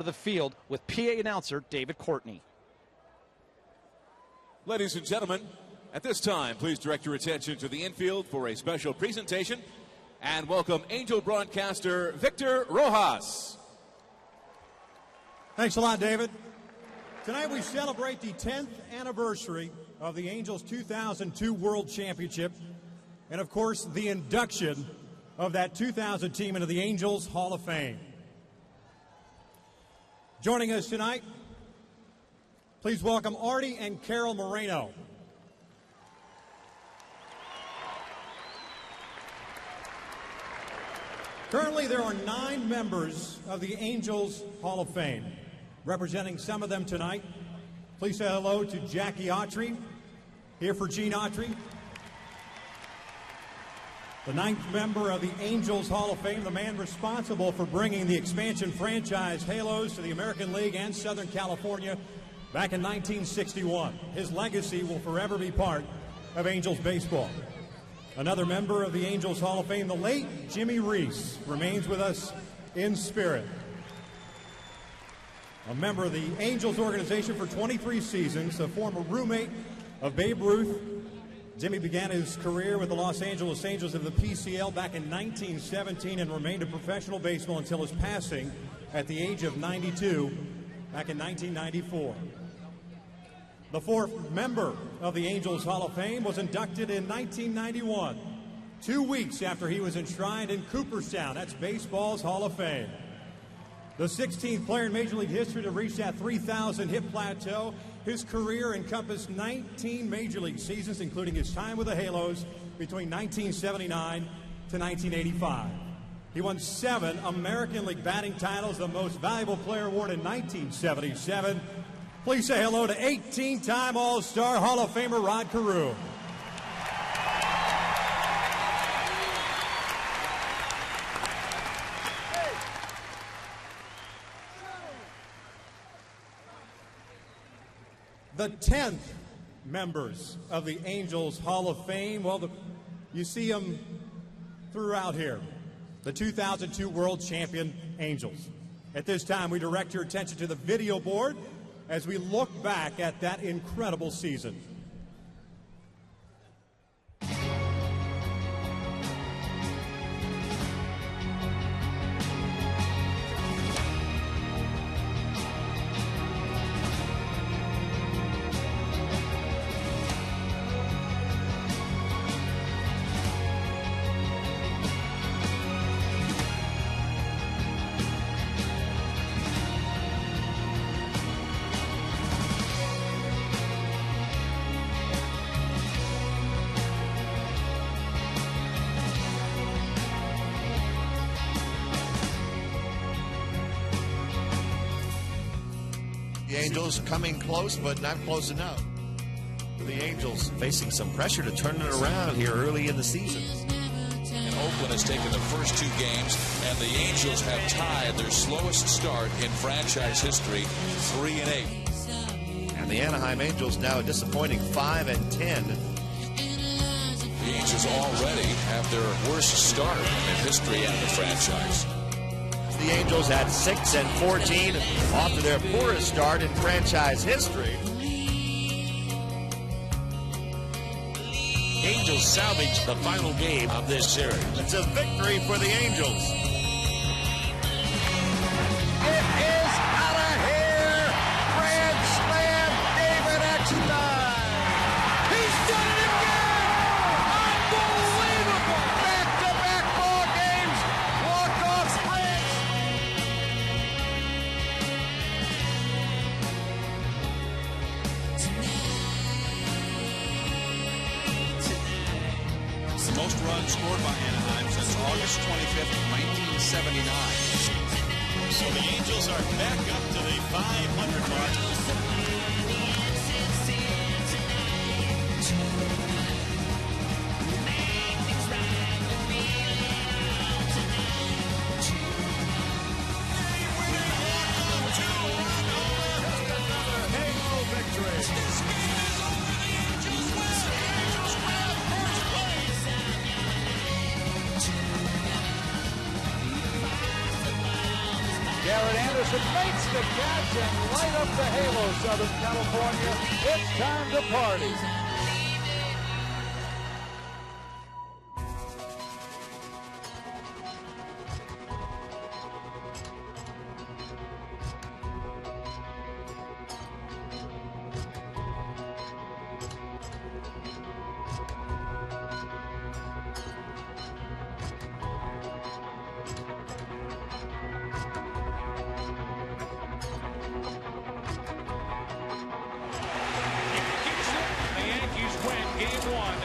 to the field with PA announcer David Courtney. Ladies and gentlemen, at this time, please direct your attention to the infield for a special presentation and welcome Angel broadcaster Victor Rojas. Thanks a lot, David. Tonight we celebrate the 10th anniversary of the Angels' 2002 World Championship and, of course, the induction of that 2000 team into the Angels Hall of Fame. Joining us tonight, please welcome Artie and Carol Moreno. Currently, there are 9 members of the Angels Hall of Fame. Representing some of them tonight, please say hello to Jackie Autry, here for Gene Autry. The 9th member of the Angels Hall of Fame, the man responsible for bringing the expansion franchise Halos to the American League and Southern California back in 1961. His legacy will forever be part of Angels baseball. Another member of the Angels Hall of Fame, the late Jimmy Reese, remains with us in spirit. A member of the Angels organization for 23 seasons, a former roommate of Babe Ruth. Jimmy began his career with the Los Angeles Angels of the PCL back in 1917 and remained in professional baseball until his passing at the age of 92 back in 1994. The 4th member of the Angels Hall of Fame was inducted in 1991, 2 weeks after he was enshrined in Cooperstown. That's baseball's Hall of Fame. The 16th player in Major League history to reach that 3,000 hit plateau. His career encompassed 19 Major League seasons, including his time with the Halos between 1979 to 1985. He won 7 American League batting titles, the Most Valuable Player Award in 1977. Please say hello to 18-time All-Star Hall of Famer Rod Carew. The 10th members of the Angels Hall of Fame, well, you see them throughout here. The 2002 World Champion Angels. At this time, we direct your attention to the video board as we look back at that incredible season. The Angels coming close, but not close enough. The Angels facing some pressure to turn it around here early in the season. And Oakland has taken the first 2 games, and the Angels have tied their slowest start in franchise history, 3-8. And the Anaheim Angels now a disappointing 5-10. The Angels already have their worst start in the history of the franchise. The Angels had 6-14 off to their poorest start in franchise history. Angels salvaged the final game of this series. It's a victory for the Angels. It is out of here. Grand slam, David Eckstein. He's done it again. Unbelievable. Back-to-back ball games. Walk-off sprints. The most runs scored by Anaheim since August 25th, 1979. So the Angels are back up to the 500 mark. Anderson makes the catch and light up the halo, Southern California. It's time to party. Game 1,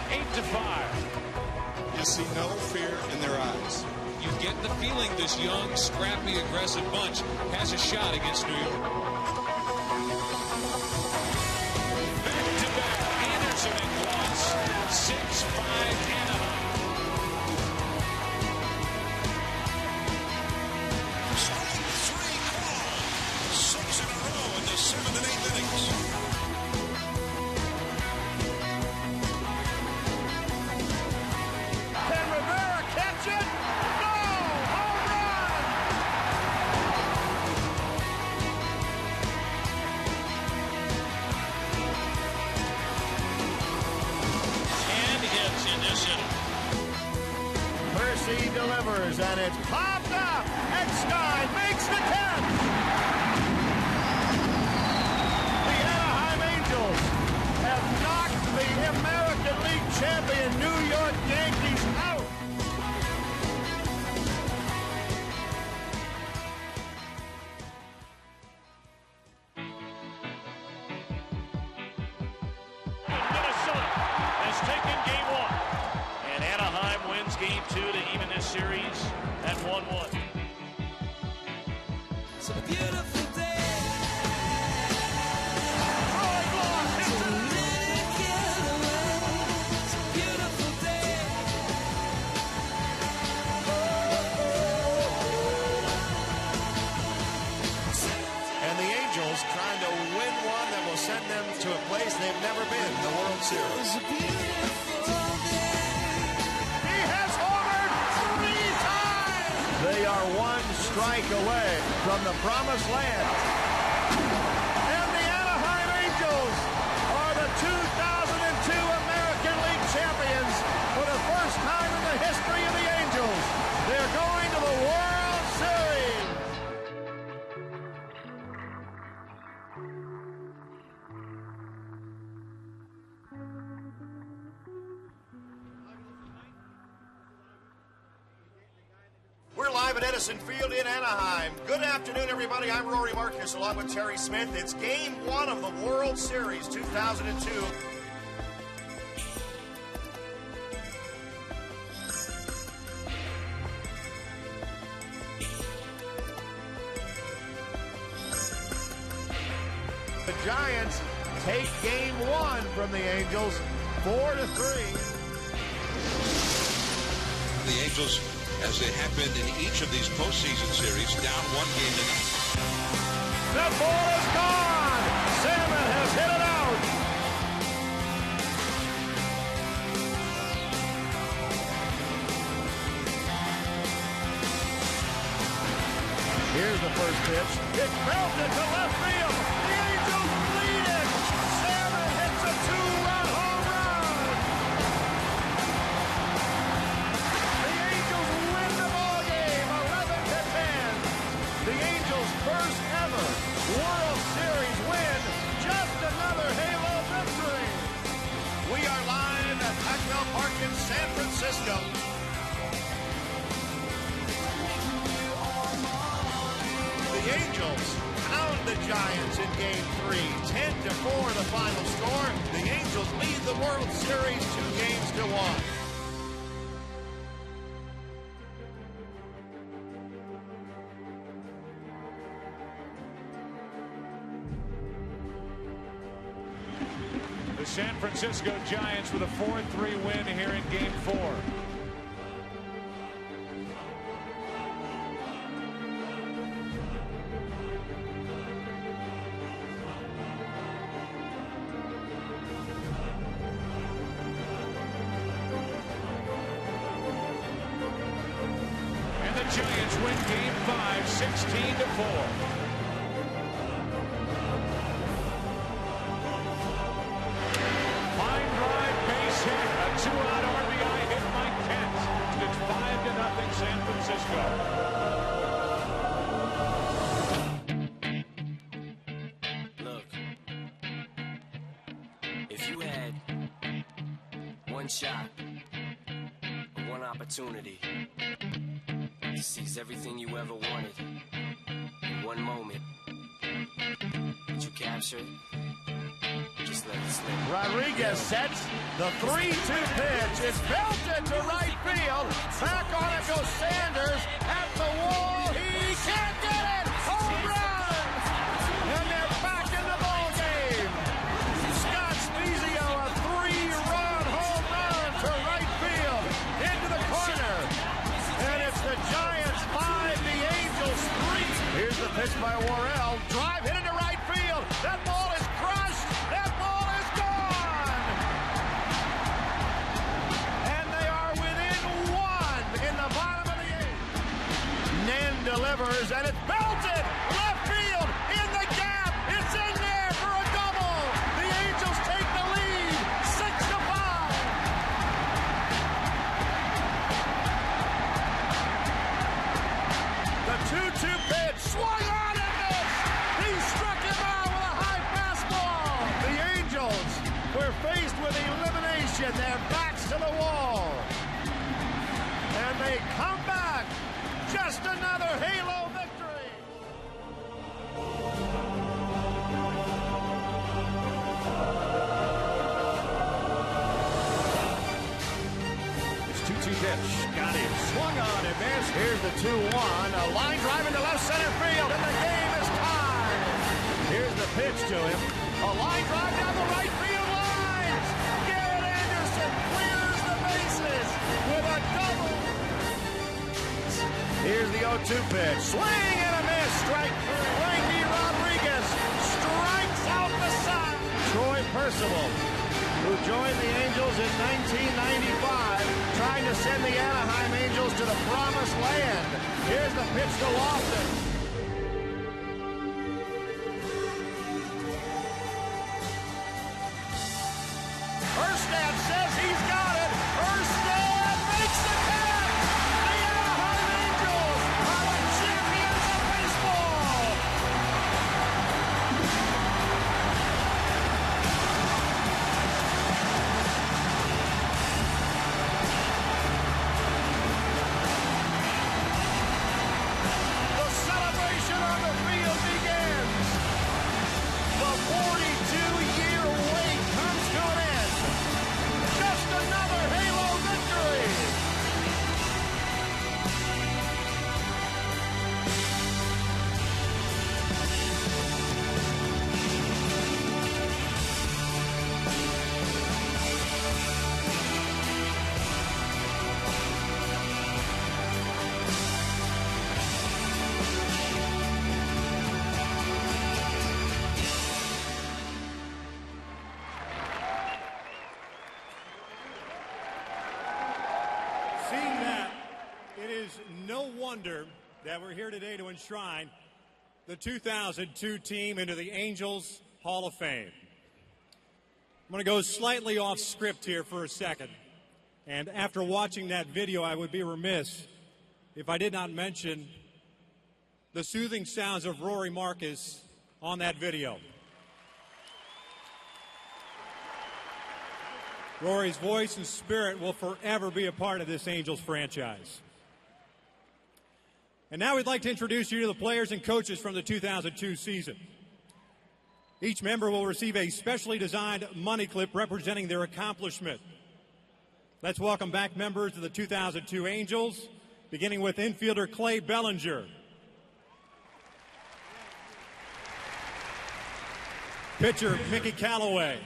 8-5. You see no fear in their eyes. You get the feeling this young, scrappy, aggressive bunch has a shot against New York. Back-to-back, Anderson and Gloss, 6-5 Anaheim. Strike 3 call. 6 in a row in the 7th and 8th innings. He delivers, and it's popped up. Eckstein makes the catch. The Anaheim Angels have knocked the American League champion New York Yankees out. Minnesota has taken Game 1, and Anaheim wins Game 2 to even this series at 1-1. It's a beautiful day. Troy Glass hits it. It's a beautiful day. And the Angels trying to win one that will send them to a place they've never been, the World Series. It's a beautiful day. He has homered 3 times. They are 1 strike away from the promised land. And the Anaheim Angels are the 2002 American League champions for the first time in the history of the Angels. They're going to the World Series. We're live at Edison Field in Anaheim. Good afternoon, everybody. I'm Rory Marcus along with Terry Smith. It's Game 1 of the World Series 2002. The Giants take Game 1 from the Angels, 4-3. The Angels, as they have been in each of these postseason series, down 1 game to none. That ball is gone. Salmon has hit it out. Here's the first pitch. It's belted to left field. The Angels lead it. Salmon hits a 2-run home run. The Angels win the ball game, 11-10. The Angels' first ever World Series win. Just another halo victory. We are live at Pac-Bell Park in San Francisco. The Angels pound the Giants in Game 3. 10-4 the final score. The Angels lead the World Series 2-1. The San Francisco Giants with a 4-3 win here in Game 4. And the Giants win Game 5, 16-4. Fine drive, base hit, a 2-out RBI hit by Kent. It's 5-0 San Francisco. Look, if you had one shot, one opportunity to seize everything you ever wanted in one moment, would you capture it? Just let it slip. Rodriguez sets the 3-2 pitch. It's belted to right field. Back on it goes Sanders at the wall. He can't get it. Home run! And they're back in the ball game. Scott Spezio, a 3-run home run to right field into the corner. And it's the Giants 5, the Angels 3. Here's the pitch by Worrell. Drive hit into right field. That ball is crushed. That ball is gone. And they are within 1 in the bottom of the 8th. Nen delivers, and it's belted. Left field in the gap. It's in there for a double. The Angels take the lead, 6-5. The 2-2 pitch swung on and missed. He struck him out with a high fastball. The Angels were faced with elimination, their backs to the wall. And they come back. Just another Halo victory. It's 2-2 pitch. Got him. Swung on and missed. Here's the 2-1. A line drive into left center field, and the game is tied. Here's the pitch to him. A line drive down the right field lines. Garrett Anderson clears the bases with a double. Here's the 0-2 pitch. Swing and a miss. Strike three. Frankie Rodriguez strikes out the side. Troy Percival, who joined the Angels in 1995, trying to send the Anaheim Angels to the promised land. Here's the pitch to Lofton. Erstad says he's got it. Erstad makes the catch. The Anaheim Angels are the champions of baseball. The celebration on the field begins. The 42-year wait comes to an end. Just another Halo victory. Seeing that, it is no wonder that we're here today to enshrine the 2002 team into the Angels Hall of Fame. I'm going to go slightly off script here for a second. And after watching that video, I would be remiss if I did not mention the soothing sounds of Rory Marcus on that video. Rory's voice and spirit will forever be a part of this Angels franchise. And now we'd like to introduce you to the players and coaches from the 2002 season. Each member will receive a specially designed money clip representing their accomplishment. Let's welcome back members of the 2002 Angels, beginning with infielder Clay Bellinger. Pitcher Mickey Callaway.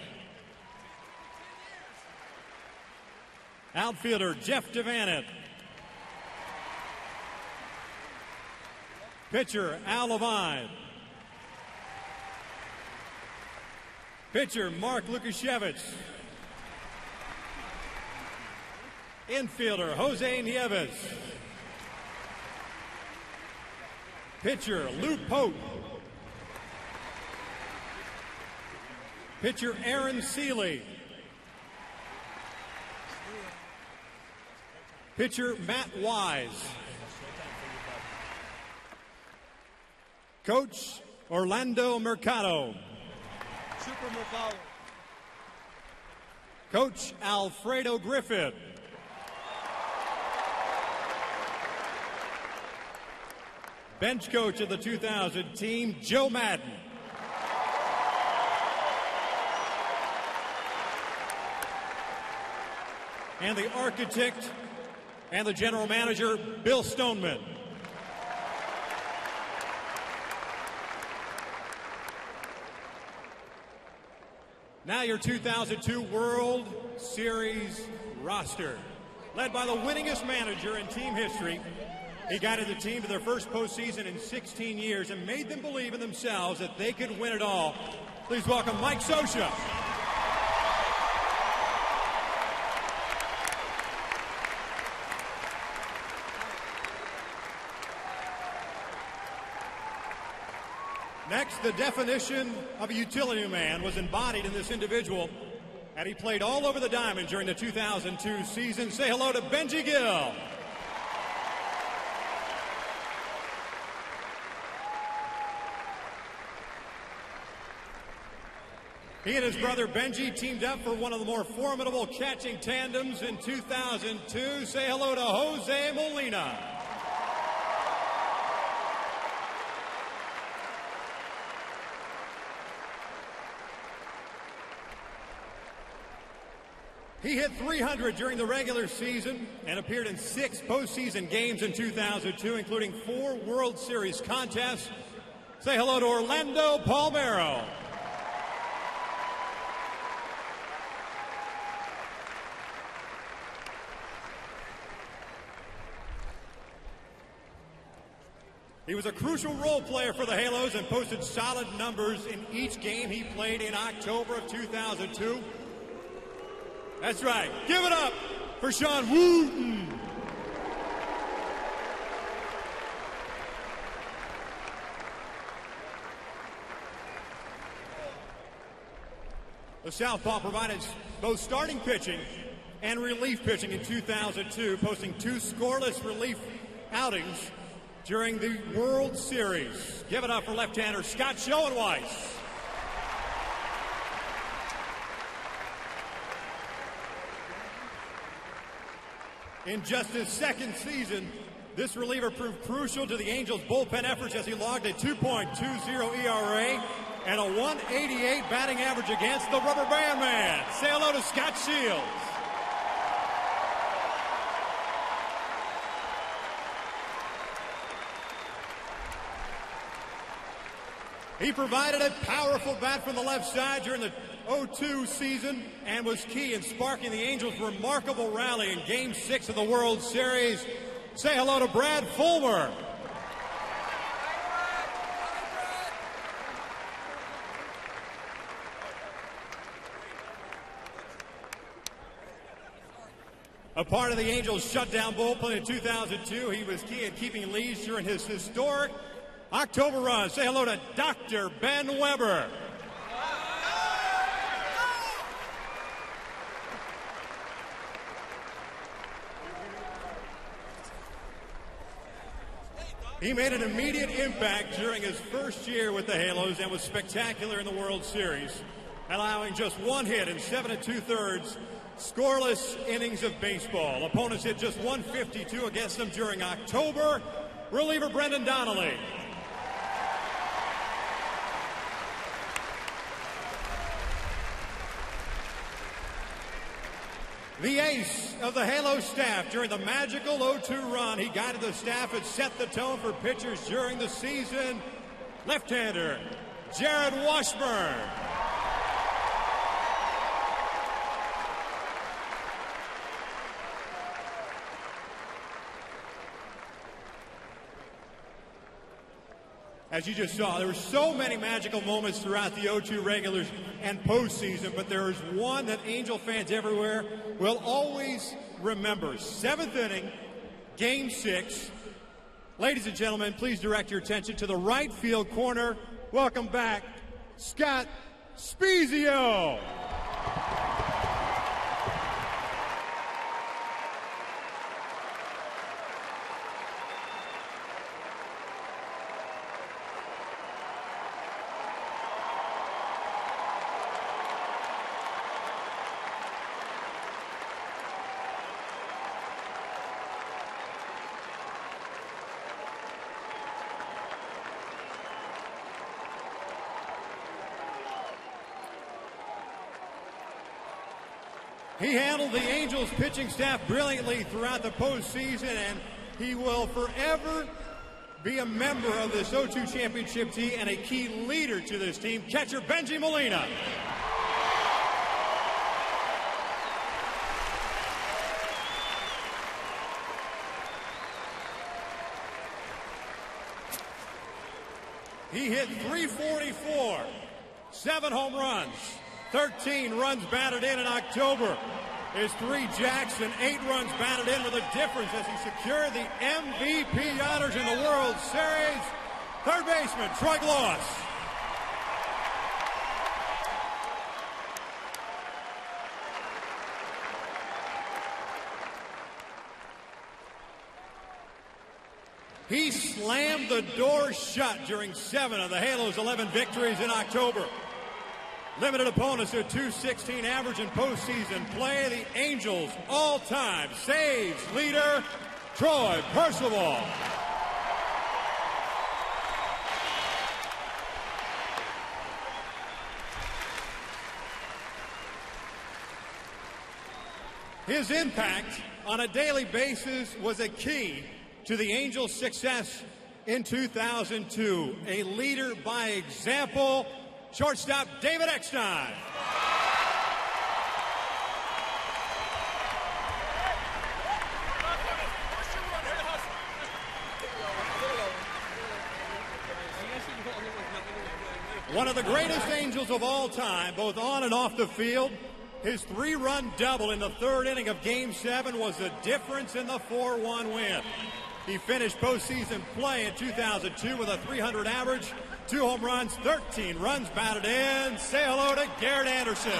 Outfielder Jeff Devanett. Pitcher Al Levine. Pitcher Mark Lukashevich. Infielder Jose Nieves. Pitcher, Lou Pote. Pitcher, Aaron Seeley. Pitcher, Matt Wise. Coach, Orlando Mercado. Super Mercado. Coach, Alfredo Griffith. Bench coach of the 2000 team, Joe Madden. And the architect and the general manager, Bill Stoneman. Now your 2002 World Series roster. Led by the winningest manager in team history, he guided the team to their first postseason in 16 years and made them believe in themselves that they could win it all. Please welcome Mike Scioscia. Next, the definition of a utility man was embodied in this individual, and he played all over the diamond during the 2002 season. Say hello to Benji Gill. He and his brother Benji teamed up for one of the more formidable catching tandems in 2002. Say hello to Jose Molina. He hit 300 during the regular season and appeared in 6 postseason games in 2002, including 4 World Series contests. Say hello to Orlando Palmero. He was a crucial role player for the Halos and posted solid numbers in each game he played in October of 2002. That's right. Give it up for Sean Wooten. The Southpaw provided both starting pitching and relief pitching in 2002, posting 2 scoreless relief outings during the World Series. Give it up for left-hander Scott Schoenweiss. In just his second season, this reliever proved crucial to the Angels' bullpen efforts as he logged a 2.20 ERA and a 188 batting average against the Rubber Band Man. Say hello to Scott Shields. He provided a powerful bat from the left side during the 2002 season and was key in sparking the Angels' remarkable rally in Game 6 of the World Series. Say hello to Brad Fulmer. A part of the Angels' shutdown bullpen in 2002, he was key in keeping leads during his historic October run. Say hello to Dr. Ben Weber. He made an immediate impact during his first year with the Halos and was spectacular in the World Series, allowing just 1 hit in 7 2/3 scoreless innings of baseball. Opponents hit just 152 against them during October. Reliever Brendan Donnelly. The ace of the Halo staff during the magical 0-2 run. He guided the staff and set the tone for pitchers during the season. Left-hander Jared Washburn. As you just saw, there were so many magical moments throughout the 0-2 regulars and postseason, but there is one that Angel fans everywhere will always remember. 7th inning, Game 6. Ladies and gentlemen, please direct your attention to the right field corner. Welcome back, Scott Spiezio. He handled the Angels pitching staff brilliantly throughout the postseason, and he will forever be a member of this 0-2 championship team and a key leader to this team, catcher Benji Molina. He hit .344, 7 home runs. 13 runs batted in October. His 3 jacks and 8 runs batted in with a difference as he secured the MVP honors in the World Series. Third baseman, Troy Gloss. He slammed the door shut during 7 of the Halos' 11 victories in October. Limited opponents to a .216 average in postseason play. The Angels' all-time saves leader, Troy Percival. His impact on a daily basis was a key to the Angels' success in 2002. A leader by example, shortstop David Eckstein. One of the greatest Angels of all time, both on and off the field. His 3-run double in the 3rd inning of Game 7 was the difference in the 4-1 win. He finished postseason play in 2002 with a .300 average, 2 home runs, 13 runs batted in. Say hello to Garrett Anderson.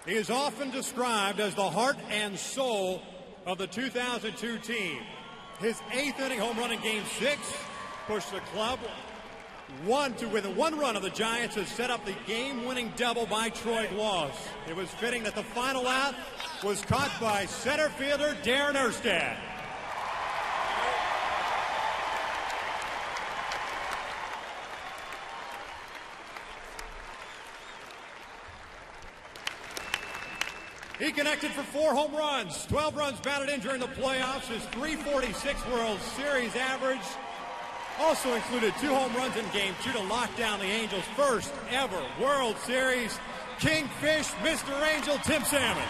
He is often described as the heart and soul of the 2002 team. His 8th inning home run in Game 6 pushed the club within 1 run of the Giants has set up the game-winning double by Troy Gloss. It was fitting that the final out was caught by center fielder Darren Erstad. He connected for 4 home runs, 12 runs batted in during the playoffs. His .346 World Series average also included 2 home runs in Game 2 to lock down the Angels' first ever World Series. Kingfish, Mr. Angel, Tim Salmon.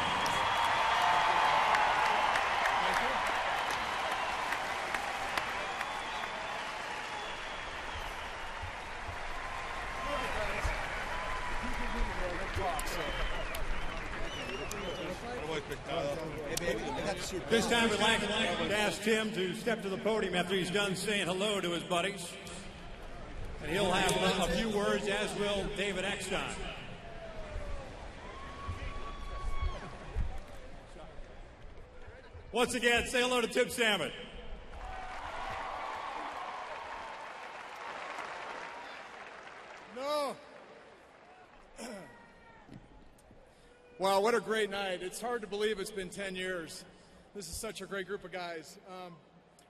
This time we'd like to ask Tim to step to the podium after he's done saying hello to his buddies. And he'll have a few words, as will David Eckstein. Once again, say hello to Tim Salmon. No. Wow, what a great night. It's hard to believe it's been 10 years. This is such a great group of guys.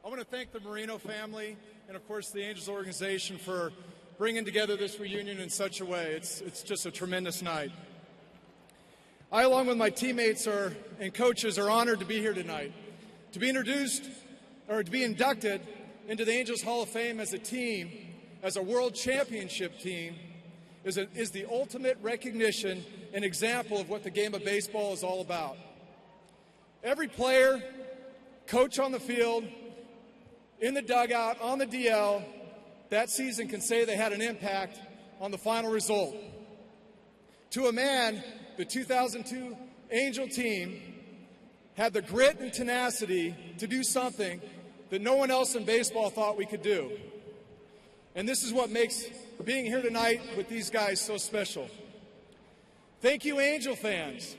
I want to thank the Marino family and, of course, the Angels organization for bringing together this reunion in such a way. It's just a tremendous night. I, along with my teammates and coaches, are honored to be here tonight. To be inducted into the Angels Hall of Fame as a team, as a world championship team, is the ultimate recognition and example of what the game of baseball is all about. Every player, coach on the field, in the dugout, on the DL, that season can say they had an impact on the final result. To a man, the 2002 Angel team had the grit and tenacity to do something that no one else in baseball thought we could do. And this is what makes being here tonight with these guys so special. Thank you, Angel fans.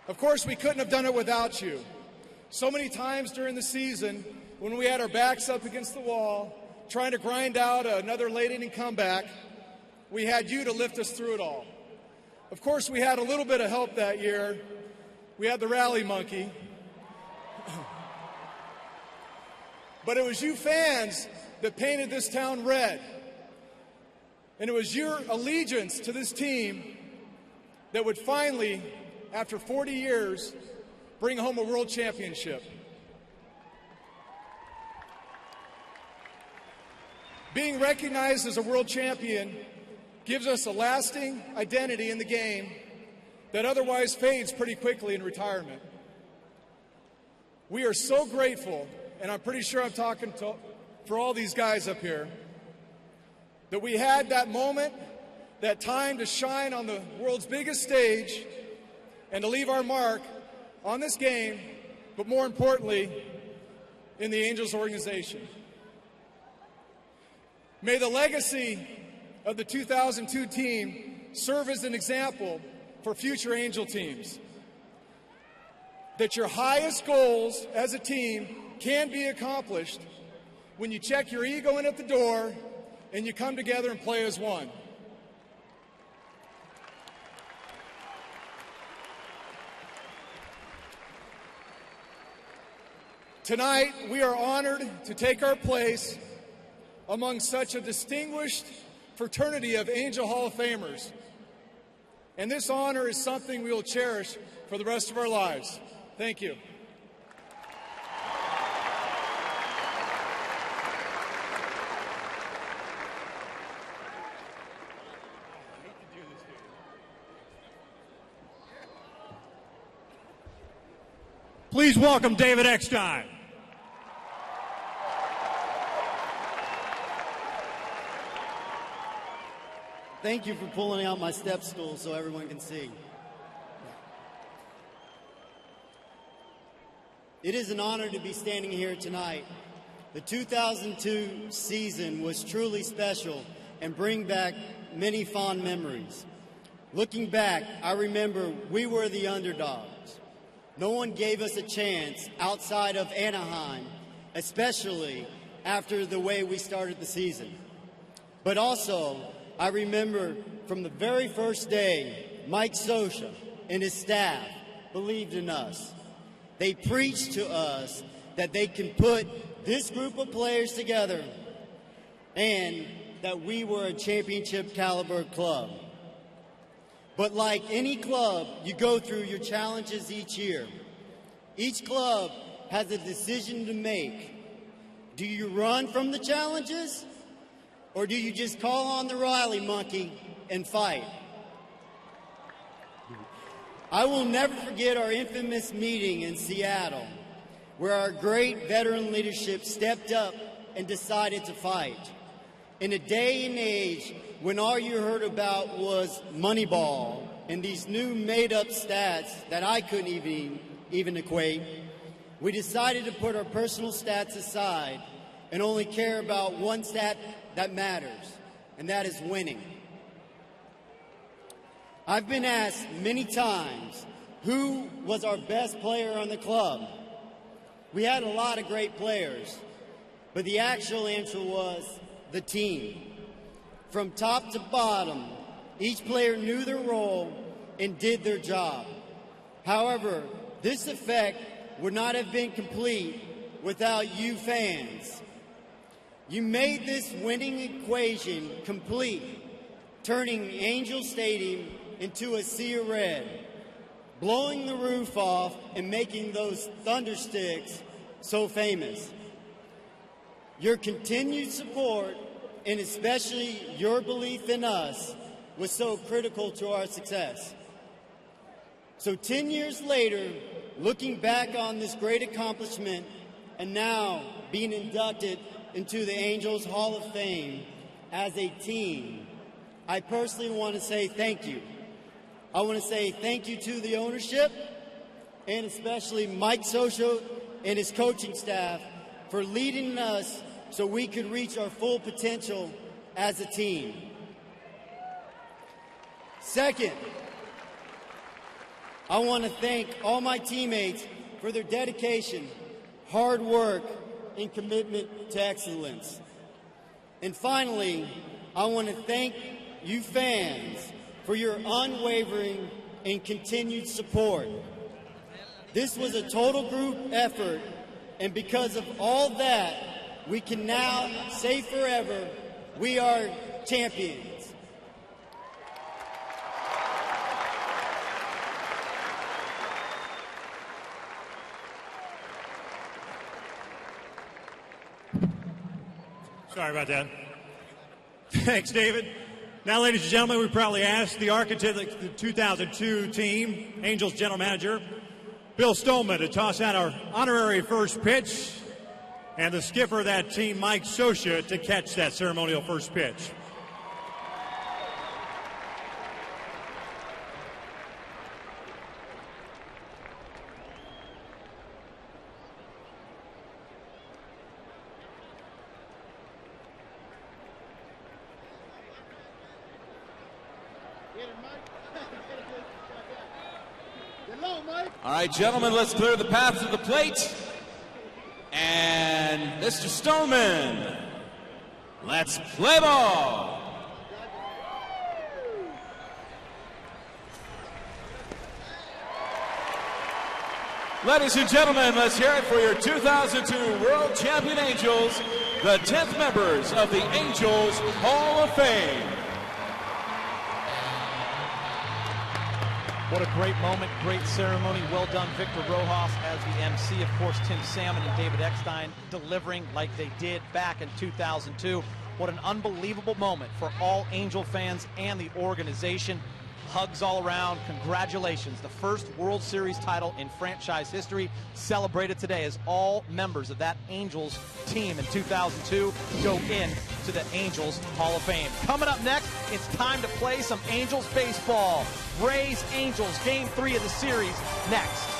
Of course, we couldn't have done it without you. So many times during the season, when we had our backs up against the wall, trying to grind out another late inning comeback, we had you to lift us through it all. Of course, we had a little bit of help that year. We had the rally monkey. But it was you fans that painted this town red. And it was your allegiance to this team that would finally, after 40 years, bring home a world championship. Being recognized as a world champion gives us a lasting identity in the game that otherwise fades pretty quickly in retirement. We are so grateful, and I'm pretty sure I'm talking for all these guys up here, that we had that moment, that time to shine on the world's biggest stage and to leave our mark on this game, but more importantly, in the Angels organization. May the legacy of the 2002 team serve as an example for future Angel teams. That your highest goals as a team can be accomplished when you check your ego in at the door and you come together and play as one. Tonight, we are honored to take our place among such a distinguished fraternity of Angel Hall of Famers. And this honor is something we will cherish for the rest of our lives. Thank you. Please welcome David Eckstein. Thank you for pulling out my step stool so everyone can see. It is an honor to be standing here tonight. The 2002 season was truly special and bring back many fond memories. Looking back, I remember we were the underdogs. No one gave us a chance outside of Anaheim, especially after the way we started the season. But also, I remember from the very first day, Mike Scioscia and his staff believed in us. They preached to us that they can put this group of players together and that we were a championship caliber club. But like any club, you go through your challenges each year. Each club has a decision to make. Do you run from the challenges? Or do you just call on the rally monkey and fight? I will never forget our infamous meeting in Seattle, where our great veteran leadership stepped up and decided to fight. In a day and age when all you heard about was Moneyball and these new made-up stats that I couldn't even equate, we decided to put our personal stats aside and only care about one stat that matters, and that is winning. I've been asked many times who was our best player on the club. We had a lot of great players, but the actual answer was the team. From top to bottom, each player knew their role and did their job. However, this effect would not have been complete without you fans. You made this winning equation complete, turning Angel Stadium into a sea of red, blowing the roof off and making those thundersticks so famous. Your continued support, and especially your belief in us, was so critical to our success. So 10 years later, looking back on this great accomplishment, and now being inducted into the Angels Hall of Fame as a team, I personally want to say thank you. I want to say thank you to the ownership and especially Mike Socio and his coaching staff for leading us so we could reach our full potential as a team. Second, I want to thank all my teammates for their dedication, hard work, and commitment to excellence. And finally, I want to thank you fans for your unwavering and continued support. This was a total group effort, and because of all that, we can now say forever, we are champions. Sorry about that. Thanks, David. Now, ladies and gentlemen, we proudly ask the architect of the 2002 team, Angels General Manager, Bill Stoneman, to toss out our honorary first pitch, and the skipper of that team, Mike Socia, to catch that ceremonial first pitch. All right, gentlemen, let's clear the path to the plate. And Mr. Stoneman, let's play ball. Ladies and gentlemen, let's hear it for your 2002 World Champion Angels, the 10th members of the Angels Hall of Fame. What a great moment, great ceremony. Well done, Victor Rojas as the MC. Of course, Tim Salmon and David Eckstein delivering like they did back in 2002. What an unbelievable moment for all Angel fans and the organization. Hugs all around. Congratulations. The first World Series title in franchise history celebrated today as all members of that Angels team in 2002 go in to the Angels Hall of Fame. Coming up next, it's time to play some Angels baseball. Rays Angels, Game 3 of the series next.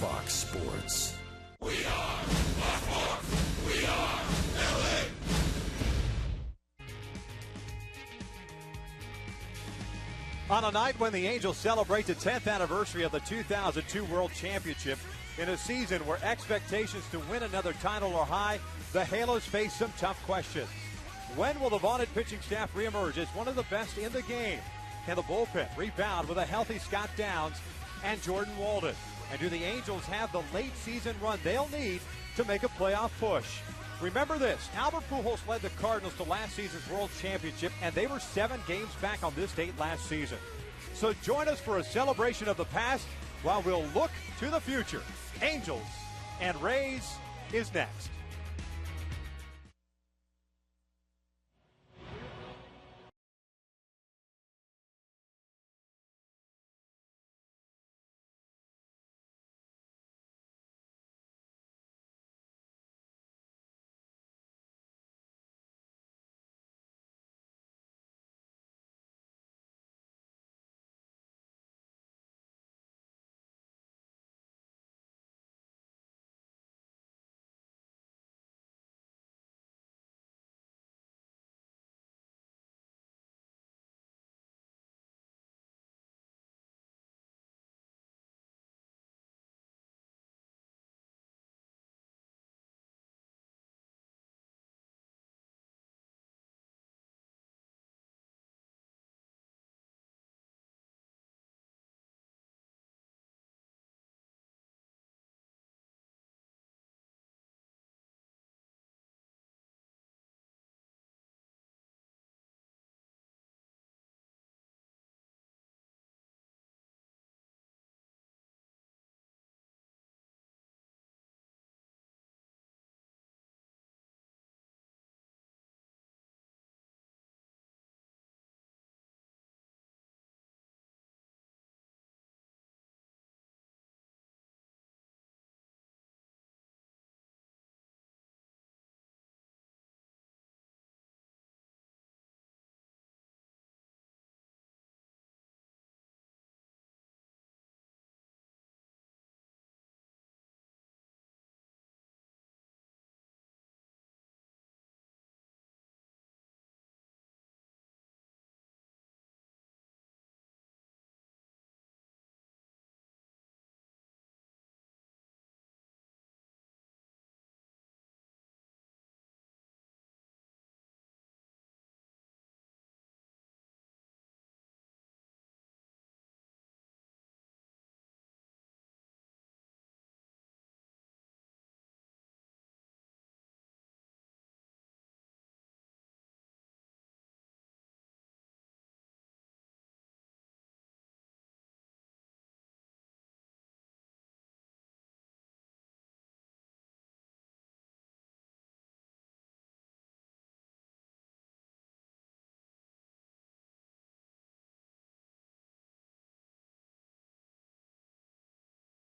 Fox Sports. We are Blackmore. We are LA. On a night when the Angels celebrate the 10th anniversary of the 2002 World Championship, in a season where expectations to win another title are high, the Halos face some tough questions. When will the vaunted pitching staff reemerge as one of the best in the game? Can the bullpen rebound with a healthy Scott Downs and Jordan Walden? And do the Angels have the late season run they'll need to make a playoff push? Remember this, Albert Pujols led the Cardinals to last season's World Championship, and they were 7 games back on this date last season. So join us for a celebration of the past while we'll look to the future. Angels and Rays is next.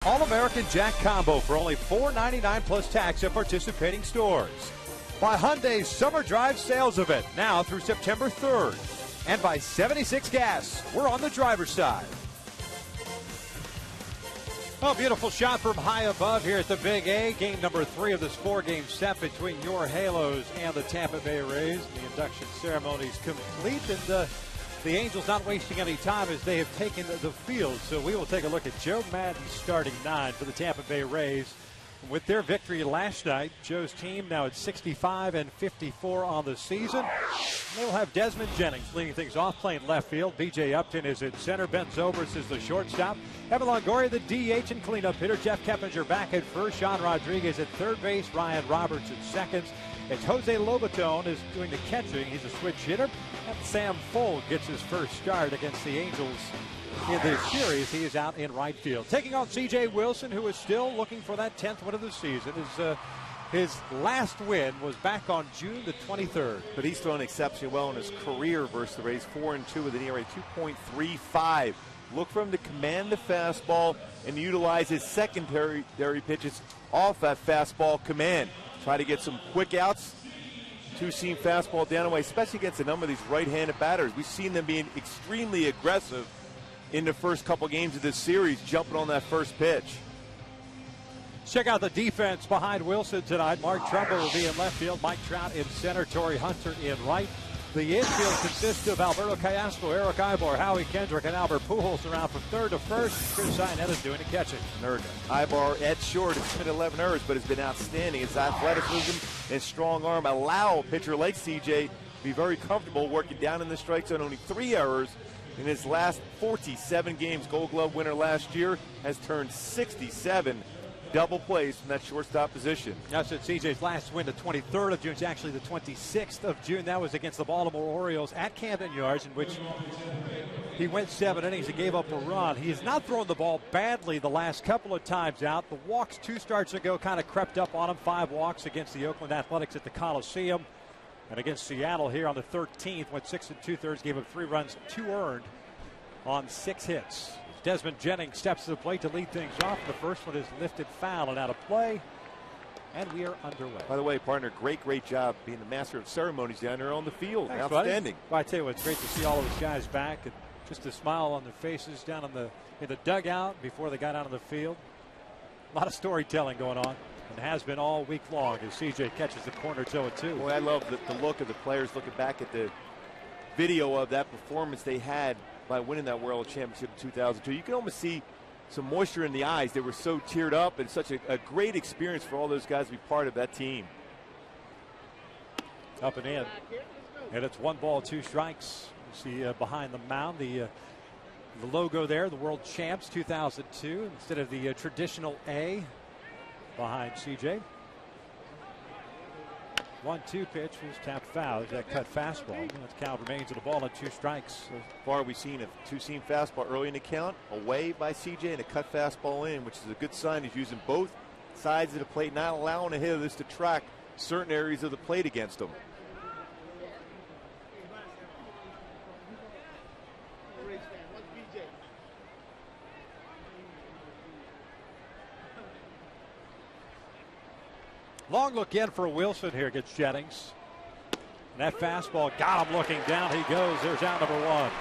All-American Jack Combo for only $4.99 plus tax at participating stores. By Hyundai's Summer Drive sales event now through September 3rd. And by 76 Gas, we're on the driver's side. Oh, beautiful shot from high above here at the Big A. Game number 3 of this 4-game set between your Halos and the Tampa Bay Rays. The induction ceremony is complete, and the Angels not wasting any time as they have taken the field. So we will take a look at Joe Madden's starting 9 for the Tampa Bay Rays. With their victory last night, Joe's team now at 65 and 54 on the season. They will have Desmond Jennings leading things off, playing left field. B.J. Upton is at center. Ben Zobrist is the shortstop. Evan Longoria, the DH and cleanup hitter. Jeff Keppinger back at first. Sean Rodriguez at third base. Ryan Roberts at second. As Jose Lobaton is doing the catching, he's a switch hitter. And Sam Fuld gets his first start against the Angels in this series. He is out in right field. Taking on C.J. Wilson, who is still looking for that 10th win of the season. His last win was back on June the 23rd. But he's thrown exceptionally well in his career versus the Rays. 4-2 with an ERA 2.35. Look for him to command the fastball and utilize his secondary pitches off that fastball command. Try to get some quick outs. Two-seam fastball down away, especially against a number of these right-handed batters. We've seen them being extremely aggressive in the first couple games of this series, jumping on that first pitch. Check out the defense behind Wilson tonight. Mark Trumbull will be in left field. Mike Trout in center. Torrey Hunter in right. The infield consists of Alberto Callasco, Eric Ivor, Howie Kendrick, and Albert Pujols around from third to first. Chris Iannetta doing the catching. Ivor at short has committed 11 errors, but has been outstanding. His athleticism and strong arm allow a pitcher like CJ to be very comfortable working down in the strike zone. Only 3 errors in his last 47 games. Gold Glove winner last year has turned 67 double plays from that shortstop position. That's at CJ's last win, the 23rd of June. It's actually the 26th of June. That was against the Baltimore Orioles at Camden Yards, in which he went 7 innings and gave up a run. He has not thrown the ball badly the last couple of times out. The walks 2 starts ago kind of crept up on him. 5 walks against the Oakland Athletics at the Coliseum. And against Seattle here on the 13th, went 6 2/3, gave up 3 runs, 2 earned on 6 hits. Desmond Jennings steps to the plate to lead things off. The first one is lifted foul and out of play. And we are underway. By the way, partner, great job being the master of ceremonies down there on the field. Thanks, outstanding. Buddy. Well, I tell you what, it's great to see all of those guys back, and just a smile on their faces down in the dugout before they got out on the field. A lot of storytelling going on, and has been all week long as CJ catches the corner toe at 2. Boy, I love the look of the players looking back at the video of that performance they had by winning that World Championship in 2002. You can almost see some moisture in the eyes. They were so teared up, and such a great experience for all those guys to be part of that team. Up and in. And it's 1 ball, 2 strikes. You see behind the mound the logo there, the World Champs 2002, instead of the traditional A behind CJ. 1-2 pitch was tapped foul. There's that cut fastball. That count remains of the ball at 2 strikes. So far we've seen a 2-seam fastball early in the count, away by CJ, and a cut fastball in, which is a good sign. He's using both sides of the plate, not allowing a hitter this to track certain areas of the plate against him. Long look in for Wilson here against Jennings. And that fastball got him looking down. He goes. There's out number 1.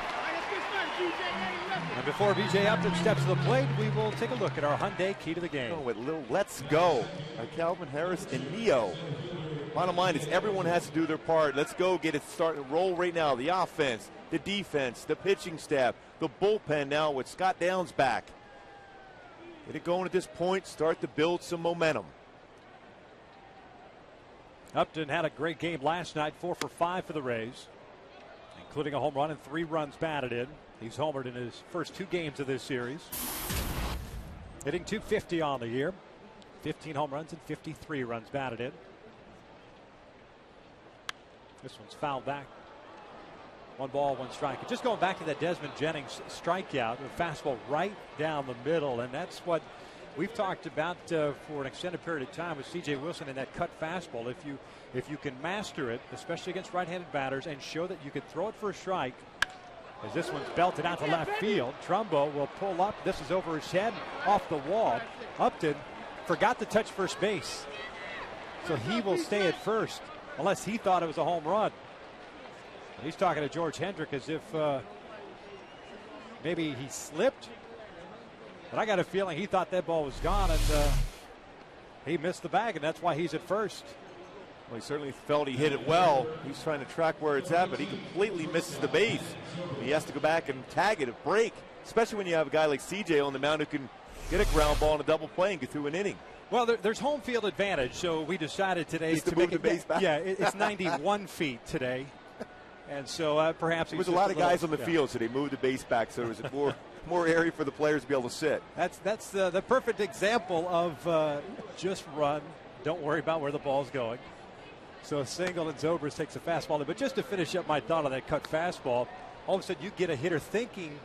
And before B.J. Upton steps to the plate, we will take a look at our Hyundai key to the game. With little let's go by Calvin Harris and Neo. Bottom line is everyone has to do their part. Let's go get it starting to roll right now. The offense, the defense, the pitching staff, the bullpen now with Scott Downs back. Get it going at this point. Start to build some momentum. Upton had a great game last night, 4 for 5 for the Rays, including a home run and 3 runs batted in. He's homered in his first 2 games of this series. Hitting .250 on the year, 15 home runs and 53 runs batted in. This one's fouled back. 1 ball, 1 strike. And just going back to that Desmond Jennings strikeout, a fastball right down the middle, and that's what we've talked about for an extended period of time with C.J. Wilson and that cut fastball. If you can master it, especially against right-handed batters, and show that you can throw it for a strike, as this one's belted out to left field. Trumbo will pull up. This is over his head, off the wall. Upton forgot to touch first base, so he will stay at first unless he thought it was a home run. And he's talking to George Hendrick as if maybe he slipped. But I got a feeling he thought that ball was gone, and he missed the bag, and that's why he's at first. Well, he certainly felt he hit it well. He's trying to track where it's at, but he completely misses the base. He has to go back and tag it, a break, especially when you have a guy like CJ on the mound who can get a ground ball in a double play and get through an inning. Well, there's home field advantage, so we decided today to make the base back. Yeah, it's 91 feet today, and so perhaps there was a lot of guys on the field, so they moved the base back, so there was more area for the players to be able to sit. That's the perfect example of just run. Don't worry about where the ball's going. So a single, and Zobrist takes a fastball. But just to finish up my thought on that cut fastball, all of a sudden you get a hitter thinking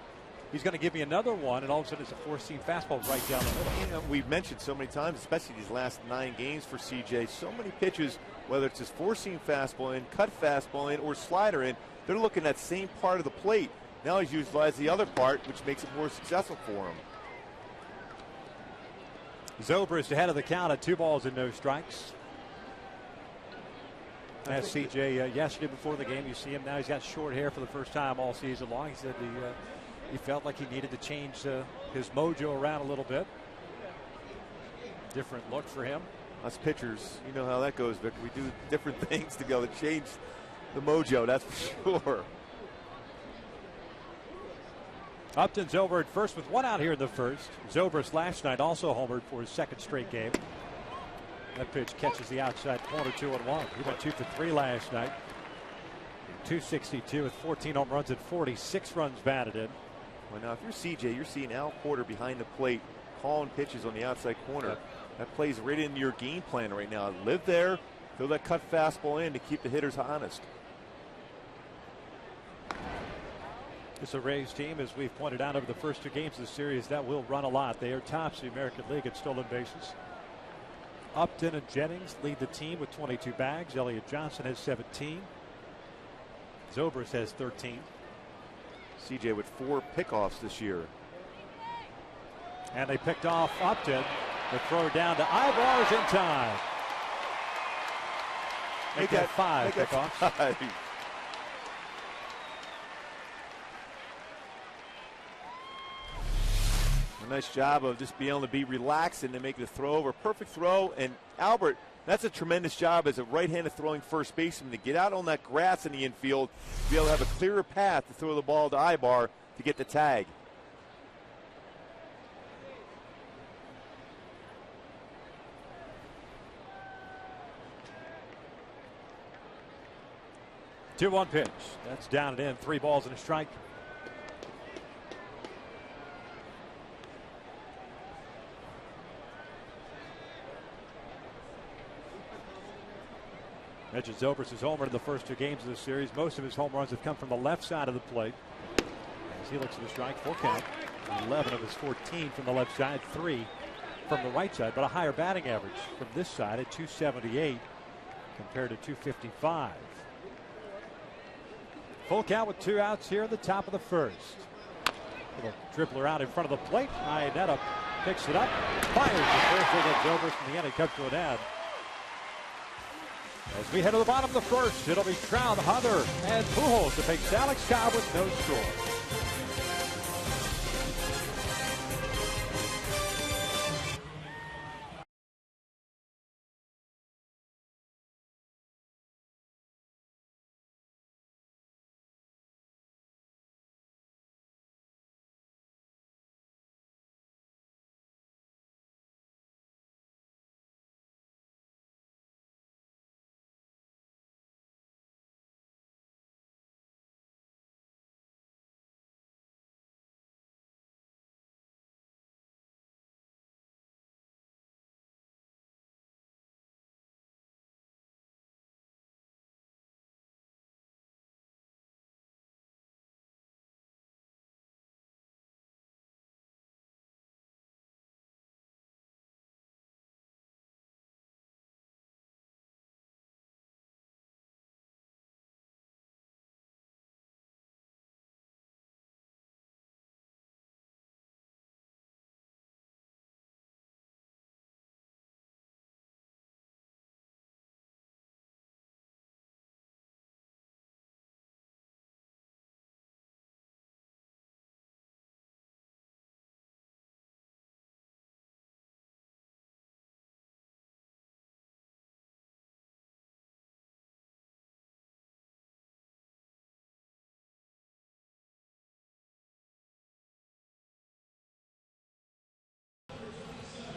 he's going to give me another one, and all of a sudden it's a 4-seam fastball right down the middle. You know, we've mentioned so many times, especially these last 9 games for CJ, so many pitches, whether it's his 4-seam fastball in, cut fastball in, or slider in, they're looking at the same part of the plate. Now he's utilized the other part, which makes it more successful for him. Zobrist ahead of the count at 2 balls and no strikes. Asked CJ yesterday before the game. You see him now. He's got short hair for the first time all season long. He said he felt like he needed to change his mojo around a little bit. different look for him. Us pitchers, you know how that goes, Vic. We do different things to go to change the mojo, that's for sure. Upton's over at first with one out here in the first. Zobrist last night also homered for his second straight game. That pitch catches the outside corner, 2-1. He went 2 for 3 last night. 262 with 14 home runs and 46 runs batted in. Well, now if you're CJ, you're seeing Al Porter behind the plate calling pitches on the outside corner. That plays right into your game plan right now. Live there, throw that cut fastball in to keep the hitters honest. It's a Rays team, as we've pointed out over the first 2 games of the series, that will run a lot. They are tops in the American League at stolen bases. Upton and Jennings lead the team with 22 bags. Elliott Johnson has 17. Zobrist has 13. CJ with 4 pickoffs this year. And they picked off Upton. The throw down to Ibar's in time. Make that 5 pickoffs. A nice job of just being able to be relaxed and to make the throw over. Perfect throw. And Albert, that's a tremendous job as a right-handed throwing first baseman to get out on that grass in the infield, to be able to have a clearer path to throw the ball to Ibar to get the tag. Two 2-1 pitch. That's down and in. 3 balls and a strike. Mentioned Zobrist has homered in the first 2 games of the series. Most of his home runs have come from the left side of the plate. As he looks at the strike, full count. 11 of his 14 from the left side, 3 from the right side, but a higher batting average from this side at 278 compared to 255. Full count with 2 outs here at the top of the first. Little dribbler out in front of the plate. Iannetta picks it up, fires the first against Zobrist, and the inning comes to an end. As we head to the bottom of the first, it'll be Trout, Hunter, and Pujols to face Alex Cobb with no score.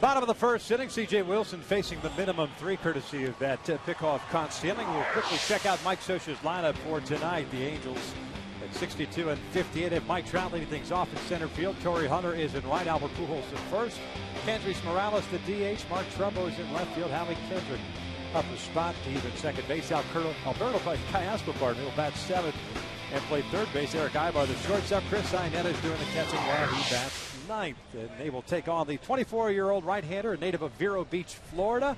Bottom of the first inning, C.J. Wilson facing the minimum 3 courtesy of that pickoff caught stealing. We'll quickly check out Mike Scioscia's lineup for tonight. The Angels at 62 and 58 have Mike Trout leading things off in center field. Torrey Hunter is in right. Albert Pujols in first. Kendrys Morales, the DH. Mark Trumbo is in left field. Howie Kendrick up a spot to even second base. Alberto Callasco, will bat 7th and play third base. Eric Ibar, the shortstop. Chris Iannetta is doing the catching while he bats 9th. And they will take on the 24-year-old right-hander, a native of Vero Beach, Florida,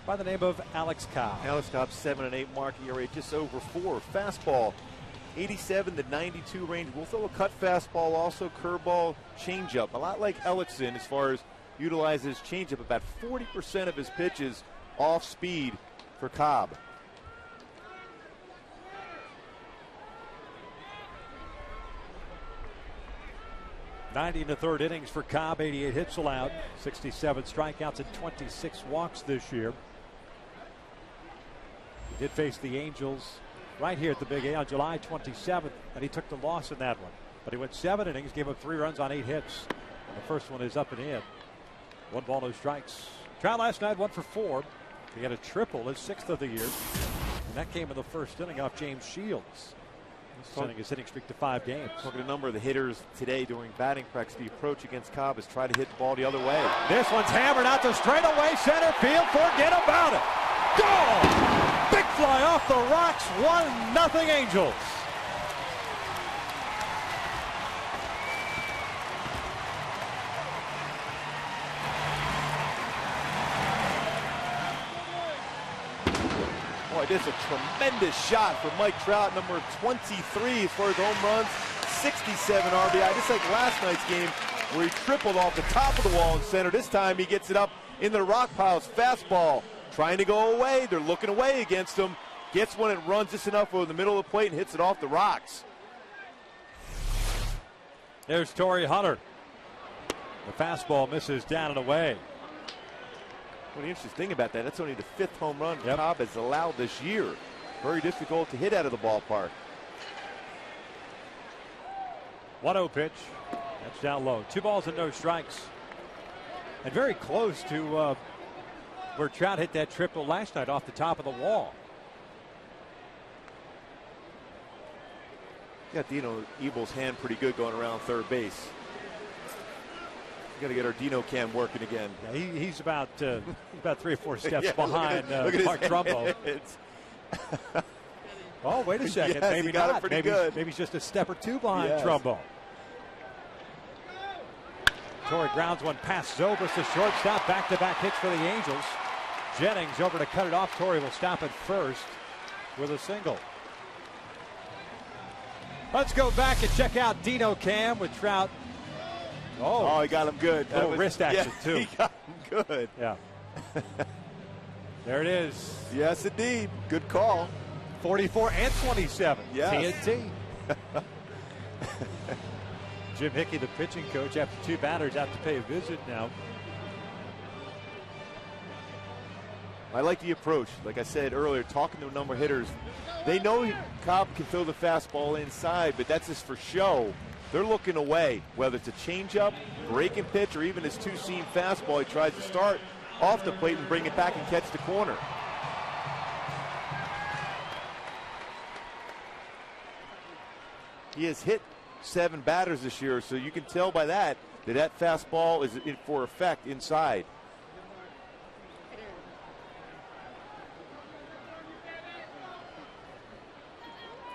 by the name of Alex Cobb. Alex Cobb, 7-8 mark, ERA just over 4. Fastball, 87 to 92 range. We'll throw a cut fastball, also curveball, changeup. A lot like Ellickson as far as utilizes changeup. About 40% of his pitches off speed for Cobb. 90 in the third innings for Cobb. 88 hits allowed, 67 strikeouts, and 26 walks this year. He did face the Angels right here at the Big A on July 27th, and he took the loss in that one. But he went 7 innings, gave up 3 runs on 8 hits. And the first one is up and in. 1 ball, no strikes. Trout last night 1 for 4. He had a triple, his 6th of the year. And that came in the first inning off James Shields, sending his hitting streak to 5 games. Look at a number of the hitters today during batting practice. The approach against Cobb is try to hit the ball the other way. This one's hammered out to straightaway center field. Forget about it. Goal! Big fly off the rocks. 1-0 Angels. Boy, this is a tremendous shot for Mike Trout, number 23 for his home runs, 67 RBI. Just like last night's game where he tripled off the top of the wall in center. This time he gets it up in the rock piles. Fastball trying to go away. They're looking away against him. Gets one and runs just enough over the middle of the plate and hits it off the rocks. There's Torrey Hunter. The fastball misses down and away. Well, the interesting thing about that, that's only the 5th home run Cobb has allowed this year. Very difficult to hit out of the ballpark. 1-0 pitch. That's down low. 2 balls and no strikes. And very close to where Trout hit that triple last night off the top of the wall. Got Dino Ebel's hand pretty good going around third base. We got to get our Dino cam working again. Yeah, he's about 3 or 4 steps behind Mark Trumbo. Oh, wait a second. Yes, maybe not. Maybe he's just a step or 2 behind Trumbo. Torrey grounds one past Zobrist, the shortstop. Back-to-back hits for the Angels. Jennings over to cut it off. Torrey will stop at first with a single. Let's go back and check out Dino Cam with Trout. Oh, he got him good. Little wrist action, too. He got him good. Yeah. There it is. Yes, indeed. Good call. 44 and 27. Yes. TNT. Jim Hickey, the pitching coach, after 2 batters, out to pay a visit now. I like the approach. Like I said earlier, talking to a number of hitters, they know Cobb can throw the fastball inside, but that's just for show. They're looking away, whether it's a changeup, breaking pitch, or even his 2-seam fastball. He tries to start off the plate and bring it back and catch the corner. He has hit 7 batters this year, so you can tell by that that fastball is in for effect inside.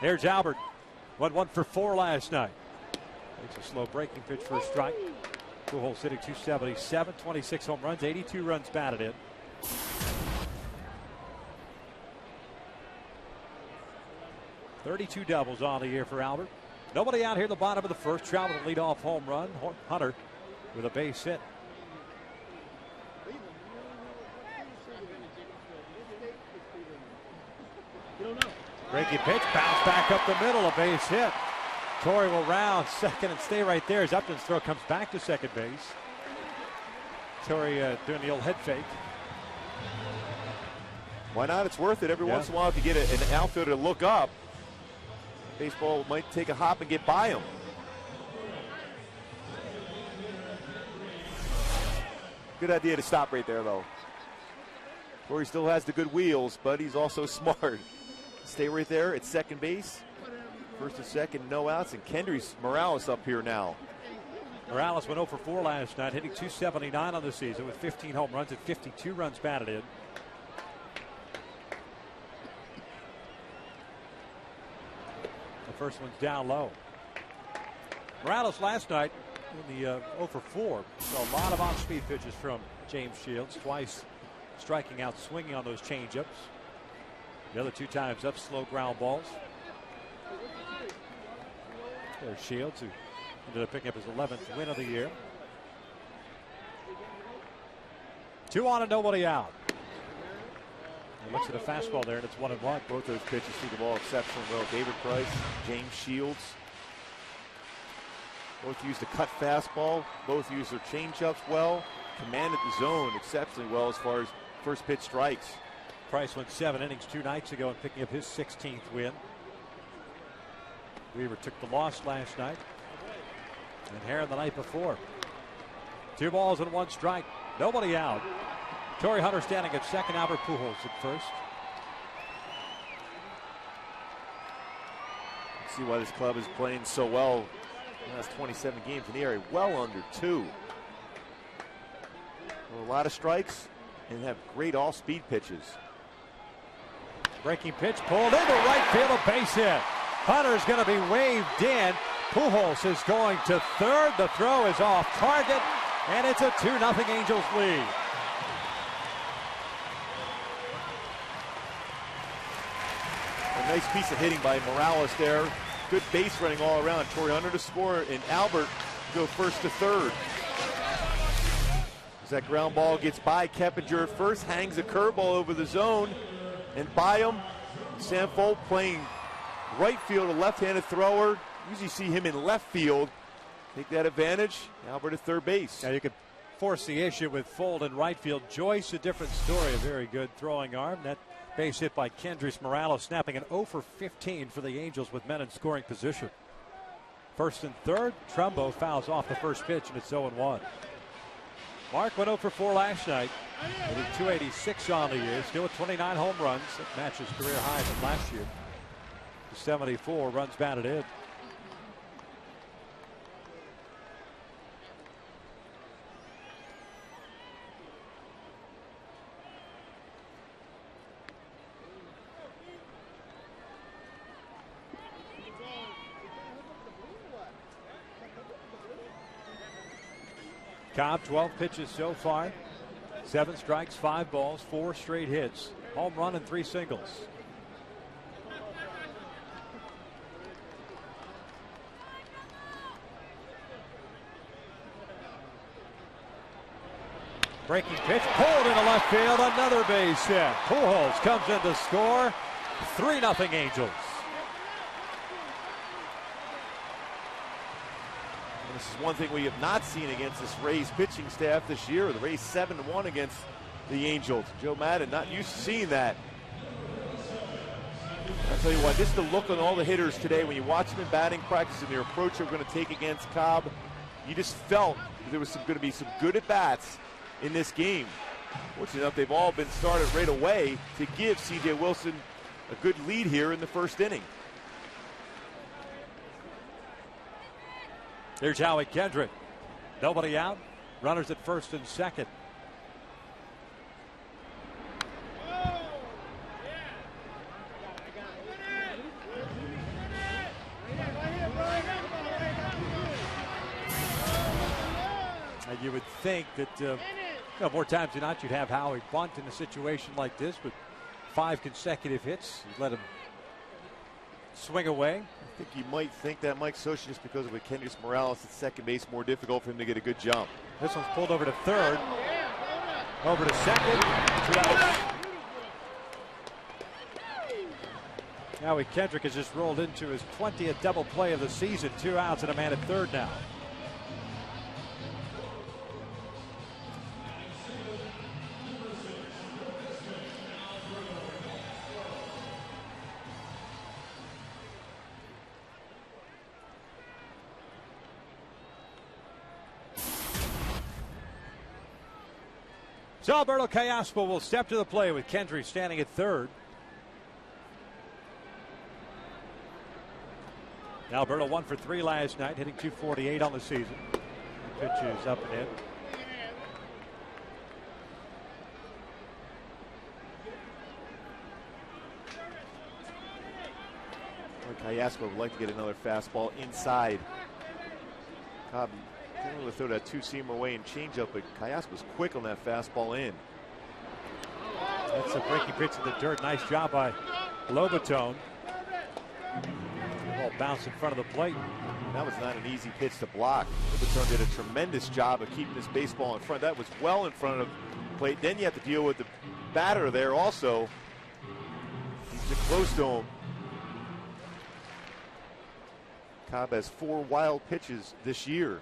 There's Albert. 1 for 4 last night. It's a slow breaking pitch for a strike. Pujols hitting 277, 26 home runs, 82 runs batted in. .32 doubles on the year for Albert. Nobody out here in the bottom of the first. Trout with a leadoff home run. Hunter with a base hit. Breaking pitch, bounce back up the middle, a base hit. Torrey will round second and stay right there as Upton's throw comes back to second base. Torrey doing the old head fake. Why not? It's worth it every once in a while to get an outfielder to look up. Baseball might take a hop and get by him. Good idea to stop right there, though. Torrey still has the good wheels, but he's also smart. Stay right there at second base. First and second, no outs, and Kendrys Morales up here now. Morales went 0 for 4 last night, hitting 279 on the season with 15 home runs and 52 runs batted in. The first one's down low. Morales last night in the 0 for 4 saw a lot of off-speed pitches from James Shields, twice striking out swinging on those changeups. The other 2 times up slow ground balls. There's Shields, who ended up picking up his 11th win of the year. 2 on and nobody out. He looks at a fastball there, and it's 1-1. Both those pitches see the ball exceptionally well. David Price, James Shields. Both used a cut fastball. Both used their changeups well. Commanded the zone exceptionally well as far as first pitch strikes. Price went 7 innings 2 nights ago and picking up his 16th win. Weaver took the loss last night. And Heron the night before. 2 balls and 1 strike. Nobody out. Torrey Hunter standing at second. Albert Pujols at first. See why this club is playing so well. The last 27 games in the area, well under 2. A lot of strikes and have great all-speed pitches. Breaking pitch pulled into right field, a base hit. Hunter's going to be waved in. Pujols is going to third. The throw is off target, and it's a 2-0 Angels lead. A nice piece of hitting by Morales there. Good base running all around. Torrey Hunter to score, and Albert go first to third. As that ground ball gets by Keppinger at first, hangs a curveball over the zone, and by him, Sanford playing right field, a left-handed thrower. Usually see him in left field. Take that advantage. Albert at third base. Now you could force the issue with Fold in right field. Joyce, a different story. A very good throwing arm. That base hit by Kendrys Morales, snapping an 0 for 15 for the Angels with men in scoring position. First and third, Trumbo fouls off the first pitch, and it's 0-1. Mark went 0 for 4 last night. Hitting 286 on the year. Still with 29 home runs. That matches career high from last year. 74 runs batted in. Cobb, 12 pitches so far. 7 strikes, 5 balls, 4 straight hits. Home run and 3 singles. Breaking pitch, pulled into left field, another base hit. Pujols comes in to score. 3-0 Angels. This is one thing we have not seen against this Rays pitching staff this year. The Rays 7-1 against the Angels. Joe Madden not used to seeing that. I'll tell you what, just the look on all the hitters today when you watch them in batting practice and their approach they're going to take against Cobb, you just felt there was going to be some good at-bats in this game. Fortunately enough, they've all been started right away to give C.J. Wilson a good lead here in the first inning. There's Howie Kendrick. Nobody out. Runners at first and second. And you would think that more times than not you'd have Howie bunt in a situation like this, but 5 consecutive hits. You let him swing away. I think you might think that Mike Scioscia, just because of Kendrys Morales at second base, more difficult for him to get a good jump. This one's pulled over to third. Over to second. 2 outs. Howie Kendrick has just rolled into his 20th double play of the season. 2 outs and a man at third now. So Alberto Callaspo will step to the plate with Kendry standing at third. Alberto 1 for 3 last night, hitting .248 on the season. The pitch is up and in. Callaspo would like to get another fastball inside. Cobb didn't really throw that 2-seamer away and changeup, but Callaspo was quick on that fastball in. That's a breaking pitch in the dirt. Nice job by Lobatone. Ball bounced in front of the plate. That was not an easy pitch to block. Lobatone did a tremendous job of keeping this baseball in front. That was well in front of the plate. Then you have to deal with the batter there also. He's too close to him. Cobb has 4 wild pitches this year.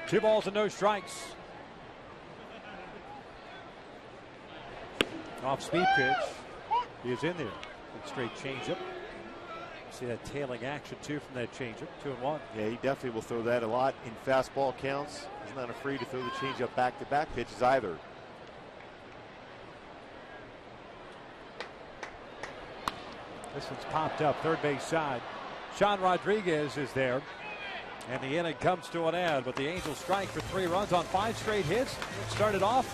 Two balls and no strikes. Off speed pitch. He is in there. Good straight changeup. See that tailing action too from that changeup. 2-1. Yeah, he definitely will throw that a lot in fastball counts. He's not afraid to throw the changeup back-to-back pitches either. This one's popped up third base side. Sean Rodriguez is there. And the inning comes to an end, but the Angels strike for 3 runs on 5 straight hits. It started off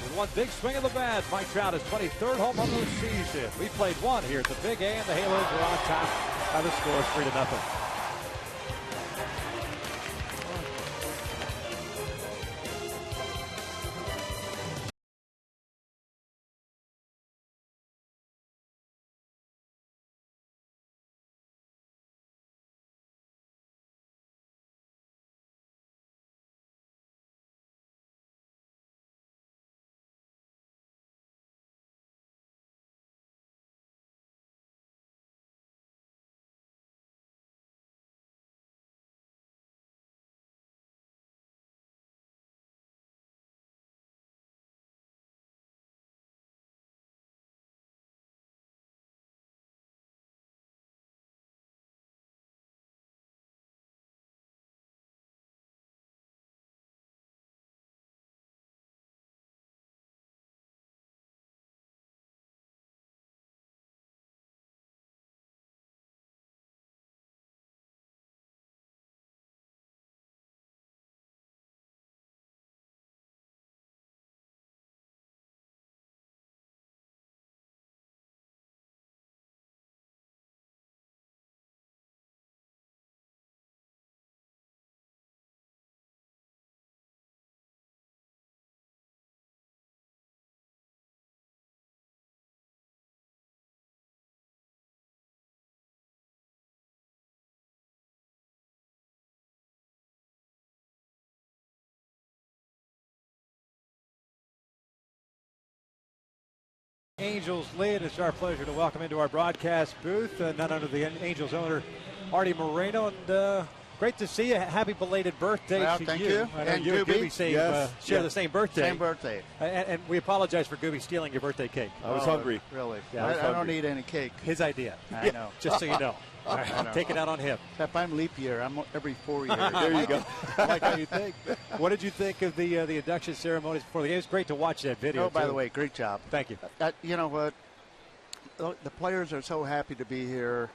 with one big swing of the bat. Mike Trout, his 23rd home run of the season. We played 1 here at the Big A, and the Halos were on top by the score of 3-0. Angels lead. It's our pleasure to welcome into our broadcast booth none other than the Angels owner, Artie Moreno. And great to see you. Happy belated birthday to thank you. you. I know And you and Gooby. Gooby share the same birthday. Same birthday. And we apologize for Gooby stealing your birthday cake. I was hungry. Really? Yeah, I don't need any cake. His idea. I know. Just so you know. All right, I know. take it out on him. If I'm leap year, I'm every 4 years. There you go. I like how you think. What did you think of the induction ceremonies before the game? It was great to watch that video. Oh, by the way, great job. Thank you. You know what? The players are so happy to be here.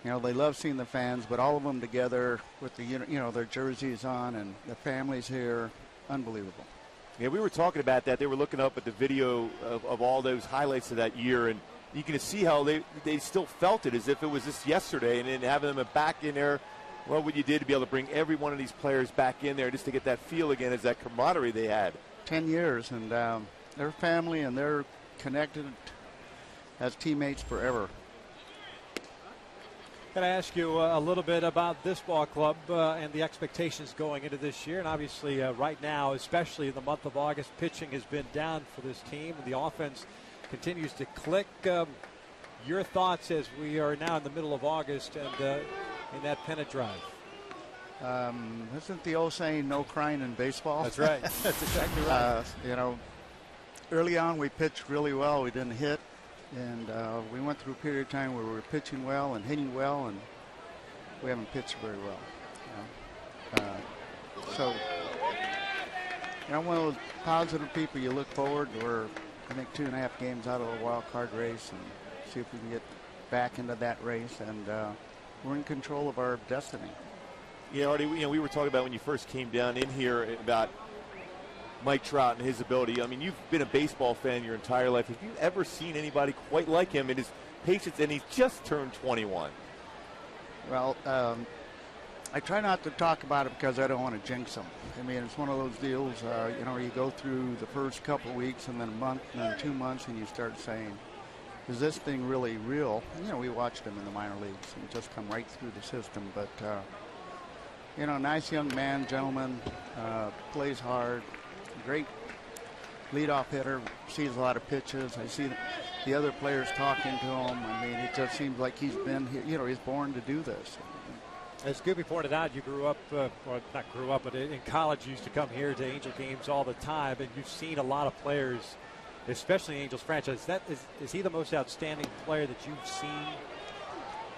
You know, they love seeing the fans, but all of them together with the their jerseys on and the families here, unbelievable. Yeah, we were talking about that. They were looking up at the video of all those highlights of that year, and you can see how they still felt it as if it was just yesterday, and then having them back in there. Well, what you did to be able to bring every one of these players back in there just to get that feel again as that camaraderie they had. 10 years, and they're family, and they're connected as teammates forever. Can I ask you a little bit about this ball club and the expectations going into this year? And obviously right now, especially in the month of August, pitching has been down for this team, and the offense continues to click. Your thoughts as we are now in the middle of August and in that pennant drive? Isn't the old saying, no crying in baseball? That's right. That's exactly right. Early on we pitched really well. We didn't hit. And we went through a period of time where we were pitching well and hitting well, and we haven't pitched very well. So, one of those positive people you look forward. We're, I think, 2.5 games out of the wild card race, and see if we can get back into that race. And we're in control of our destiny. Yeah, Artie, we were talking about when you first came down in here about Mike Trout and his ability. I mean, you've been a baseball fan your entire life. Have you ever seen anybody quite like him in his patience? And he's just turned 21. Well, I try not to talk about it because I don't want to jinx him. I mean, it's one of those deals, you go through the first couple of weeks and then a month and then 2 months and you start saying, is this thing really real? And, we watched him in the minor leagues and just come right through the system. But, nice young man, gentleman, plays hard, great leadoff hitter, sees a lot of pitches. I see the other players talking to him. I mean, it just seems like he's been here, he's born to do this. As Gooby pointed out, you grew up, or not grew up, but in college you used to come here to Angel games all the time, and you've seen a lot of players, especially Angels franchise. Is he the most outstanding player that you've seen,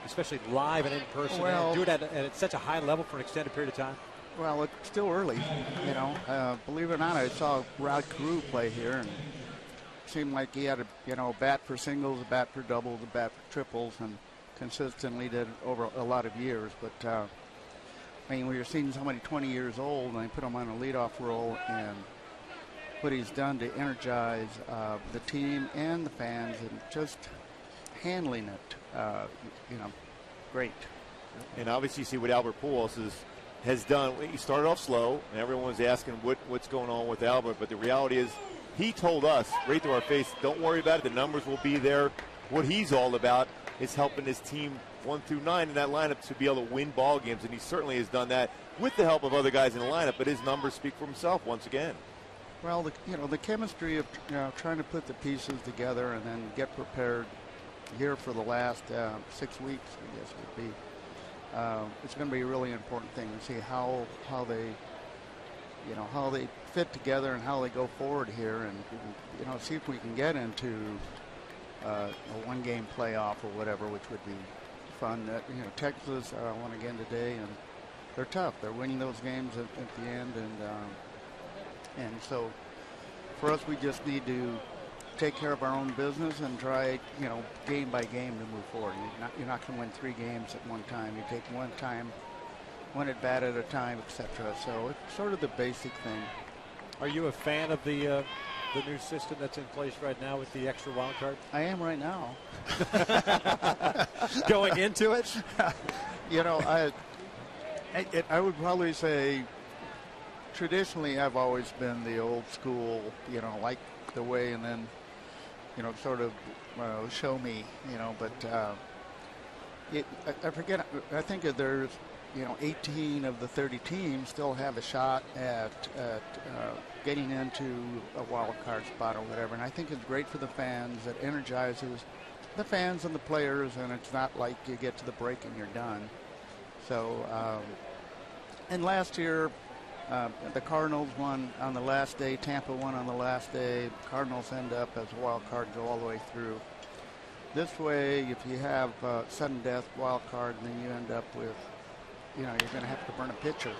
especially live and in person, and do it at such a high level for an extended period of time? Well, it's still early, believe it or not, I saw Rod CAREW play here, and it seemed like he had a bat for singles, a bat for doubles, a bat for triples, and consistently did over a lot of years. But when you're seeing somebody 20 years old and they put him on a leadoff role, and what he's done to energize the team and the fans, and just handling it, great. And obviously you see what Albert Pujols has done. He started off slow, and everyone's asking what's going on with Albert, but the reality is he told us right to our face, don't worry about it, the numbers will be there. What he's all about is helping his team 1 through 9 in that lineup to be able to win ball games, and he certainly has done that with the help of other guys in the lineup, but his numbers speak for himself once again. Well, the chemistry of trying to put the pieces together and then get prepared here for the last 6 weeks, I guess would be. It's going to be a really important thing to see how they fit together and how they go forward here, and see if we can get into a one-game playoff or whatever, which would be fun. Texas won again today, and they're tough. They're winning those games at the end, and so for us, we just need to take care of our own business and try, game by game to move forward. You're not going to win 3 games at one time. You take one at bat at a time, etc. So it's sort of the basic thing. Are you a fan of the new system that's in place right now with the extra wild card? I am right now. Going into it? I would probably say traditionally I've always been the old school, like the way, and then, sort of show me, but I forget, I think that there's, 18 of the 30 teams still have a shot at getting into a wild card spot or whatever, and I think it's great for the fans. It energizes the fans and the players, and it's not like you get to the break and you're done. So, and last year, the Cardinals won on the last day, Tampa won on the last day. Cardinals end up as a wild card, go all the way through. This way, if you have sudden death wild card, then you end up with, you're going to have to burn a pitcher.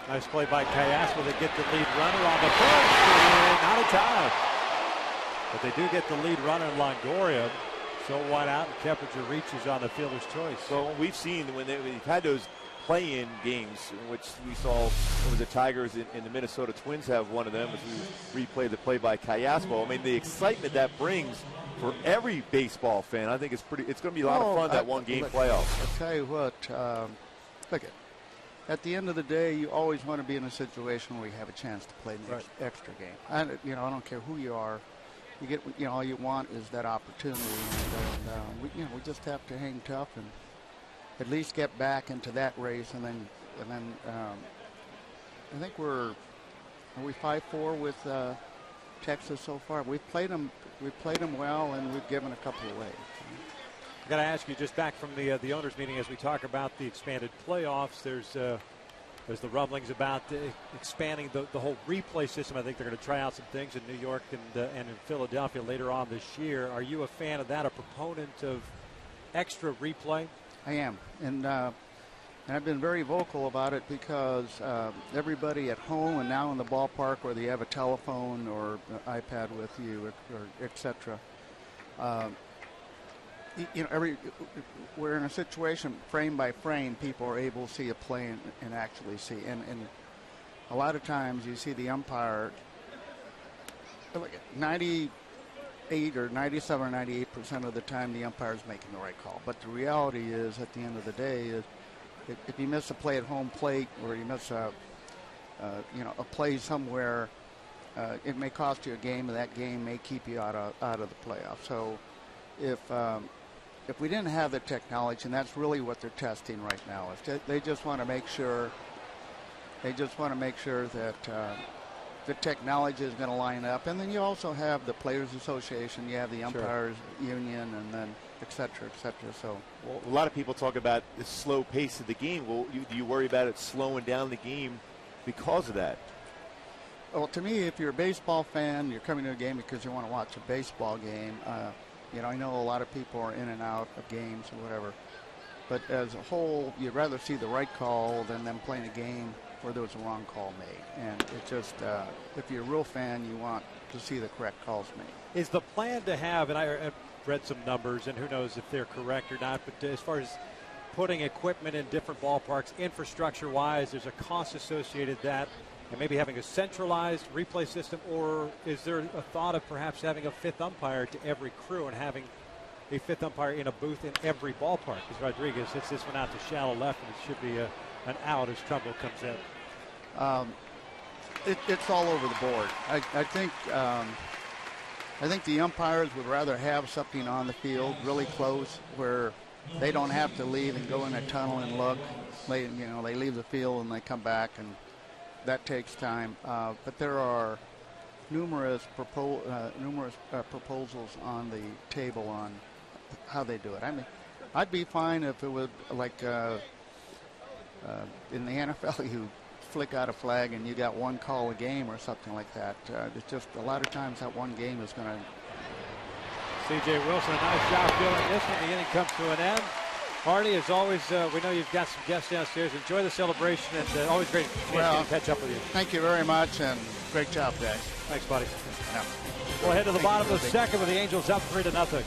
Nice play by Cayasco. They get the lead runner on the first, and not a tie. But they do get the lead runner, Longoria. So wide out, and Keppinger reaches on the fielder's choice. So we've seen when we've had those play-in games, in which we saw the Tigers and the Minnesota Twins have one of them, as we replay the play by Cayasco. I mean, the excitement that brings for every baseball fan, I think it's going to be a lot of fun, that one-game playoff. I'll tell you what, look at the end of the day, you always want to be in a situation where you have a chance to play the extra game. I don't care who you are. You get, all you want is that opportunity, and we just have to hang tough and at least get back into that race, and then I think are we 5-4 with Texas so far. We've played them well, and we've given a couple away. I got to ask you, just back from the owners' meeting, as we talk about the expanded playoffs, there's the rumblings about expanding the whole replay system. I think they're going to try out some things in New York and in Philadelphia later on this year. Are you a fan of that, a proponent of extra replay? I am, and I've been very vocal about it because everybody at home and now in the ballpark, whether you have a telephone or an iPad with you, or etc. We're in a situation, frame by frame, people are able to see a play and actually see. And a lot of times you see the umpire, 98 or 97 or 98% of the time the umpire is making the right call. But the reality is, at the end of the day, is if you miss a play at home plate, or you miss a play somewhere, it may cost you a game, and that game may keep you out of the playoffs. So if we didn't have the technology, and that's really what they're testing right now, is they just want to make sure. They just want to make sure that the technology is going to line up, and then you also have the Players Association, you have the Umpires Union, and then et cetera, et cetera. So, well, a lot of people talk about the slow pace of the game. Well, do you worry about it slowing down the game because of that? Well, to me, if you're a baseball fan, you're coming to a game because you want to watch a baseball game. You know, I know a lot of people are in and out of games or whatever, but as a whole, you'd rather see the right call than them playing a game where there was a wrong call made. And it just, if you're a real fan, you want to see the correct calls made. Is the plan to have, and I read some numbers, and who knows if they're correct or not, but as far as putting equipment in different ballparks, infrastructure-wise, there's a cost associated with that, and maybe having a centralized replay system, or is there a thought of perhaps having a fifth umpire to every crew and having a fifth umpire in a booth in every ballpark? Because Rodriguez hits this one out to shallow left, and it should be an out as Trumbull comes in. It's all over the board. I think the umpires would rather have something on the field really close where they don't have to leave and go in a tunnel and look. They leave the field and they come back, and that takes time. But there are numerous proposals on the table on how they do it. I mean, I'd be fine if it was like in the NFL, you flick out a flag and you got one call a game or something like that. It's just a lot of times that one game is going to. C.J. Wilson, a nice job filling this one. The inning comes to an end. Hardy, as always, we know you've got some guests downstairs. Enjoy the celebration, and always great to catch up with you. Thank you very much, and great job, guys. Thanks, buddy. Yeah. We'll head to the bottom of the second with the Angels up 3-0.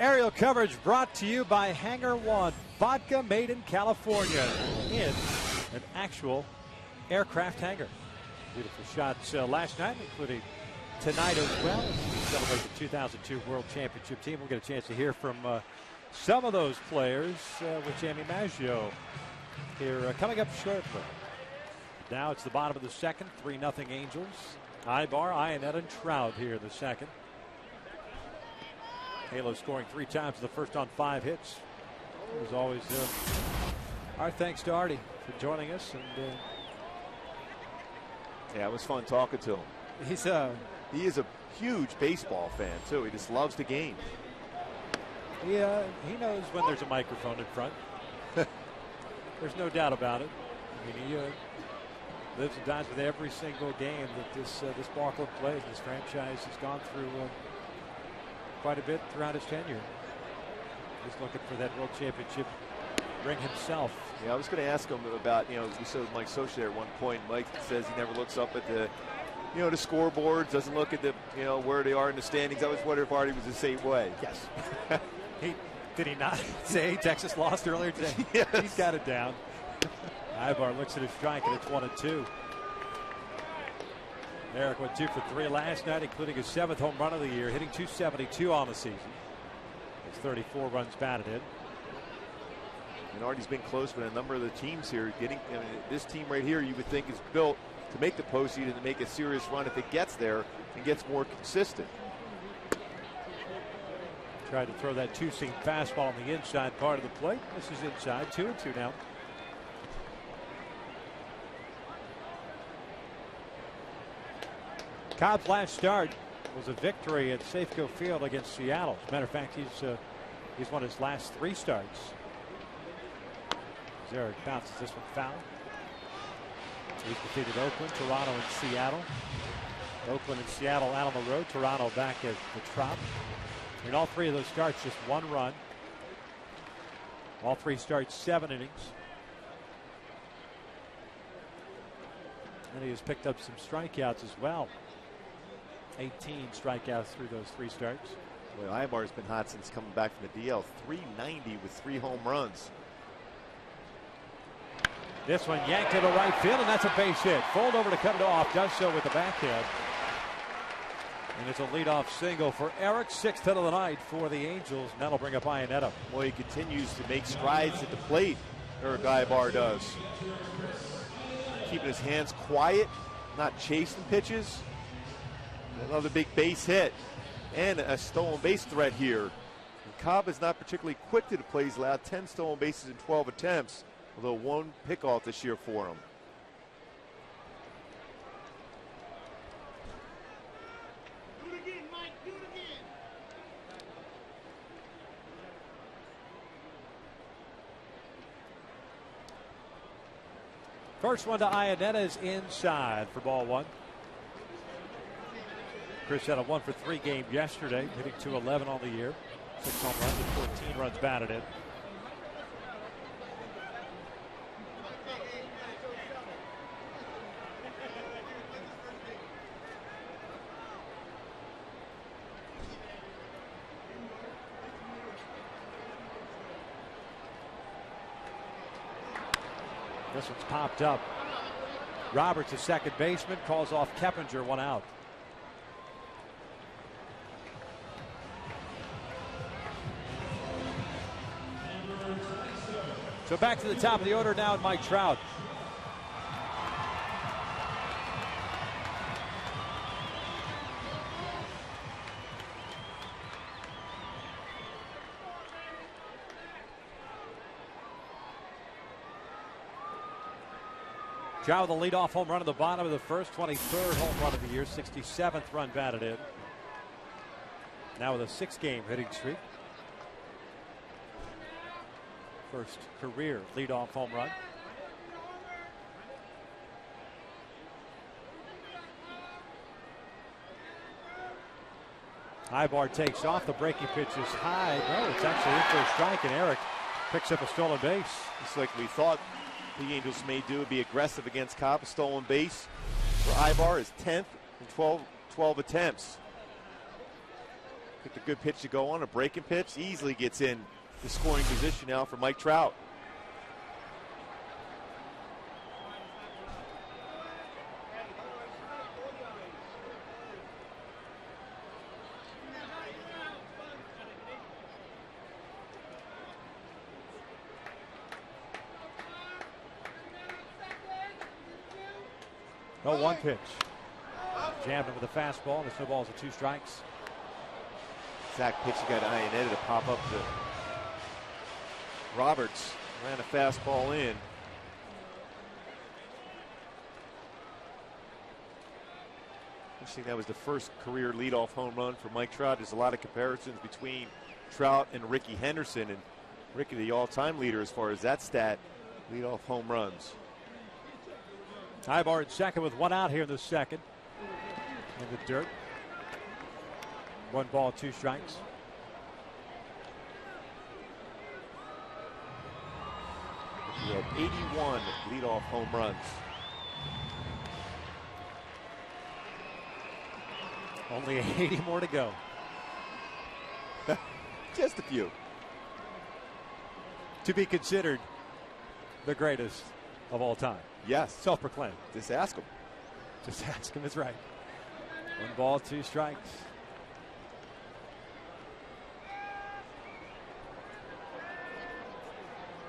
Aerial coverage brought to you by Hangar One, vodka made in California in an actual aircraft hangar. Beautiful shots last night, including tonight as well. We celebrate the 2002 World Championship team. We'll get a chance to hear from some of those players with Jamie Maggio here coming up shortly. Now it's the bottom of the second, 3-0 Angels. Ibar, Ionetta, and Trout here in the second. Halo scoring 3 times in the first on 5 hits. As always, our thanks to Artie for joining us. And yeah, it was fun talking to him. He is a huge baseball fan too. He just loves the game. Yeah, he knows when there's a microphone in front. There's no doubt about it. I mean, he lives and dies with every single game that this ball club plays. This franchise has gone through quite a bit throughout his tenure. He's looking for that World Championship ring himself. Yeah, I was going to ask him about, we saw Mike Socha there at one point. Mike says he never looks up at the, the scoreboards, doesn't look at the, where they are in the standings. I was wondering if Artie was the same way. Yes. Did he not say Texas lost earlier today? Yes. He's got it down. Ibar looks at his strike, and it's 1-2. Eric went 2 for 3 last night, including his 7th home run of the year, hitting .272 on the season. It's 34 runs batted in. And Artie's been close with a number of the teams here. This team right here, you would think is built to make the postseason and to make a serious run if it gets there and gets more consistent. Tried to throw that two-seam fastball on the inside part of the plate. This is inside, 2-2 now. Cobb's last start was a victory at Safeco Field against Seattle. As a matter of fact, he's won his last 3 starts. Eric bounces this one foul. He's defeated Oakland, Toronto, and Seattle. Oakland and Seattle out on the road. Toronto back at the Trop. In all 3 of those starts, just 1 run. All 3 starts, 7 innings. And he has picked up some strikeouts as well. 18 strikeouts through those 3 starts. Well, Ibar's been hot since coming back from the DL. 390 with 3 home runs. This one yanked to the right field, and that's a base hit. Fold over to cut it off, does so with the backhand. And it's a leadoff single for Eric, 6th hit of the night for the Angels. And that'll bring up Iannetta. Well, he continues to make strides at the plate, Eric Ibar does. Keeping his hands quiet, not chasing pitches. Another big base hit and a stolen base threat here. And Cobb is not particularly quick to the plate. He's allowed 10 stolen bases in 12 attempts, although 1 pickoff this year for him. Do it again, Mike. Do it again. First one to Iannetta is inside for ball 1. Chris had a 1 for 3 game yesterday, hitting .211 on the year. 6 home runs and 14 runs batted in. This one's popped up. Roberts, a second baseman, calls off Keppinger, 1 out. So back to the top of the order now, Mike Trout. Trout with a leadoff home run at the bottom of the first, 23rd home run of the year, 67th run batted in. Now with a 6-game hitting streak. First career leadoff home run. Ibar takes off. The breaking pitch is high. No, it's actually in for a strike, and Eric picks up a stolen base. Just like we thought the Angels may do, be aggressive against Cobb. A stolen base for Ibar is 10th in 12 attempts. Picked a good pitch to go on, a breaking pitch. Easily gets in the scoring position now for Mike Trout. No, 1 pitch. Jammed him with a fastball. The 2 balls are 2 strikes. Exact pitch he got Iannetta to pop up to Roberts. Ran a fastball in. Interesting, that was the first career leadoff home run for Mike Trout. There's a lot of comparisons between Trout and Ricky Henderson, and Ricky the all-time leader as far as that stat, leadoff home runs. Ibar at second with 1 out here in the second. In the dirt. 1 ball, 2 strikes. He had 81 leadoff home runs. Only 80 more to go. Just a few. To be considered the greatest of all time. Yes. Self-proclaimed. Just ask him. Just ask him is right. 1 ball, 2 strikes.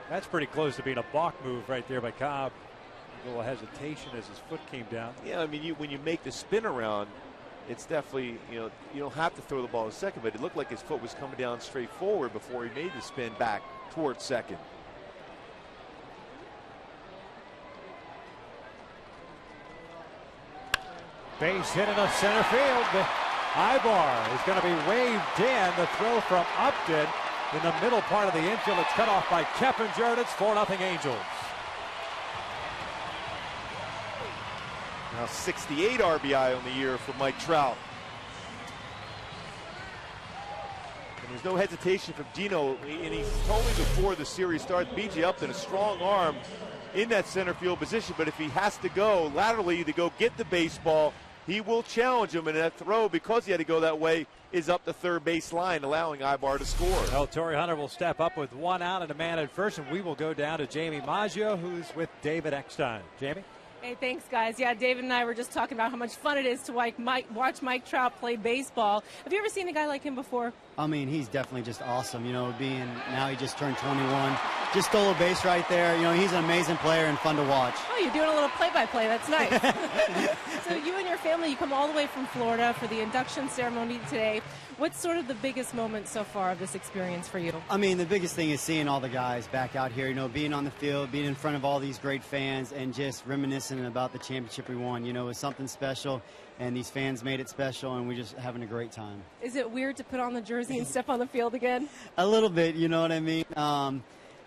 That's pretty close to being a balk move right there by Cobb. A little hesitation as his foot came down. Yeah, I mean, when you make the spin around, it's definitely, you don't have to throw the ball to second, but it looked like his foot was coming down straight forward before he made the spin back towards second. Base hit into center field. The Ibar is going to be waved in. The throw from Upton in the middle part of the infield. It's cut off by Keppinger, and it's 4-0 Angels. Now 68 RBI on the year for Mike Trout. And there's no hesitation from Dino, and he told me before the series starts, B.J. Upton, a strong arm in that center field position, but if he has to go laterally to go get the baseball, he will challenge him, and that throw, because he had to go that way, is up the third base line, allowing Ibar to score. Well, Torrey Hunter will step up with 1 out and a man at first, and we will go down to Jamie Maggio, who's with David Eckstein. Jamie? Hey, thanks, guys. Yeah, David and I were just talking about how much fun it is to watch Mike Trout play baseball. Have you ever seen a guy like him before? I mean, he's definitely just awesome. Now he just turned 21. Just stole a base right there. He's an amazing player and fun to watch. Oh, you're doing a little play-by-play. That's nice. So you and your family, you come all the way from Florida for the induction ceremony today. What's sort of the biggest moment so far of this experience for you? I mean, the biggest thing is seeing all the guys back out here, being on the field, being in front of all these great fans, and just reminiscing about the championship we won. It was something special, and these fans made it special, and we're just having a great time. Is it weird to put on the jersey and step on the field again? A little bit, you know what I mean?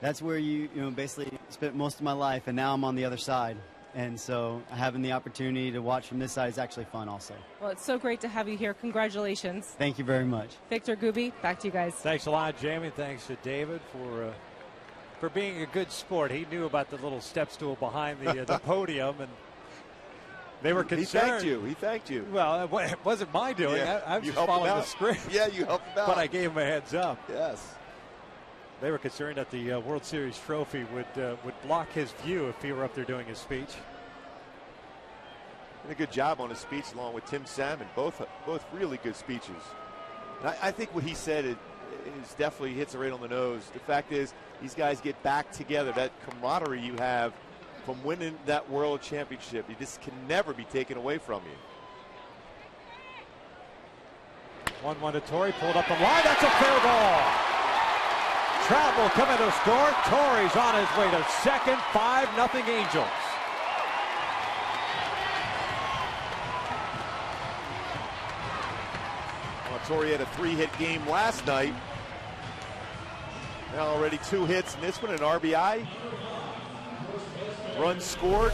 That's where you basically spent most of my life, and now I'm on the other side. And so having the opportunity to watch from this side is actually fun also. Well, it's so great to have you here. Congratulations. Thank you very much. Victor, Gooby, back to you guys. Thanks a lot, Jamie. Thanks to David for being a good sport. He knew about the little step stool behind the podium, and they were concerned. He thanked you. Well, it wasn't my doing. Yeah, I was just following the script. Yeah, you helped him out. But I gave him a heads up. Yes. They were concerned that the World Series trophy would block his view if he were up there doing his speech. Did a good job on his speech along with Tim Salmon. Both really good speeches. And I think what he said is definitely hits it right on the nose. The fact is, these guys get back together. That camaraderie you have from winning that world championship, this can never be taken away from you. 1-1 to Torrey, pulled up the line. That's a fair ball. Trout will come in to score. Torrey's on his way to second. 5-0 Angels. Well, Torrey had a 3-hit game last night. Now already 2 hits in this one, an RBI. Runs scored.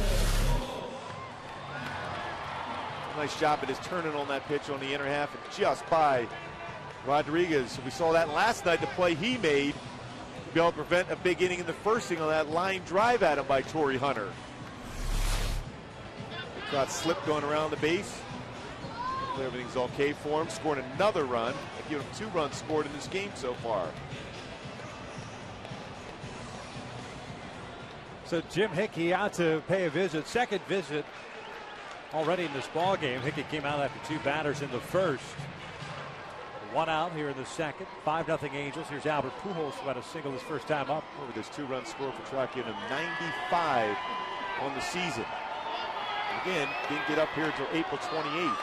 Nice job at his turning on that pitch on the inner half and just by Rodriguez. We saw that last night, the play he made to be able to prevent a big inning in the first inning on that line drive at him by Torrey Hunter. Got slipped going around the base. Everything's okay for him. Scored another run. They give him 2 runs scored in this game so far. So Jim Hickey out to pay a visit. Second visit already in this ball game. Hickey came out after 2 batters in the first. 1 out here in the second. 5-0 Angels. Here's Albert Pujols, who had a single his first time up. With this 2-run score for Trout, giving him 95 on the season. Again, didn't get up here until April 28th.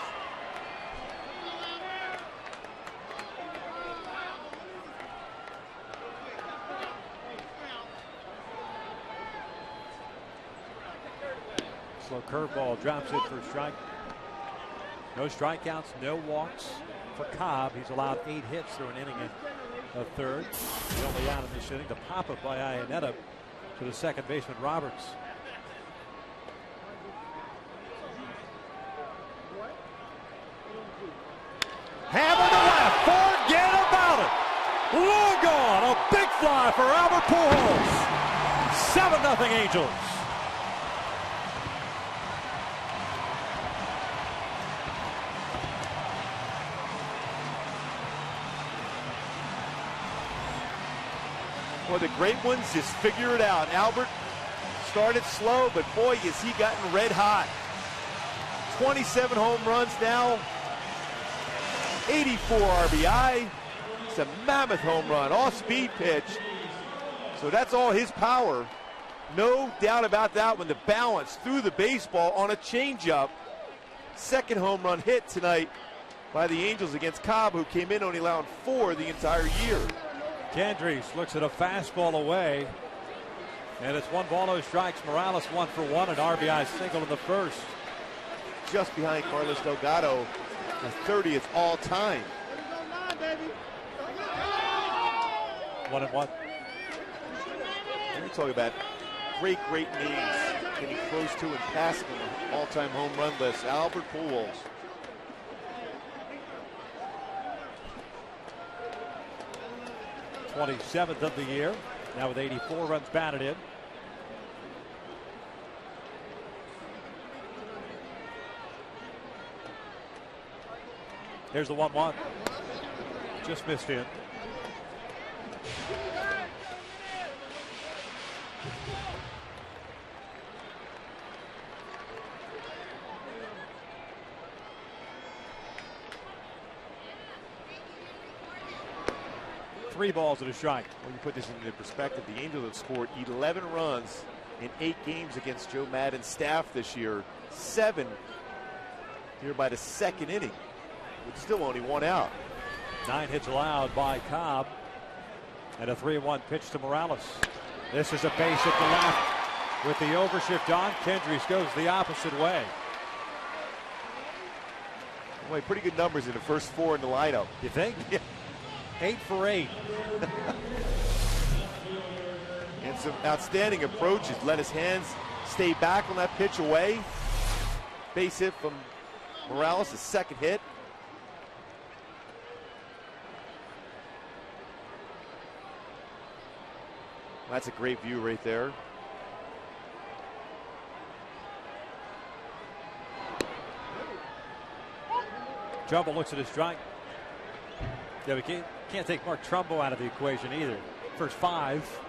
Slow curveball drops it for a strike. No strikeouts, no walks for Cobb. He's allowed 8 hits through an inning and a third. The only out in this inning, the pop-up by Iannetta to the second baseman Roberts. Hammer to left, forget about it. Long gone, a big fly for Albert Pujols. 7-0 Angels. Well, the great ones just figure it out. Albert started slow, but boy, has he gotten red hot. 27 home runs now, 84 RBI. It's a mammoth home run, off-speed pitch. So that's all his power. No doubt about that one. The balance through the baseball on a changeup. Second home run hit tonight by the Angels against Cobb, who came in only allowing 4 the entire year. Kendricks looks at a fastball away. And it's 1 ball, no strikes. Morales 1 for 1, an RBI single in the first. Just behind Carlos Delgado, the 30th all time. 1-1. We're talking about great names getting close to and passing on the all-time home run list. Albert Pujols. '27th of the year. Now with 84 runs batted in. Here's the 1-1. Just missed in. Three balls and a strike. When you put this into perspective, the Angels have scored 11 runs in 8 games against Joe Maddon's staff this year. 7 here by the second inning, with still only 1 out. 9 hits allowed by Cobb. And a 3-1 pitch to Morales. This is a base at the left. With the overshift on, Kendricks goes the opposite way. Boy, pretty good numbers in the first 4 in the lineup. You think? Yeah. 8 for 8. And some outstanding approaches. Let his hands stay back on that pitch away. Base hit from Morales, the second hit. That's a great view right there. Trumbo looks at his strike. Yeah, we can't take Mark Trumbo out of the equation either. First 5.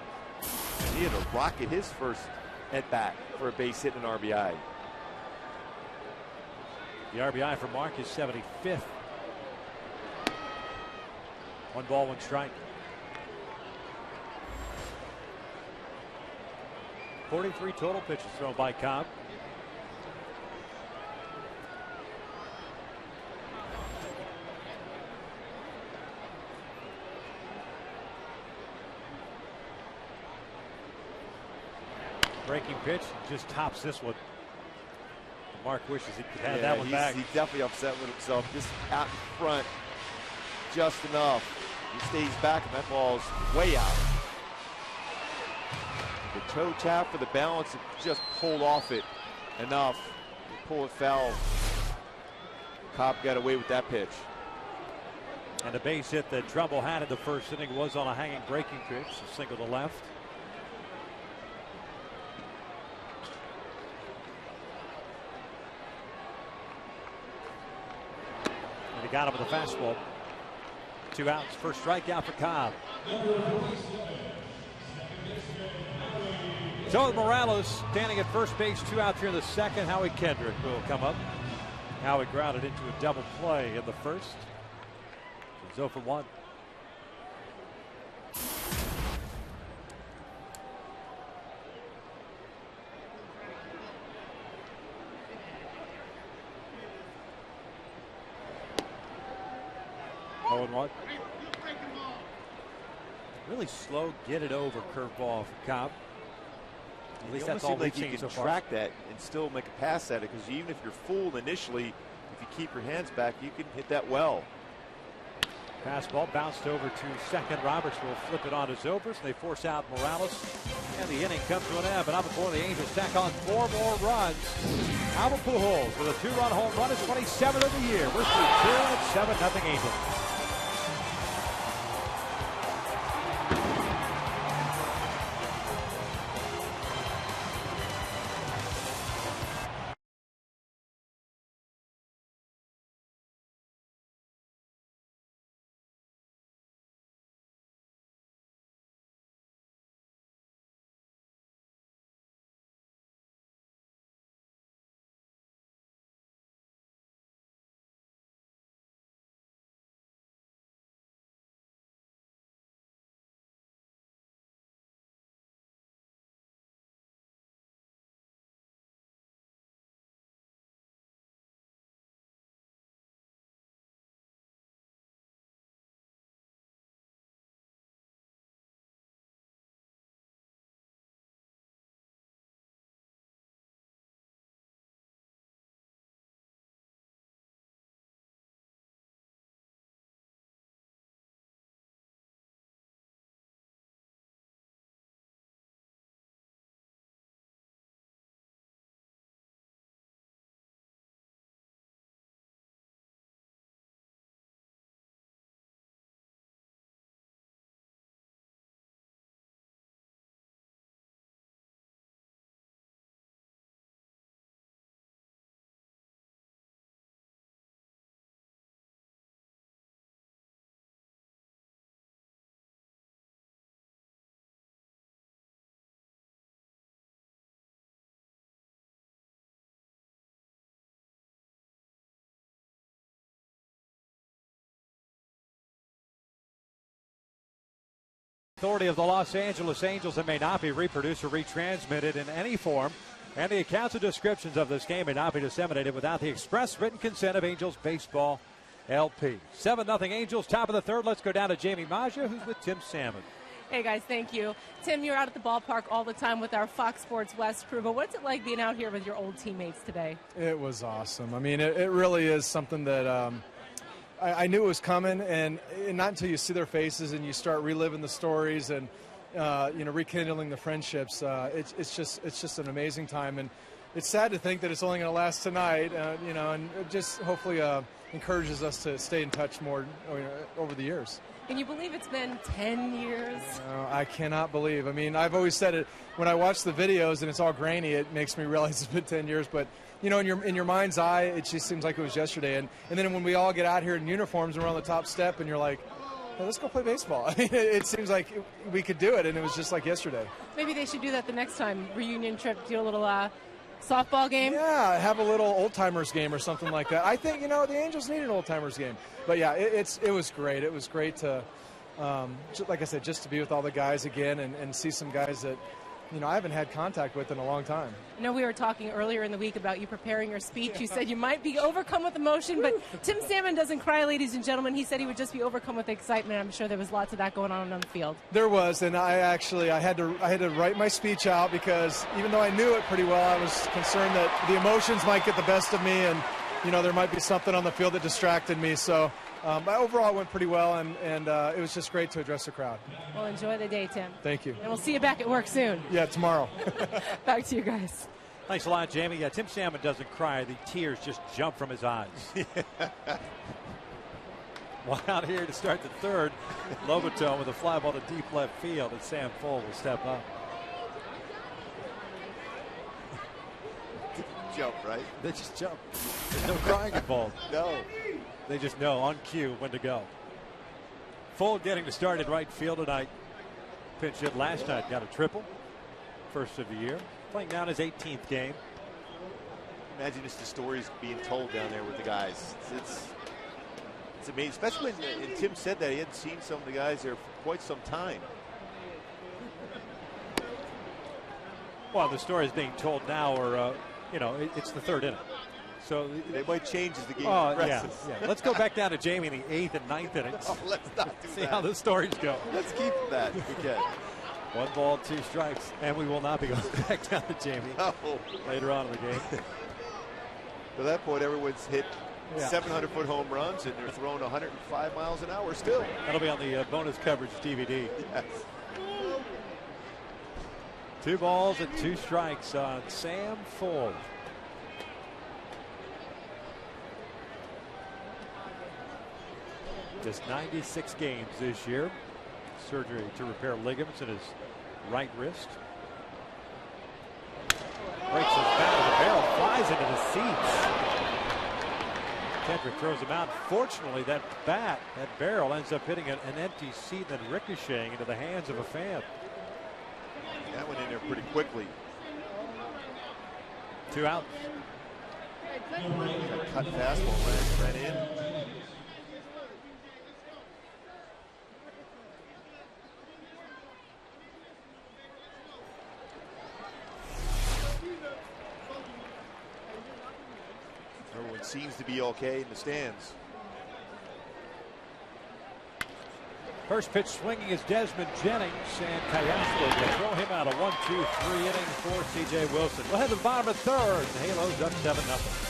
He had to rocket his first at bat for a base hit and an RBI. The RBI for Mark is 75th. 1 ball, 1 strike. 43 total pitches thrown by Cobb. Breaking pitch, just tops this one. Mark wishes he could have that one back. He's definitely upset with himself. Just out in front, just enough. He stays back, and that ball's way out. The toe tap for the balance, just pulled off it enough to pull it foul. Cobb got away with that pitch. And the base hit that Trumbo had in the first inning was on a hanging breaking pitch, a single to left. And he got him with a fastball. 2 outs, first strikeout for Cobb. So Morales standing at first base, 2 outs here in the second. Howie Kendrick will come up. Howie grounded into a double play in the first. He's 0 for 1. Really slow, get it over curveball for Cobb. At least that's all we've seen so far. Track that and still make a pass at it, because even if you're fooled initially, if you keep your hands back, you can hit that well. Fastball bounced over to second. Roberts will flip it on to Zobrist. They force out Morales, and the inning comes to an end. But not before the Angels tack on 4 more runs. Albert Pujols with a 2-run home run, his 27th of the year. We're through 2 and it's 7-0 Angels. authority of the Los Angeles Angels and may not be reproduced or retransmitted in any form. And the accounts and descriptions of this game may not be disseminated without the express written consent of Angels Baseball LP. 7-0 Angels, top of the third. Let's go down to Jamie Maggia, who's with Tim Salmon. Hey, guys, thank you. Tim, you're out at the ballpark all the time with our Fox Sports West crew, but what's it like being out here with your old teammates today? It was awesome. I mean, it really is something that I knew it was coming, and not until you see their faces and you start reliving the stories and rekindling the friendships, it's just an amazing time. And it's sad to think that it's only going to last tonight, and it just hopefully encourages us to stay in touch more over the years. Can you believe it's been 10 years? No, I cannot believe. I mean, I've always said it when I watch the videos and it's all grainy. It makes me realize it's been 10 years. But in your mind's eye, it just seems like it was yesterday. And then when we all get out here in uniforms and we're on the top step, and you're like, hey, let's go play baseball. I mean, it seems like we could do it, and it was just like yesterday. Maybe they should do that the next time. Reunion trip, do a little softball game. Yeah, have a little old timers game or something like that. I think the Angels need an old timers game. But yeah, it was great. It was great to, like I said, just to be with all the guys again and see some guys that I haven't had contact with in a long time. I know we were talking earlier in the week about you preparing your speech. You said you might be overcome with emotion, but Tim Salmon doesn't cry, ladies and gentlemen. He said he would just be overcome with excitement. I'm sure there was lots of that going on the field. There was, and I had to write my speech out because even though I knew it pretty well, I was concerned that the emotions might get the best of me, and there might be something on the field that distracted me. So but overall, it went pretty well, and it was just great to address the crowd. Well, enjoy the day, Tim. Thank you. And we'll see you back at work soon. Yeah, tomorrow. Back to you guys. Thanks a lot, Jamie. Yeah, Tim Salmon doesn't cry. The tears just jump from his eyes. Well, out here to start the third, Lobato with a fly ball to deep left field, and Sam Full will step up. Jump, right? They just jump. There's no crying involved. No. They just know on cue when to go. Full getting to start in right field tonight. Pinch hit last night, got a triple. First of the year. Playing now in his 18th game. Imagine just the stories being told down there with the guys. It's amazing, especially when Tim said that he hadn't seen some of the guys there for quite some time. Well, the stories being told now are, it's the third inning. So they might change as the game progresses. progresses. Yeah. Let's go back down to Jamie in the 8th and 9th innings. No, let's not do See that. how the stories go. Let's keep that if we can. 1 ball, 2 strikes, and we will not be going back down to Jamie later on in the game. At that point, everyone's hit 700-foot home runs, and they're throwing 105 miles an hour still. That'll be on the bonus coverage DVD. Yes. 2 balls and 2 strikes on Sam Full. Just 96 games this year. Surgery to repair ligaments in his right wrist. Breaks his bat. The barrel flies into the seats. Kendrick throws him out. Fortunately, that barrel ends up hitting an empty seat and ricocheting into the hands of a fan. That went in there pretty quickly. 2 outs. Cut fastball ran in. Everyone seems to be okay in the stands. First pitch swinging is Desmond Jennings, and Cayasco will throw him out. A 1-2-3 inning for C.J. Wilson. We'll head to the bottom of the third. The Halos up 7-0.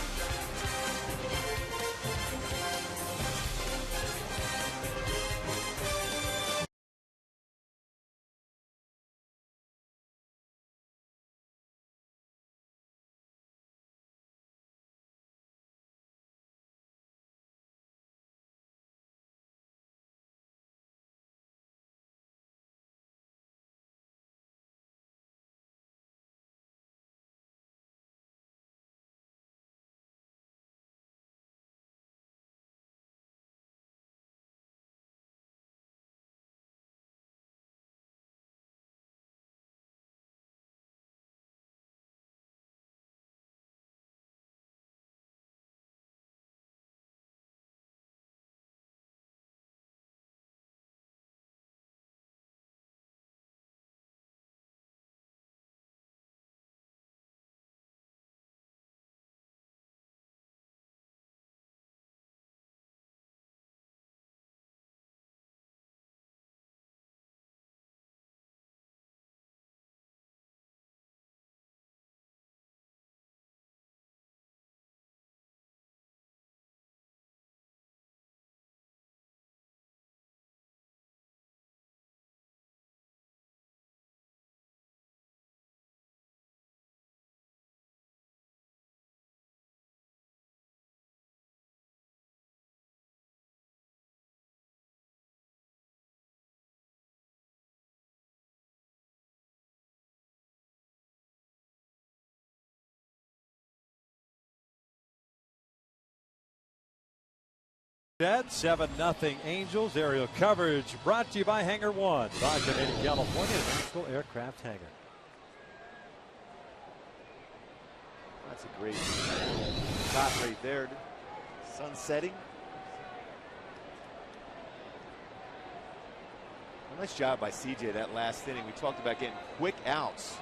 Dead 7-0 Angels. Aerial coverage brought to you by Hangar One, originating California, a municipal aircraft hangar. That's a great shot right there. Sun setting. A nice job by CJ that last inning. We talked about getting quick outs.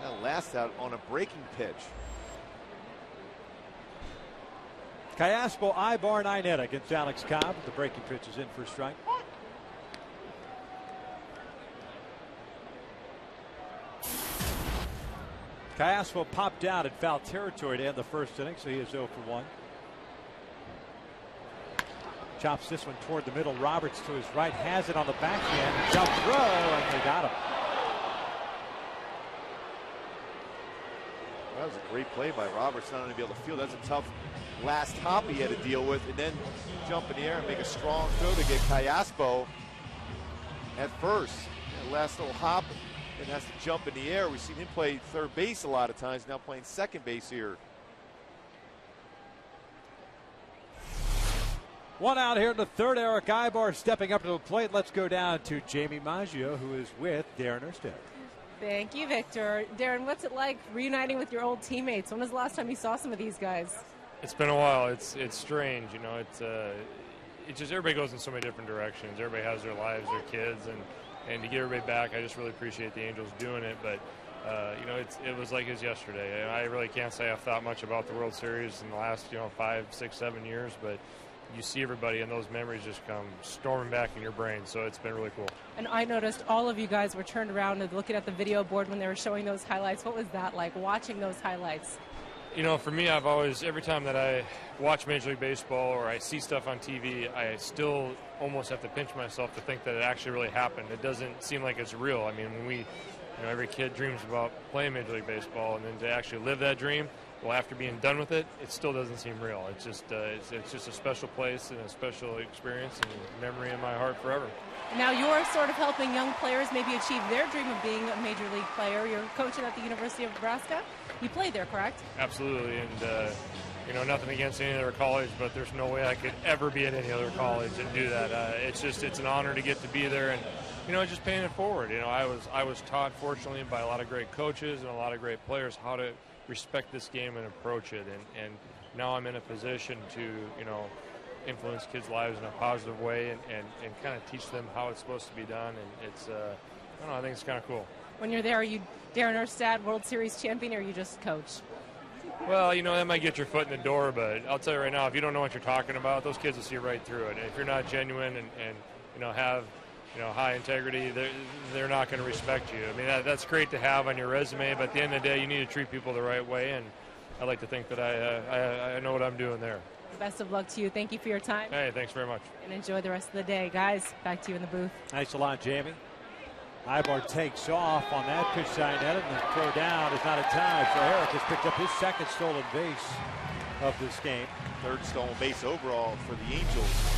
That last out on a breaking pitch. Callaspo, Ibar, Ineta against Alex Cobb. The breaking pitch is in for a strike. Callaspo popped out in foul territory to end the first inning, so he is 0 for 1. Chops this one toward the middle. Roberts to his right, has it on the backhand. Jump throw, and they got him. That was a great play by Roberts, not only to be able to field. That's a tough last hop he had to deal with, and then jump in the air and make a strong throw to get Callaspo at first. That last little hop and has to jump in the air. We've seen him play third base a lot of times, now playing second base here. One out here in the third. Eric Ibar stepping up to the plate. Let's go down to Jamie Maggio, who is with Darren Erstead. Thank you, Victor. Darren, what's it like reuniting with your old teammates? When was the last time you saw some of these guys? It's been a while. It's strange, you know. It's just everybody goes in so many different directions. Everybody has their lives, their kids, and to get everybody back, I just really appreciate the Angels doing it. But you know, it was like it was yesterday. I really can't say I've thought much about the World Series in the last 5, 6, 7 years, but you see everybody and those memories just come storming back in your brain. So it's been really cool. And I noticed all of you guys were turned around and looking at the video board when they were showing those highlights. What was that like, watching those highlights? You know, for me, I've always, every time that I watch Major League Baseball or I see stuff on TV, I still almost have to pinch myself to think that it actually really happened. It doesn't seem like it's real. I mean, when every kid dreams about playing Major League Baseball, and then to actually live that dream, well, after being done with it, it still doesn't seem real. It's just a special place and a special experience and memory in my heart forever. Now you're sort of helping young players maybe achieve their dream of being a major league player. You're coaching at the University of Nebraska. You played there, correct? Absolutely, and nothing against any other college, but there's no way I could ever be at any other college and do that. It's an honor to get to be there, and just paying it forward. I was taught, fortunately, by a lot of great coaches and a lot of great players how to respect this game and approach it, and now I'm in a position to influence kids' lives in a positive way and kind of teach them how it's supposed to be done, and it's I think it's kind of cool. When you're there, are you Darren Erstead, World Series champion, or are you just coach? Well, that might get your foot in the door, but I'll tell you right now, if you don't know what you're talking about, those kids will see right through it. And if you're not genuine and have high integrity, they're not going to respect you. I mean, that's great to have on your resume, but at the end of the day, you need to treat people the right way, and I like to think that I know what I'm doing there. Best of luck to you. Thank you for your time. Hey, thanks very much. And enjoy the rest of the day. Guys, back to you in the booth. Nice a lot, Jamie. Ibar takes off on that pitch side net, and the throw down is not a tie. So Eric has picked up his second stolen base of this game. Third stolen base overall for the Angels.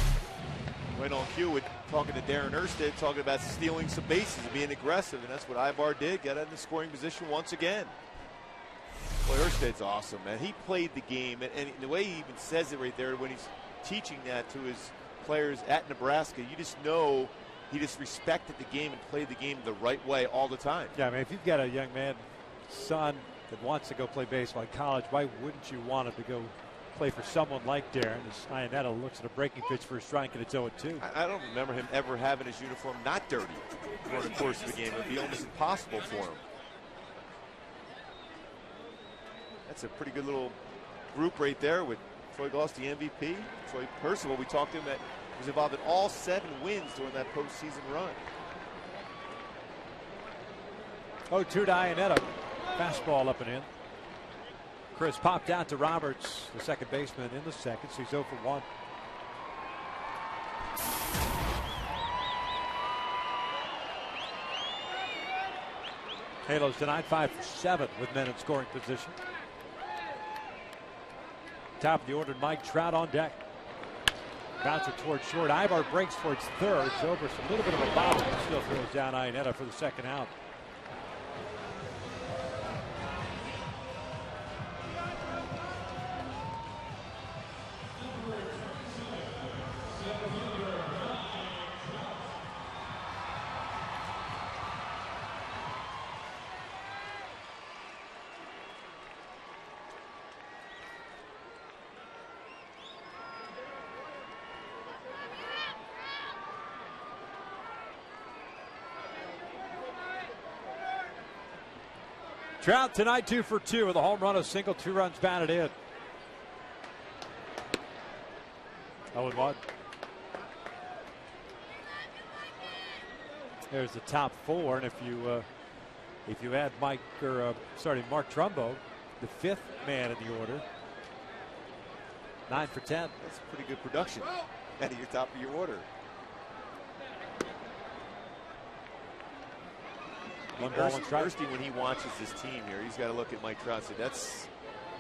Right on cue with talking to Darren Erstead, talking about stealing some bases and being aggressive, and that's what Ibar did, got in the scoring position once again. Well, Ersted's awesome, man. He played the game, and the way he even says it right there when he's teaching that to his players at Nebraska, you just know he just respected the game and played the game the right way all the time. Yeah, I mean, if you've got a young man, son, that wants to go play baseball in college, why wouldn't you want him to go play for someone like Darren? As Iannetta looks at a breaking pitch for a strike, and it's 0-2. I don't remember him ever having his uniform not dirty during the course of the game. It would be almost impossible for him. That's a pretty good little group right there with Troy Goss, the MVP. Troy Percival, we talked to him, that was involved in all 7 wins during that postseason run. 0-2 to Iannetta. Fastball up and in. Chris popped out to Roberts, the second baseman, in the second, so he's 0 for 1. Halos tonight 5 for 7 with men in scoring position. Top of the order, Mike Trout on deck. Bouncer towards short. Ibar breaks towards third. Zobrist a little bit of a bobble, but still throws down Iannetta for the second out. Trout tonight 2 for 2 with a home run, a single, 2 runs batted in. 0-1. There's the top 4, and if you add Mark Trumbo, the 5th man in the order, 9 for 10. That's pretty good production out of your top of your order. Thirsty when he watches this team here, he's got to look at Mike Trout and say, that's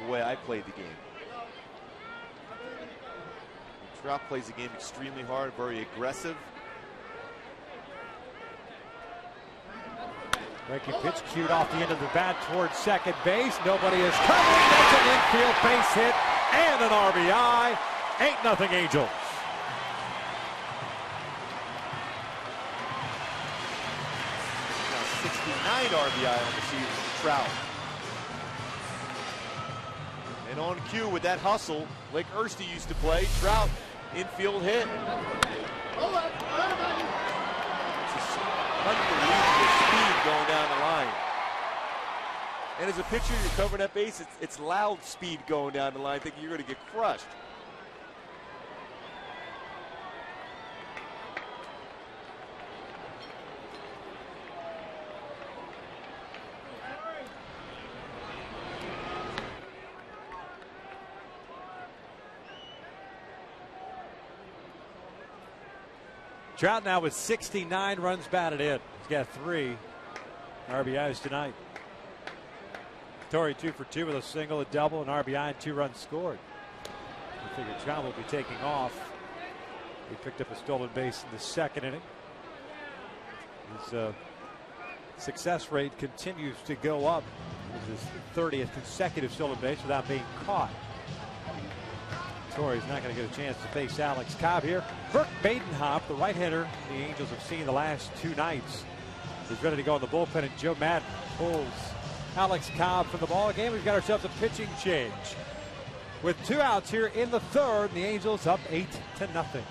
the way I played the game. And Trout plays the game extremely hard, very aggressive. Breaking pitch cued off the end of the bat towards second base. Nobody is covering. That's an infield base hit and an RBI. 8-0 Angels. Now 69 RBI on the season for Trout. And on cue with that hustle, like Ersty used to play, Trout infield hit. Unbelievable speed going down the line. And as a pitcher, you're covering that base, it's loud speed going down the line, thinking you're going to get crushed. Trout now with 69 runs batted in. He's got 3 RBIs tonight. Torrey 2 for 2 with a single, a double, an RBI, and 2 runs scored. I figure Trout will be taking off. He picked up a stolen base in the 2nd inning. His success rate continues to go up. This is his 30th consecutive stolen base without being caught. Torrey's not going to get a chance to face Alex Cobb here. Burke Badenhop, the right-hander the Angels have seen the last 2 nights, is ready to go in the bullpen, and Joe Madden pulls Alex Cobb from the ball game. We've got ourselves a pitching change. With 2 outs here in the 3rd, the Angels up 8-0.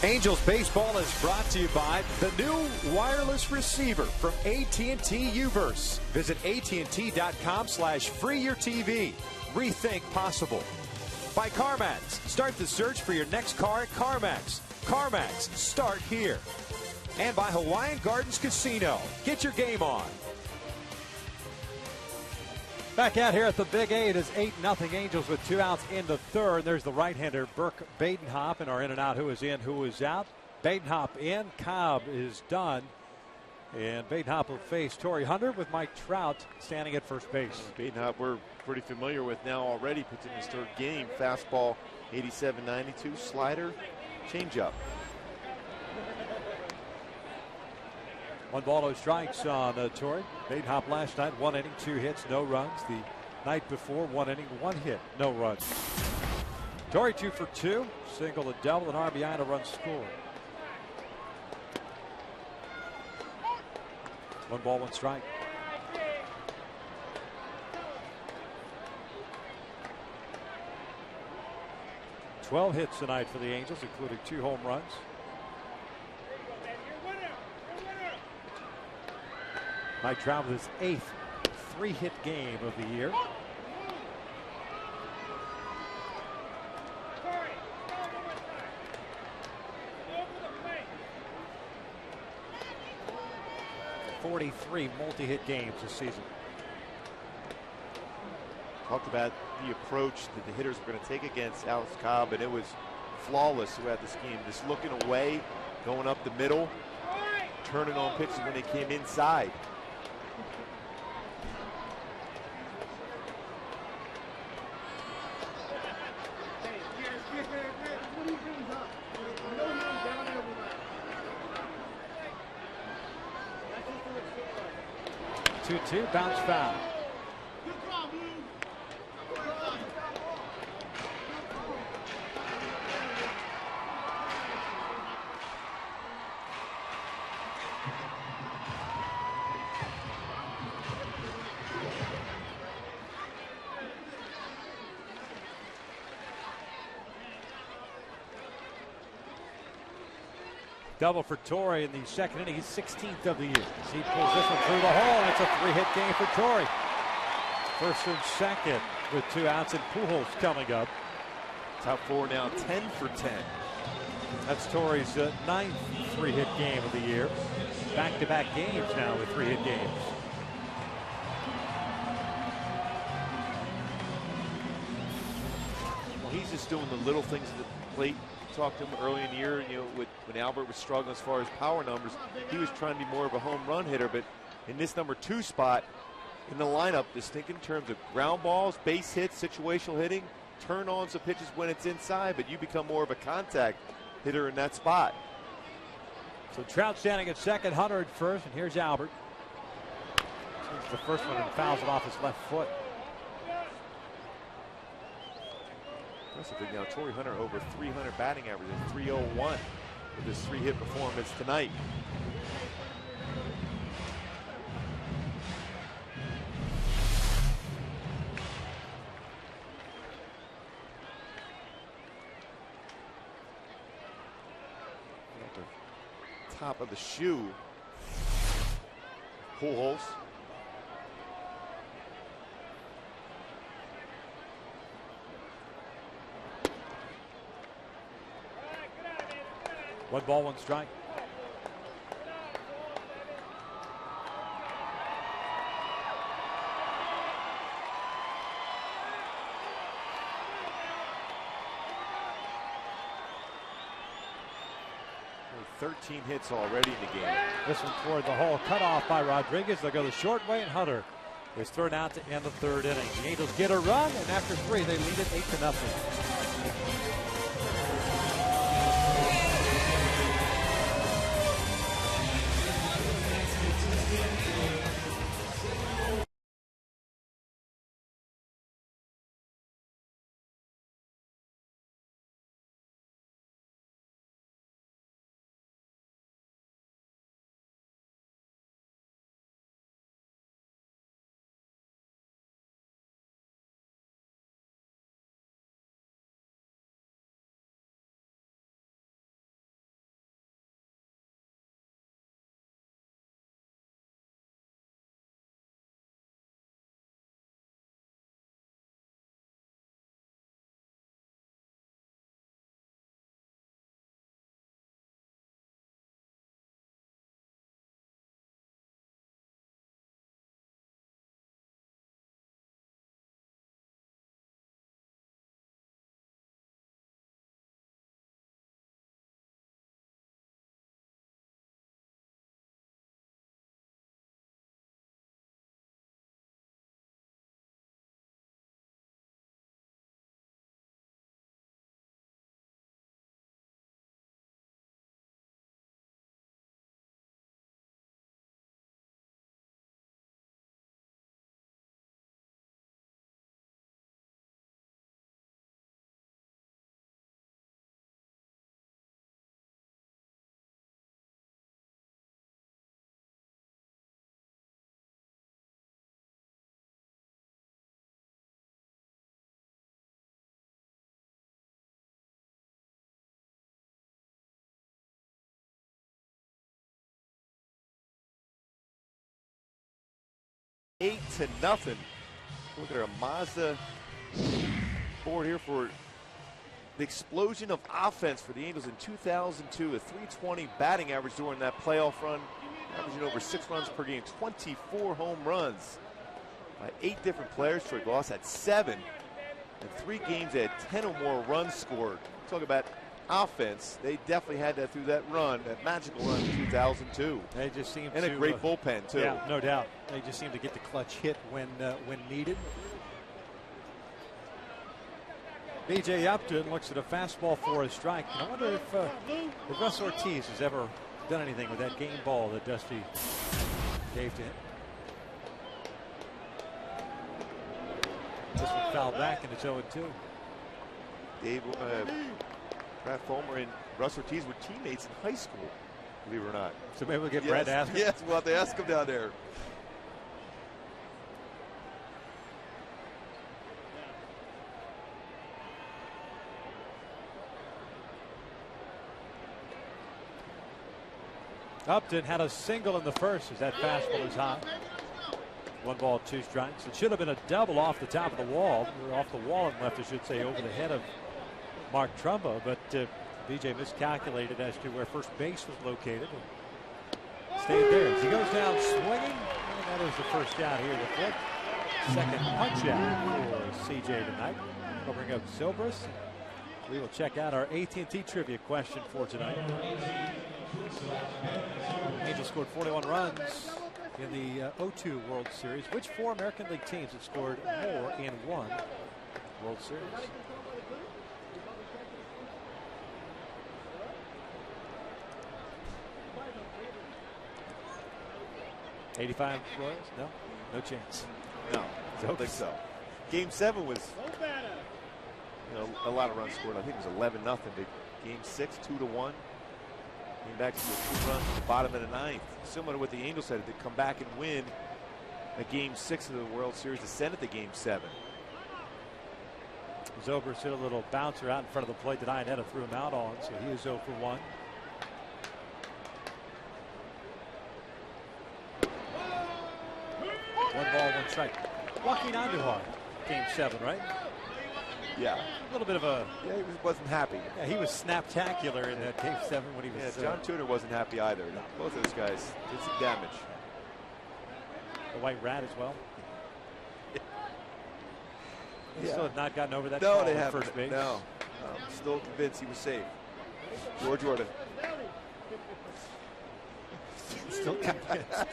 Angels baseball is brought to you by the new wireless receiver from AT&T Uverse. Visit AT&T.com/freeyourtv. Rethink possible. By CarMax. Start the search for your next car at CarMax. CarMax, start here. And by Hawaiian Gardens Casino. Get your game on. Back out here at the Big A, it is 8-0 Angels with 2 outs in the 3rd. There's the right-hander Burke Badenhop in our in and out. Who is in, who is out. Badenhop in, Cobb is done. And Badenhop will face Torrey Hunter with Mike Trout standing at first base. Badenhop we're pretty familiar with now already, pitching his 3rd game. Fastball 87-92, slider, changeup. 1 ball, no strikes on Torrey. Badenhop last night, 1 inning, 2 hits, no runs. The Night before, 1 inning, 1 hit, no runs. Torrey 2 for 2, single, a double, an RBI, and a run scored. 1 ball, 1 strike. "12 hits tonight for the Angels, including 2 home runs. Mike Trout with his 8th 3-hit game of the year. "43 multi-hit games this season." Talked about the approach that the hitters were going to take against Alex Cobb, and it was flawless throughout the scheme. Just looking away, going up the middle, turning on pitches when they came inside. Two bounce foul. Double for Torrey in the second inning. He's 16th of the year. He pulls this one through the hole, and it's a 3-hit game for Torrey. First and second with 2 outs, and Pujols coming up. Top 4 now, 10 for 10. That's Torrey's 9th 3-hit game of the year. Back-to-back games now with 3-hit games. Well, he's just doing the little things at the plate. Talked to him early in the year, you know, when Albert was struggling as far as power numbers. He was trying to be more of a home run hitter, but in this number 2 spot in the lineup, just think in terms of ground balls, base hits, situational hitting, turn on some pitches when it's inside, but you become more of a contact hitter in that spot. So Trout standing at second, Hunter at first, and here's Albert. Swings the first one and fouls it off his left foot. Now, Torrey Hunter over 300 batting average and 301 with his 3-hit performance tonight. At the top of the shoe, Pujols. One ball, 1 strike. Well, 13 hits already in the game. This one toward the hole, cut off by Rodriguez. They'll go the short way, and Hunter is thrown out to end the 3rd inning. The Angels get a run, and after 3, they lead it 8-0. 8-0. Look at our Mazda board here for the explosion of offense for the Angels in 2002. A 320 batting average during that playoff run, averaging over 6 runs per game, 24 home runs by 8 different players. Troy Glaus had 7. In 3 games, they had 10 or more runs scored. Talk about offense. They definitely had that through that run, that magical run in 2002. They just seemed and to, a great bullpen, too. Yeah, no doubt. They just seem to get the clutch hit when needed. B.J. Upton looks at a fastball for a strike. I wonder if Russ Ortiz has ever done anything with that game ball that Dusty gave to him. This one fouled back, and it's 0-2. Dave, Brad Fulmer and Russ Ortiz were teammates in high school, believe it or not. So maybe we'll get Brad to ask him. Yes, we'll have to ask him down there. Upton had a single in the first as that fastball is high. 1 ball, 2 strikes. It should have been a double off the top of the wall, or off the wall and left, I should say, over the head of Mark Trumbo, but BJ miscalculated as to where first base was located and stayed there. As he goes down swinging, and that is the first out here. The 5th, second punch out for CJ tonight. We'll bring up Zobrist. We will check out our AT&T trivia question for tonight. Angels scored 41 runs in the 02 World Series. Which 4 American League teams have scored more in one World Series? '85 Royals? No chance. No, I don't think so. Game 7 was, a lot of runs scored. I think it was 11-0. Game 6, 2-1. Came back to a 2 runs at the bottom of the 9th. Similar to what the Angels had. They come back and win a Game 6 of the World Series to send it to Game 7. Zobrist hit a little bouncer out in front of the plate that Iannetta threw him out on, so he is 0 for 1. One ball, 1 strike. Joaquin Andujar, Game 7, right? Yeah. A little bit of a... Yeah, he wasn't happy. Yeah, he was snaptacular in that Game 7 when he was... Yeah, John Tudor wasn't happy either. Both of those guys did some damage. The White Rat as well. They still have not gotten over that No, call they at haven't. first base. No. I'm still convinced he was safe. George Jordan. Still convinced.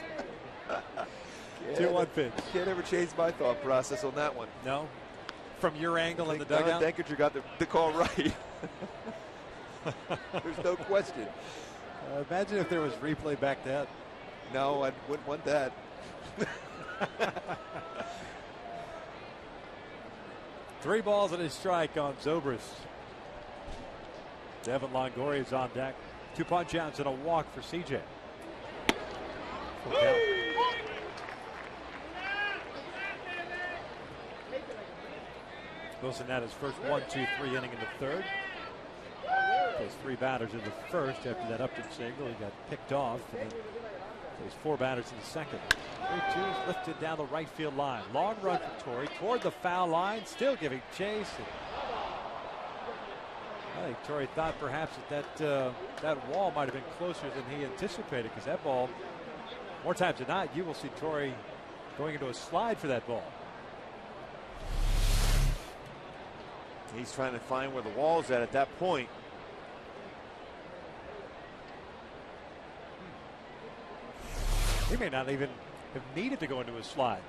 2-1 pitch. Can't ever change my thought process on that one. No? From your angle in the dugout? Denkinger got the call right. There's no question. Imagine if there was replay back then. No, I wouldn't want that. 3 balls and a strike on Zobrist. Devin Longoria is on deck. 2 punch outs and a walk for CJ. Full count. Wilson had his first 1-2-3 inning in the 3rd. Faced 3 batters in the 1st. After that Upton single, he got picked off. And then faced 4 batters in the 2nd. 3-2 is lifted down the right field line. Long run for Torrey toward the foul line, still giving chase. I think Torrey thought perhaps that wall might have been closer than he anticipated, because that ball, more times than not, you will see Torrey going into a slide for that ball. He's trying to find where the wall's at that point. He may not even have needed to go into a slide.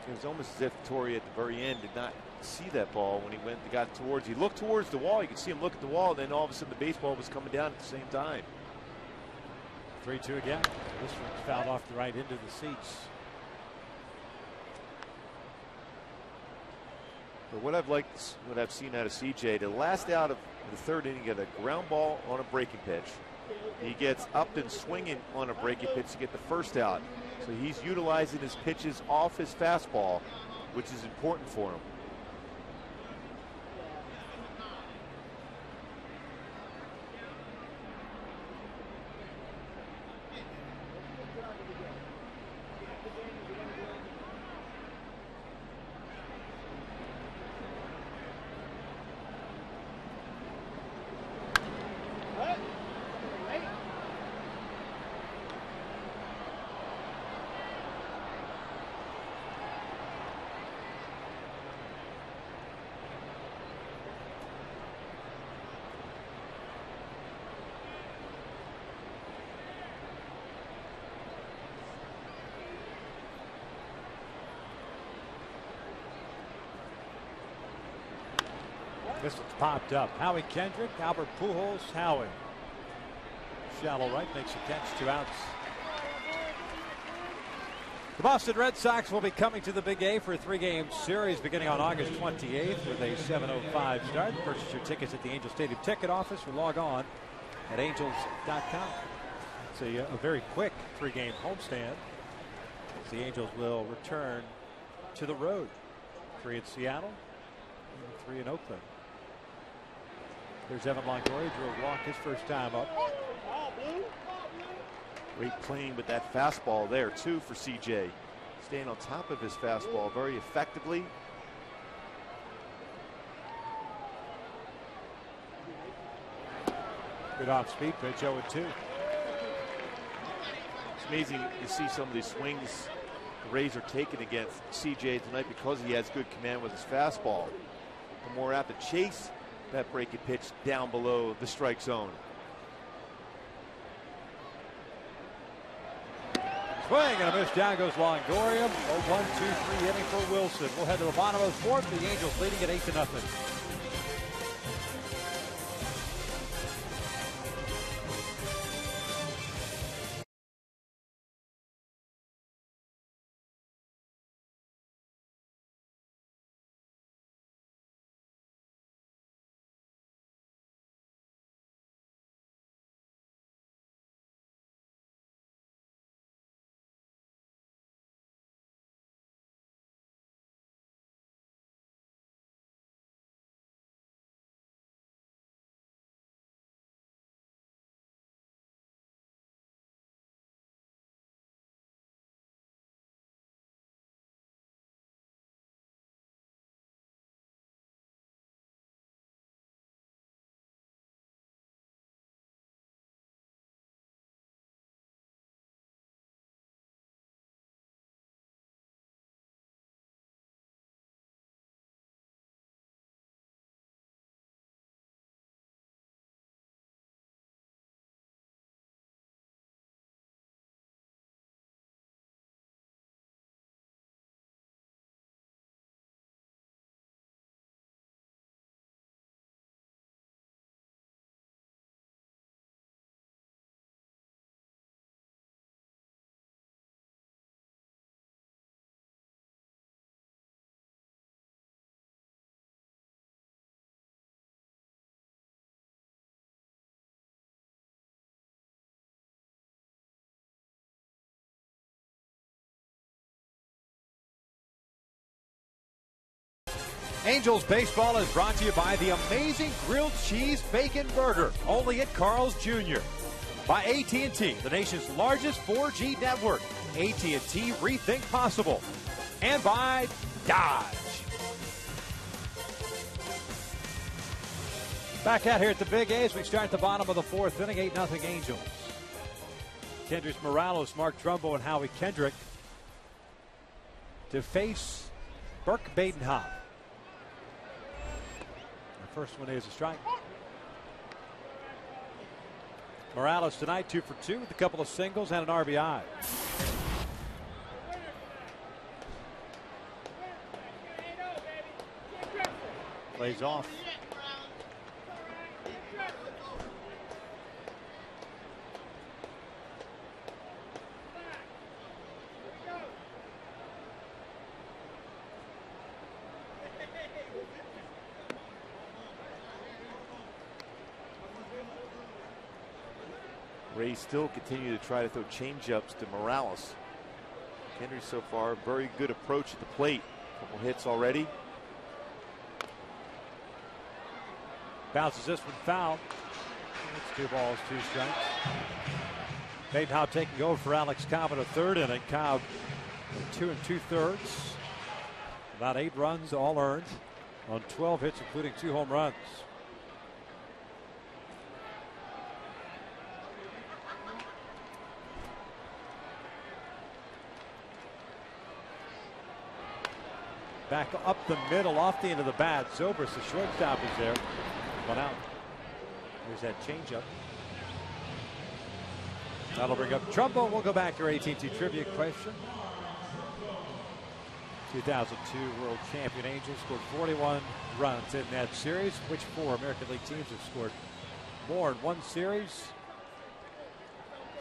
It was almost as if Torrey at the very end did not see that ball when he got towards. He looked towards the wall. You could see him look at the wall, and then all of a sudden the baseball was coming down at the same time. 3-2 again. This one's fouled off the right into the seats. But what I've liked, what I've seen out of CJ, the last out of the 3rd inning, he got a ground ball on a breaking pitch. He gets up and swinging on a breaking pitch to get the 1st out. So he's utilizing his pitches off his fastball, which is important for him. This one's popped up. Howie Kendrick, Albert Pujols, Howie. Shallow right, makes a catch, 2 outs. The Boston Red Sox will be coming to the Big A for a 3-game series beginning on August 28th with a 7:05 start. Purchase your tickets at the Angel Stadium ticket office or log on at angels.com. It's a very quick 3-game homestand as the Angels will return to the road. 3 in Seattle and 3 in Oakland. There's Evan Longoria, drew a walk his first time up. Great playing with that fastball there, too, for CJ. Staying on top of his fastball very effectively. Good off-speed pitch, 0-2. It's amazing to see some of these swings the Rays are taking against CJ tonight because he has good command with his fastball. The more apt to chase that breaking pitch down below the strike zone. Swing and a miss. Down goes Longoria. 1-2-3 inning for Wilson. We'll head to the bottom of the fourth. The Angels leading at 8-0. Angels baseball is brought to you by the amazing grilled cheese bacon burger, only at Carl's Jr. By AT&T, the nation's largest 4G network. AT&T, rethink possible. And by Dodge. Back out here at the Big A as we start the bottom of the fourth inning, 8-0 Angels. Kendrys Morales, Mark Trumbo, and Howie Kendrick to face Burke Badenhop. First one is a strike. Morales tonight 2 for 2 with a couple of singles and an RBI. Plays off. Rays still continue to try to throw changeups to Morales. Kendrick so far, very good approach at the plate. Couple hits already. Bounces this one foul. It's 2 balls, 2 strikes. Badenhop taking over for Alex Cobb in a third inning. Cobb 2 2/3. About 8 runs all earned on 12 hits, including 2 home runs. Back up the middle, off the end of the bat. Zobrist, the shortstop, is there. 1 out. There's that changeup. That'll bring up Trumbo. We'll go back to our AT&T trivia question. 2002 World Champion Angels scored 41 runs in that series. Which 4 American League teams have scored more in one series?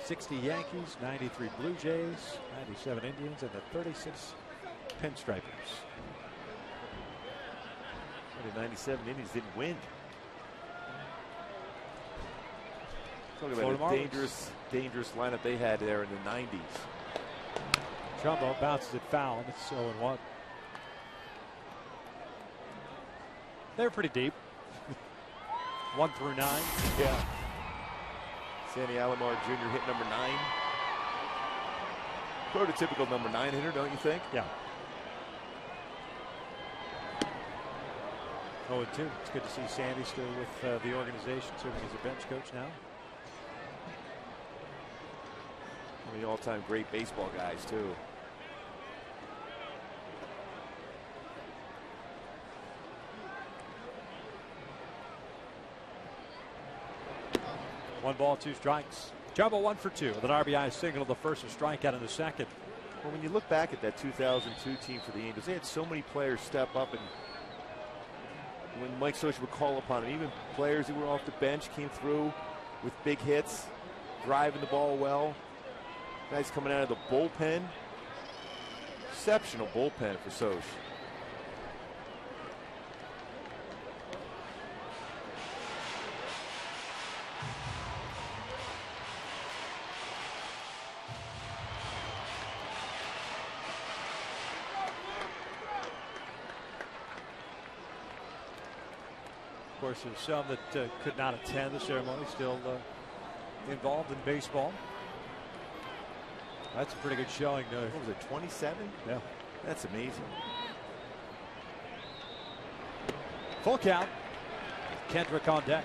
60 Yankees, 93 Blue Jays, 97 Indians, and the 36 Pinstripers. The 97 Indians didn't win. Talking about a dangerous lineup they had there in the 90s. Trumbo bounces it foul, and it's 0-1. They're pretty deep. 1 through 9. Yeah. Sandy Alomar Jr. hit number 9. Prototypical number 9 hitter, don't you think? Yeah. 0-2. It's good to see Sandy still with the organization, serving as a bench coach now. One of the all-time great baseball guys, too. One ball, 2 strikes. Jumbo 1 for 2 with an RBI single, the first, a strikeout in the second. Well, when you look back at that 2002 team for the Angels, they had so many players step up, and when Mike Scioscia would call upon them, even players who were off the bench came through with big hits, driving the ball well. Guys coming out of the bullpen. Exceptional bullpen for Scioscia. Of course, there's some that could not attend the ceremony, still involved in baseball. That's a pretty good showing. What was it, 27? Yeah. That's amazing. Full count. Kendrick on deck.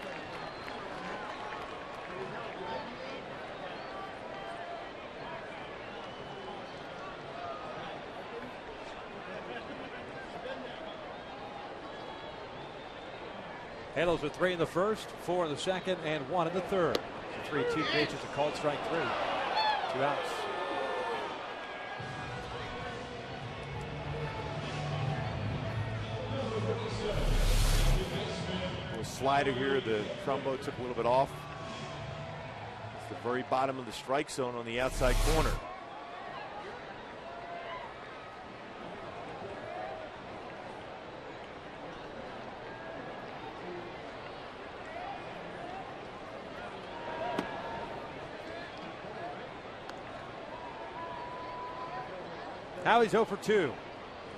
Halos with 3 in the first, 4 in the second, and 1 in the third. 3-2 pitches, a called strike 3. 2 outs. Little slider here. The Trumbo took a little bit off. It's the very bottom of the strike zone on the outside corner. Howie's 0 for 2.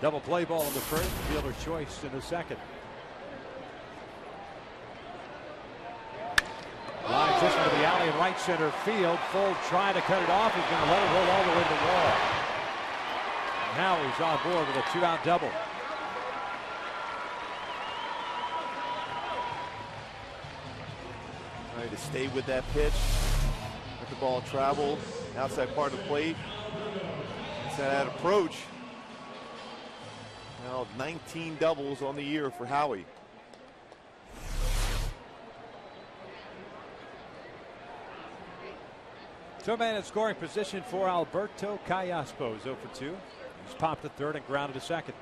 Double play ball in the first, fielder's choice in the second. Lines this one to the alley in right center field. Full trying to cut it off. He's going to let it roll all the way to the wall. And Howie's on board with a 2-out double. Trying to stay with that pitch. Let the ball travel outside part of the plate. That approach. Now 19 doubles on the year for Howie. Two man in scoring position for Alberto Callaspo. 0 for 2. He's popped to third and grounded to second.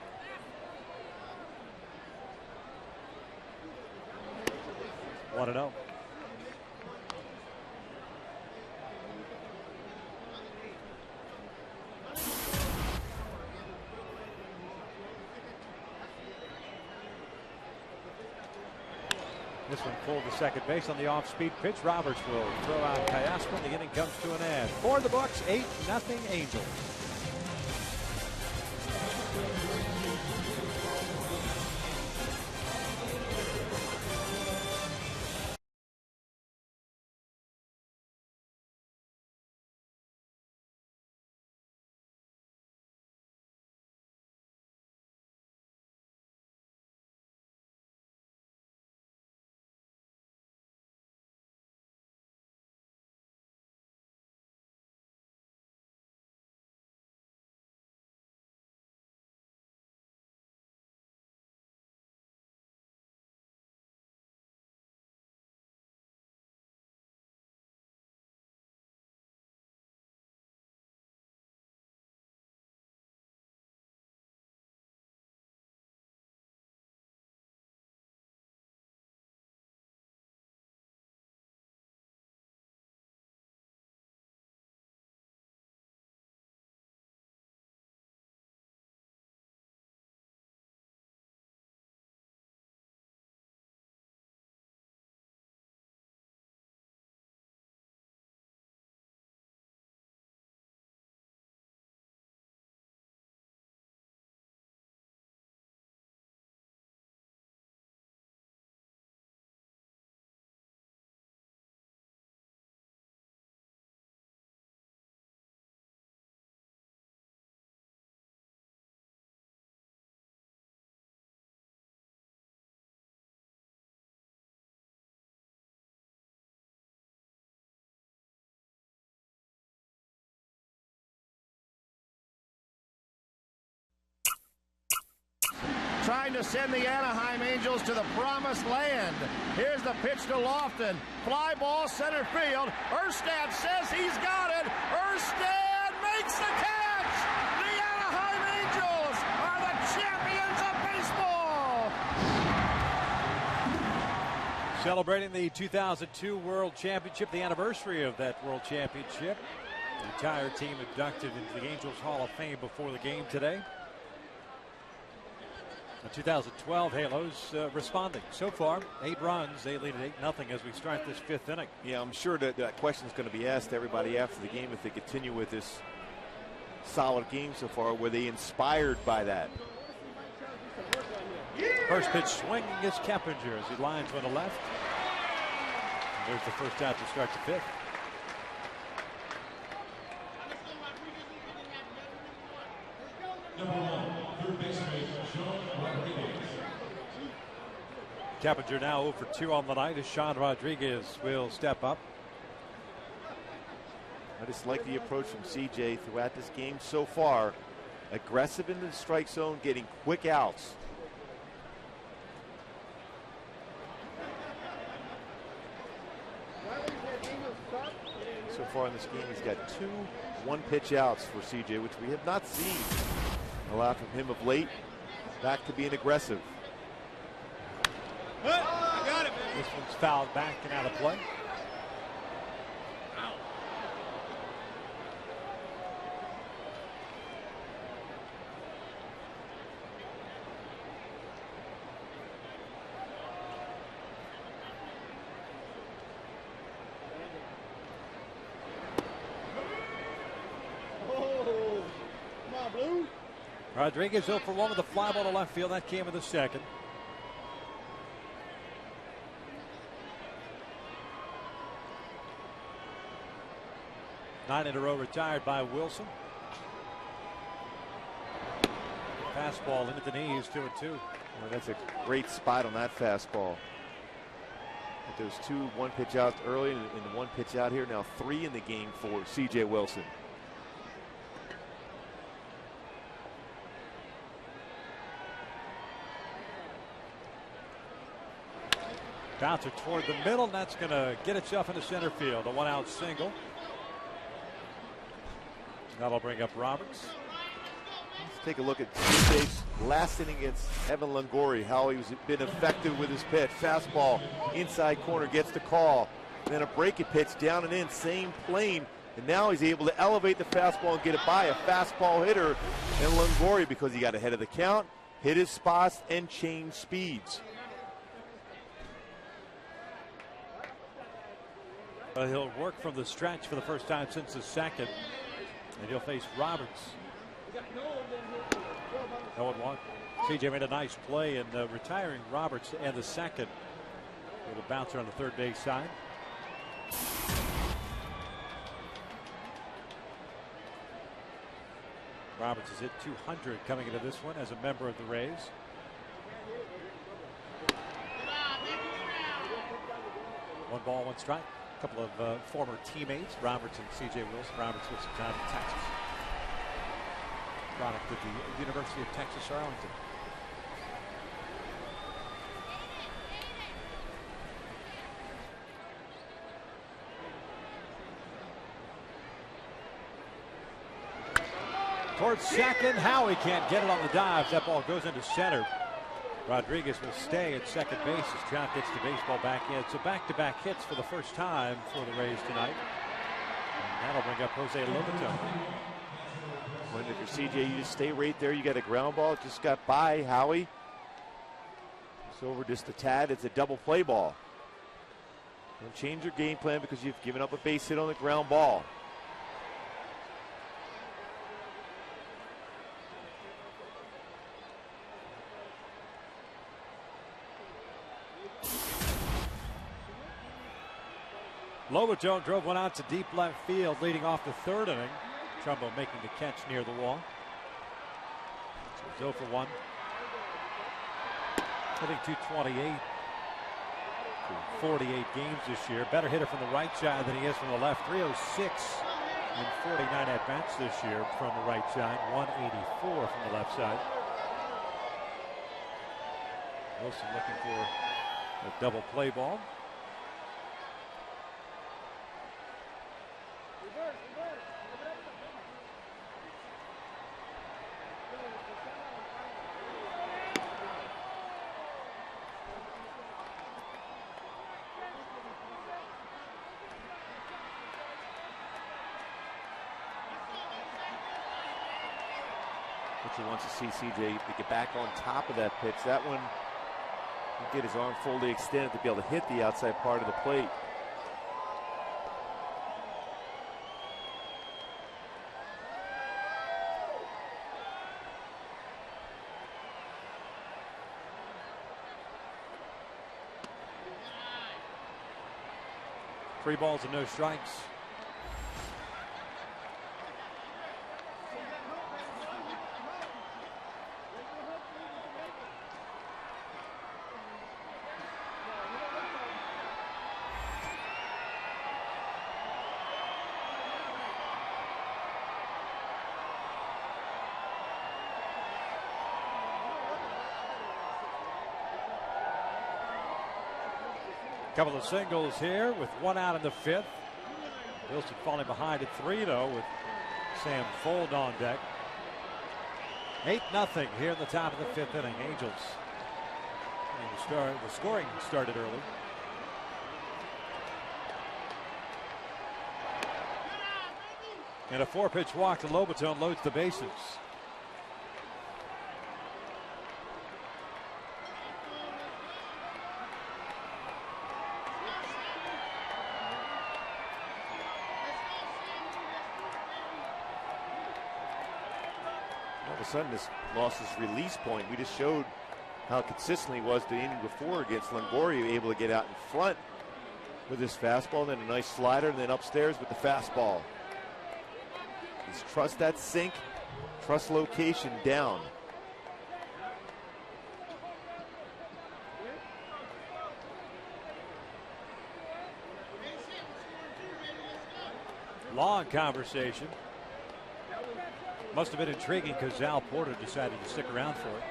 One and 0. This one pulled to second base on the off-speed pitch. Roberts will throw out Callaspo. The inning comes to an end. For the books, 8-0 Angels. trying to send the Anaheim Angels to the promised land. Here's the pitch to Lofton. Fly ball center field. Erstad says he's got it. Erstad makes the catch. The Anaheim Angels are the champions of baseball. Celebrating the 2002 World Championship, the anniversary of that World Championship. The entire team inducted into the Angels Hall of Fame before the game today. The 2012 Halos responding. So far, 8 runs. They lead at 8-0 as we start this 5th inning. Yeah, I'm sure that question is going to be asked to everybody after the game if they continue with this solid game so far. Were they inspired by that? First pitch swinging is Keppinger as he lines one to left. And there's the first out to start the 5th. Keppinger now 0 for 2 on the night as Sean Rodriguez will step up. I just like the approach from CJ throughout this game so far. Aggressive into the strike zone, getting quick outs. So far in this game, he's got 2 one-pitch outs for CJ, which we have not seen a lot from him of late. Back to being aggressive. I got it, man. This one's fouled back and out of play. Rodriguez 0 for 1 with a fly ball to left field. That came in the second. Nine in a row retired by Wilson. Fastball into the knees, 2-2. Well, that's a great spot on that fastball. With those 2 one-pitch outs early and the 1 pitch out here, now 3 in the game for CJ Wilson. Bouncer toward the middle, and that's going to get itself into center field. A 1-out single. That'll bring up Roberts. Let's take a look at CJ's last inning against Evan Longoria, how he's been effective with his pitch. Fastball, inside corner, gets the call. And then a breaking pitch down and in, same plane. And now he's able to elevate the fastball and get it by a fastball hitter in Longoria because he got ahead of the count, hit his spots, and changed speeds. He'll work from the stretch for the first time since the second. And he'll face Roberts. 0-1. CJ made a nice play in retiring Roberts and the second with a bouncer on the third base side. Roberts has hit 200 coming into this one as a member of the Rays. One ball, one strike. A couple of former teammates, Roberts and C.J. Wilson. Roberts with some time in Texas. Product of the University of Texas, Arlington. Towards second, Howie can't get it on the dive. That ball goes into center. Rodriguez will stay at second base as Trout gets the baseball back in. So back-to-back hits for the first time for the Rays tonight. And that'll bring up Jose Lobato. When if you're CJ, you just stay right there. You got a ground ball. Just got by Howie. It's over just a tad. It's a double play ball. Don't change your game plan because you've given up a base hit on the ground ball. Lobato drove one out to deep left field, leading off the third inning. Trumbo making the catch near the wall. So 0 for 1. Hitting 228 48 games this year. Better hitter from the right side than he is from the left. 306 in 49 at-bats this year from the right side. 184 from the left side. Wilson looking for a double play ball. Pitcher wants to see CJ to get back on top of that pitch. That one, he get his arm fully extended to be able to hit the outside part of the plate. Three balls and no strikes. Couple of singles here with one out in the fifth. Wilson falling behind at 3 though with Sam Fold on deck. 8-0 here in the top of the fifth inning. Angels. The scoring started early. And a 4-pitch walk to Lobaton loads the bases. All of a sudden, this lost his release point. We just showed how consistent he was the inning before against Longoria, able to get out in front with his fastball, then a nice slider, and then upstairs with the fastball. Just trust that sink, trust location down. Long conversation. Must have been intriguing because Al Porter decided to stick around for it.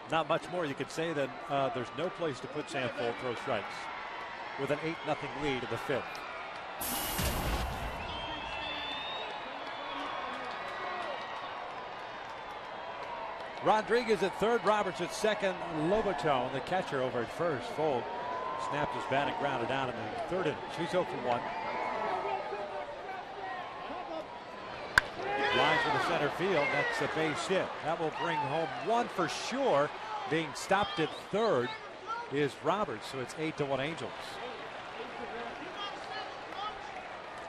Not much more you could say than there's no place to put Sam Fold, throw strikes. With an 8-0 lead in the fifth. Rodriguez at third, Roberts at second, Lobaton, the catcher, over at first. Fold snapped his bat and grounded down in the third inning. She's 0 for 1. Lines for the center field. That's a base hit. That will bring home one for sure. Being stopped at third is Roberts, so it's 8-1 Angels.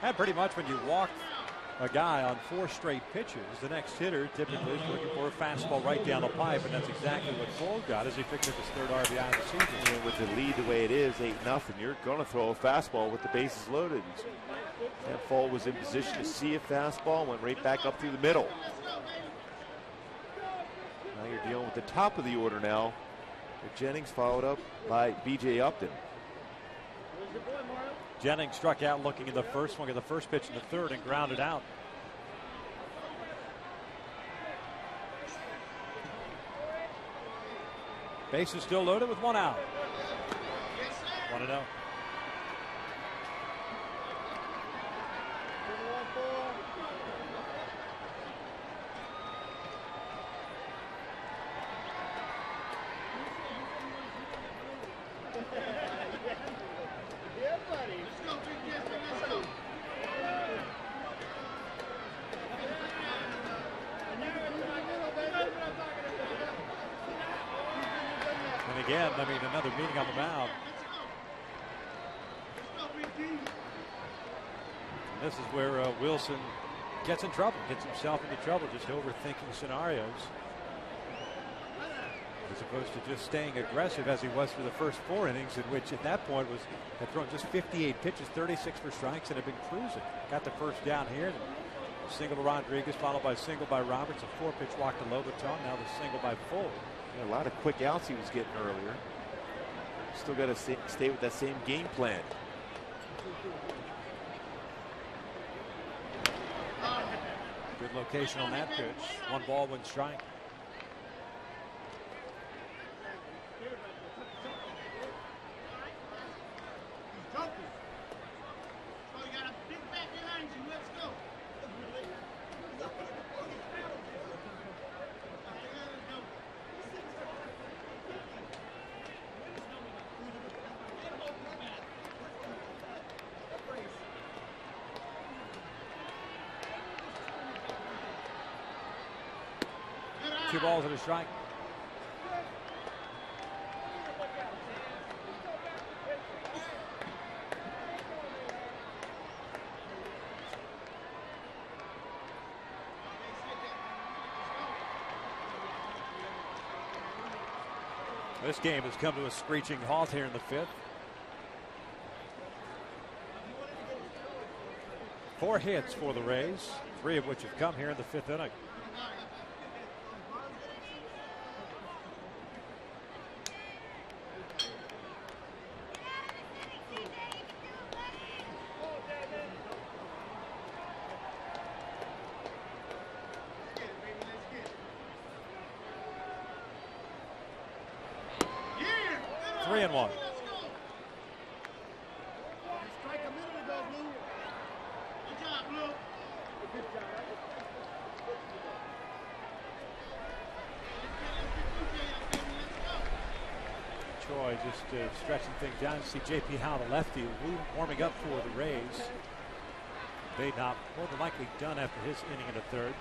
And pretty much when you walk a guy on 4 straight pitches, the next hitter typically is looking for a fastball right down the pipe, and that's exactly what Fold got as he picked up his 3rd RBI of the season. And with the lead the way it is, 8-0, you're going to throw a fastball with the bases loaded. And Fold was in position to see a fastball, went right back up through the middle. Now you're dealing with the top of the order now, with Jennings followed up by B.J. Upton. Jennings struck out looking in the first one, got the first pitch in the third and grounded out. Base is still loaded with 1 out. 1-0. Again, I mean, another meeting on the mound. And this is where Wilson gets in trouble, gets himself into trouble, just overthinking scenarios. As opposed to just staying aggressive as he was for the first 4 innings, in which at that point had thrown just 58 pitches, 36 for strikes, and had been cruising. Got the first down here. Single to Rodriguez, followed by a single by Roberts, a 4-pitch walk to Lobaton, now the single by Fold. A lot of quick outs he was getting earlier. Still got to stay with that same game plan. Good location on that pitch. 1 ball, 1 strike. Two balls and a strike. This game has come to a screeching halt here in the 5th. 4 hits for the Rays, 3 of which have come here in the 5th inning. Just stretching things down. You see J.P. Howe, the lefty, warming up for the Rays. They not more than likely done after his inning in the 3rd.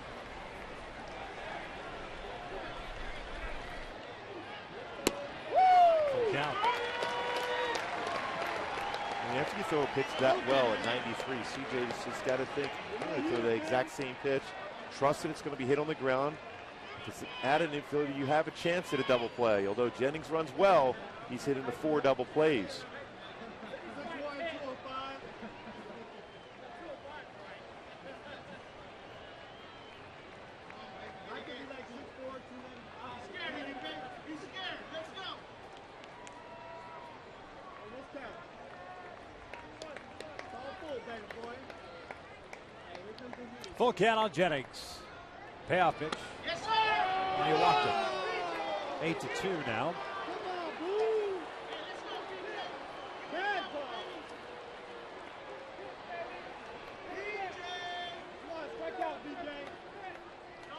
Full count. And after you throw a pitch that well at 93, CJ just got to think, I'm going to throw the exact same pitch, trust that it's going to be hit on the ground. If it's at an infielder, you have a chance at a double play. Although Jennings runs well, he's hitting the 4 double plays. Full count on Jennings. Payoff pitch. Yes, sir! And he walked it. 8-2 now.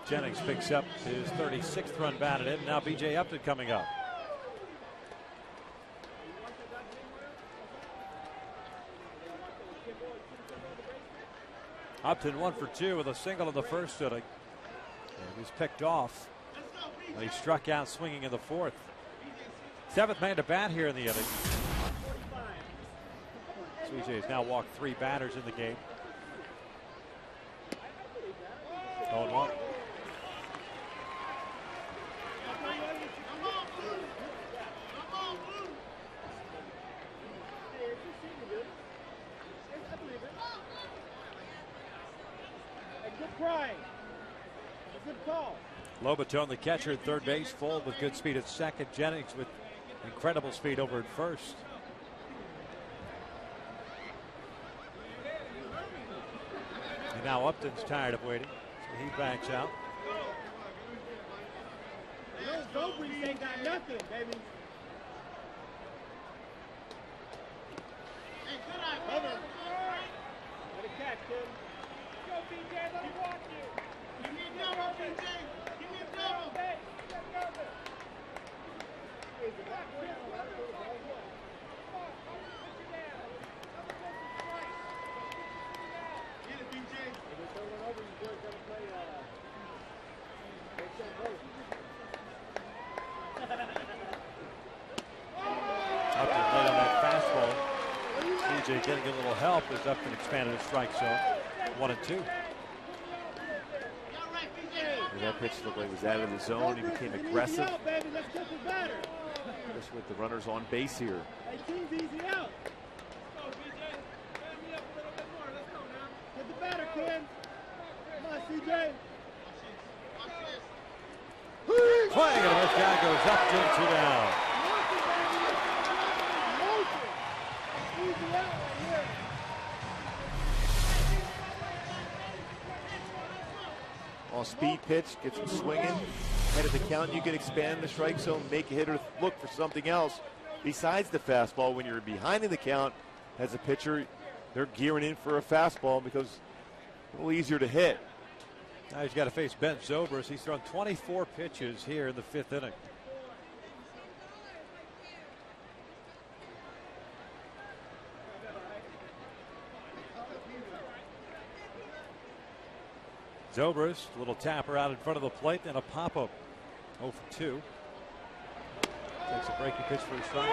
Jennings picks up his 36th run batted in. Now B.J. Upton coming up. Upton 1 for 2 with a single in the 1st inning. And he's picked off. And he struck out swinging in the 4th. 7th man to bat here in the inning. CJ has now walked 3 batters in the game. 0-1. Lobaton, the catcher at 3rd base, full with good speed at 2nd. Jennings with incredible speed over at 1st. And now Upton's tired of waiting, so he backs out. Those Gophers ain't got nothing, baby. Hey, good eye, brother. Let it catch, kid. Go, BJ, let him walk you. Give me a double, BJ. Give me a double. Get it, BJ. If it's over, you boys gotta play, Upton late on that fastball. CJ getting a little help as Upton expanded his strike zone. 1-2. That pitch looked like it was out of the zone. He became aggressive. Just with the runners on base here. Hey, team's easy out. Let's go, BJ. Stand me up a little bit more. Let's go now. Get the batter, kid. Come on, CJ. Playing it, this guy goes up 2 down. Easy out right here. Now speed pitch, gets him swinging. Head of the count, you can expand the strike zone, make a hitter look for something else besides the fastball. When you're behind in the count as a pitcher, they're gearing in for a fastball because it's a little easier to hit. Now he's got to face Ben Zobrist. He's thrown 24 pitches here in the 5th inning. Zobrist, a little tapper out in front of the plate, and a pop-up. 0 for 2. Takes a breaking pitch for a strike.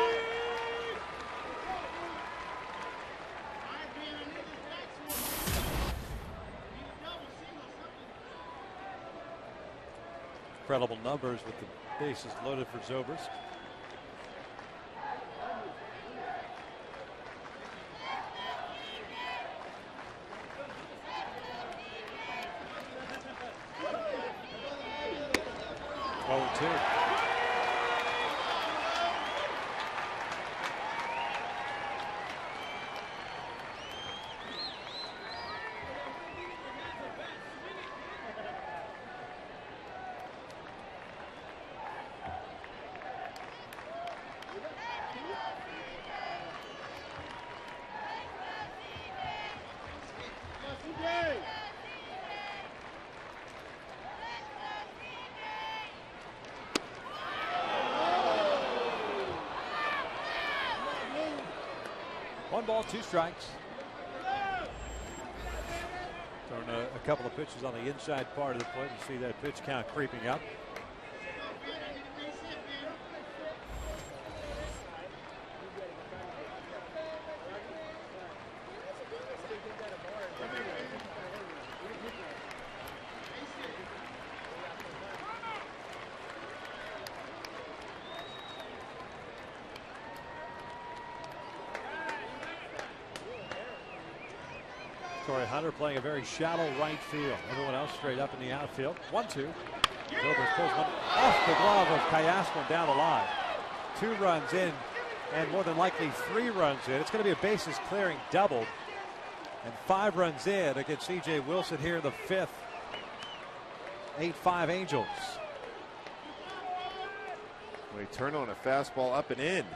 Incredible numbers with the bases loaded for Zobrist. One ball, 2 strikes. Throwing a couple of pitches on the inside part of the plate. You see that pitch count creeping up. Hunter playing a very shallow right field. Everyone else straight up in the outfield. 1-2. Zobrist pulls one off the glove of Cayasco down the line. 2 runs in, and more than likely 3 runs in. It's going to be a bases clearing double, and 5 runs in against C.J. Wilson here in the 5th. 8-5 Angels. They turn on a fastball up and in.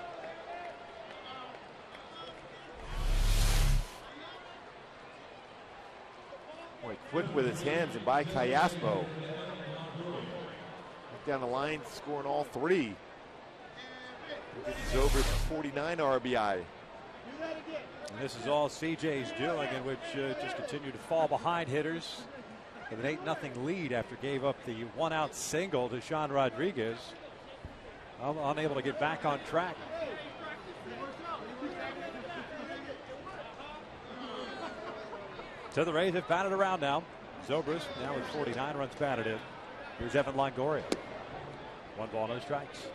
Quick with his hands and by Cayasco. Down the line, scoring all 3. Zobrist 49 RBI. And this is all CJ's doing, in which just continue to fall behind hitters with an 8-0 lead after gave up the 1-out single to Sean Rodriguez. Unable to get back on track. So the Rays have batted around now. Zobrist now with 49 runs batted in. Here's Evan Longoria. 1 ball, no strikes.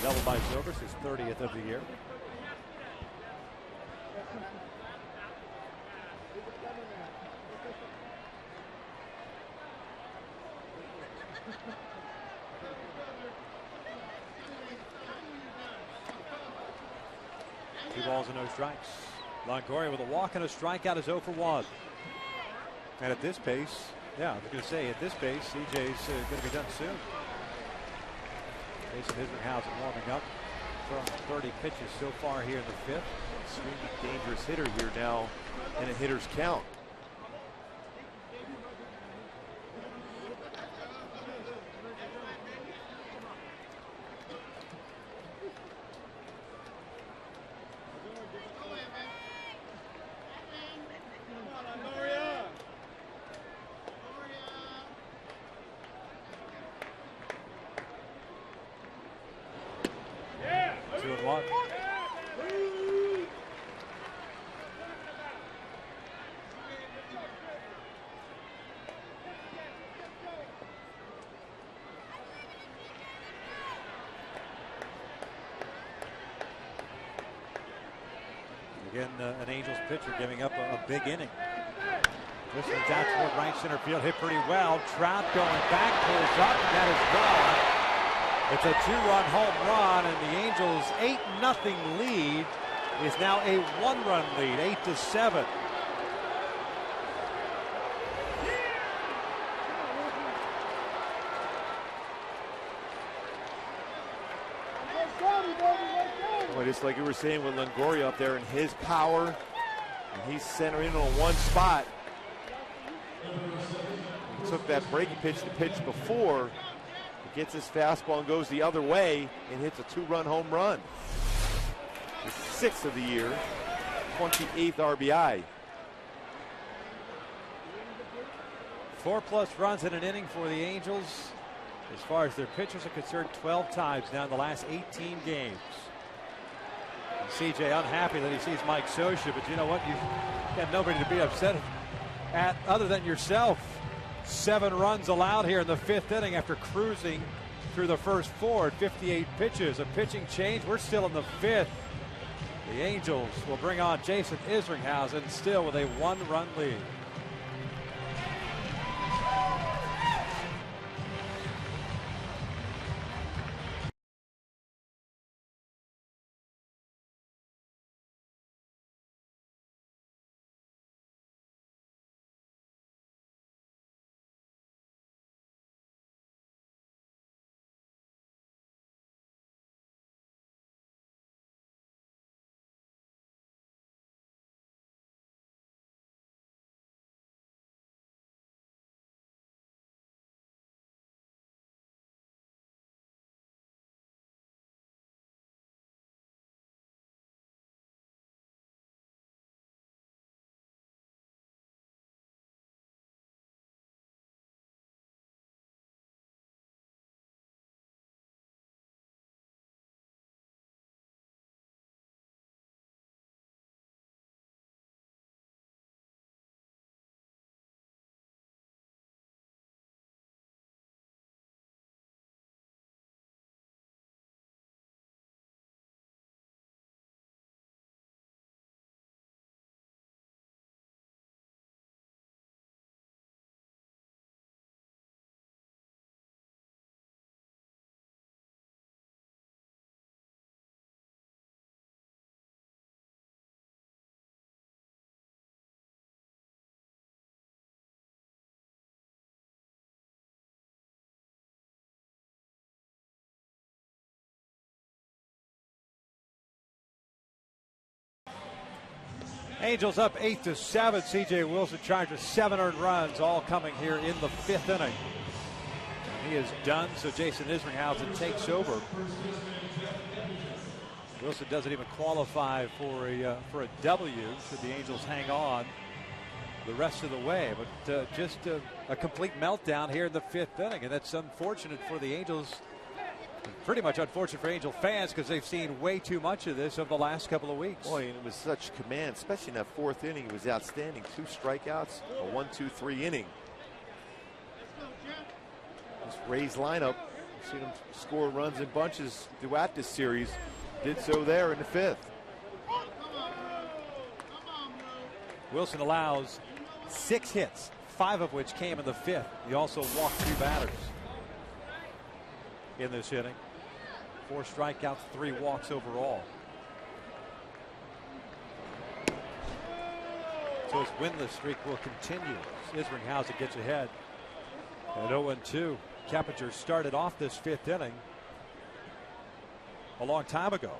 Double by Zobrist, his 30th of the year. Two balls and no strikes. Longoria with a walk and a strikeout is 0 for 1. And at this pace, yeah, I was going to say, at this pace, CJ's going to be done soon. Jason Isringhausen warming up, throwing 30 pitches so far here in the 5th. Extremely dangerous hitter here now in a hitter's count. Again, an Angels pitcher giving up a big inning. This one's out toward right center field, hit pretty well. Trout going back, pulls up, and that is gone. It's a 2-run home run, and the Angels' 8-0 lead is now a 1-run lead, 8-7. Well, just like you were saying with Longoria up there and his power, and he's centering in on one spot. He took that breaking pitch to pitch before. He gets his fastball and goes the other way and hits a 2-run home run. His 6th of the year, 28th RBI. 4+ runs in an inning for the Angels. As far as their pitchers are concerned, 12 times now in the last 18 games. And CJ unhappy that he sees Mike Scioscia, but you know what? You have nobody to be upset at other than yourself. 7 runs allowed here in the 5th inning after cruising through the first 4 at 58 pitches. A pitching change. We're still in the 5th. The Angels will bring on Jason Isringhausen, still with a 1-run lead. Angels up 8-7. C.J. Wilson charged with 7 earned runs, all coming here in the 5th inning. He is done, so Jason Isringhausen takes over. Wilson doesn't even qualify for a W should the Angels hang on the rest of the way. But just a complete meltdown here in the 5th inning, and that's unfortunate for the Angels. Pretty much unfortunate for Angel fans because they've seen way too much of this over the last couple of weeks. Boy, and it was such command, especially in that 4th inning. It was outstanding. 2 strikeouts, a 1-2-3 inning. This Rays lineup, we've seen them score runs in bunches throughout this series. Did so there in the 5th. Wilson allows 6 hits, 5 of which came in the 5th. He also walked 2 batters in this inning. 4 strikeouts, 3 walks overall. So his winless streak will continue. Isringhausen gets ahead at 0-2. Keppinger started off this 5th inning a long time ago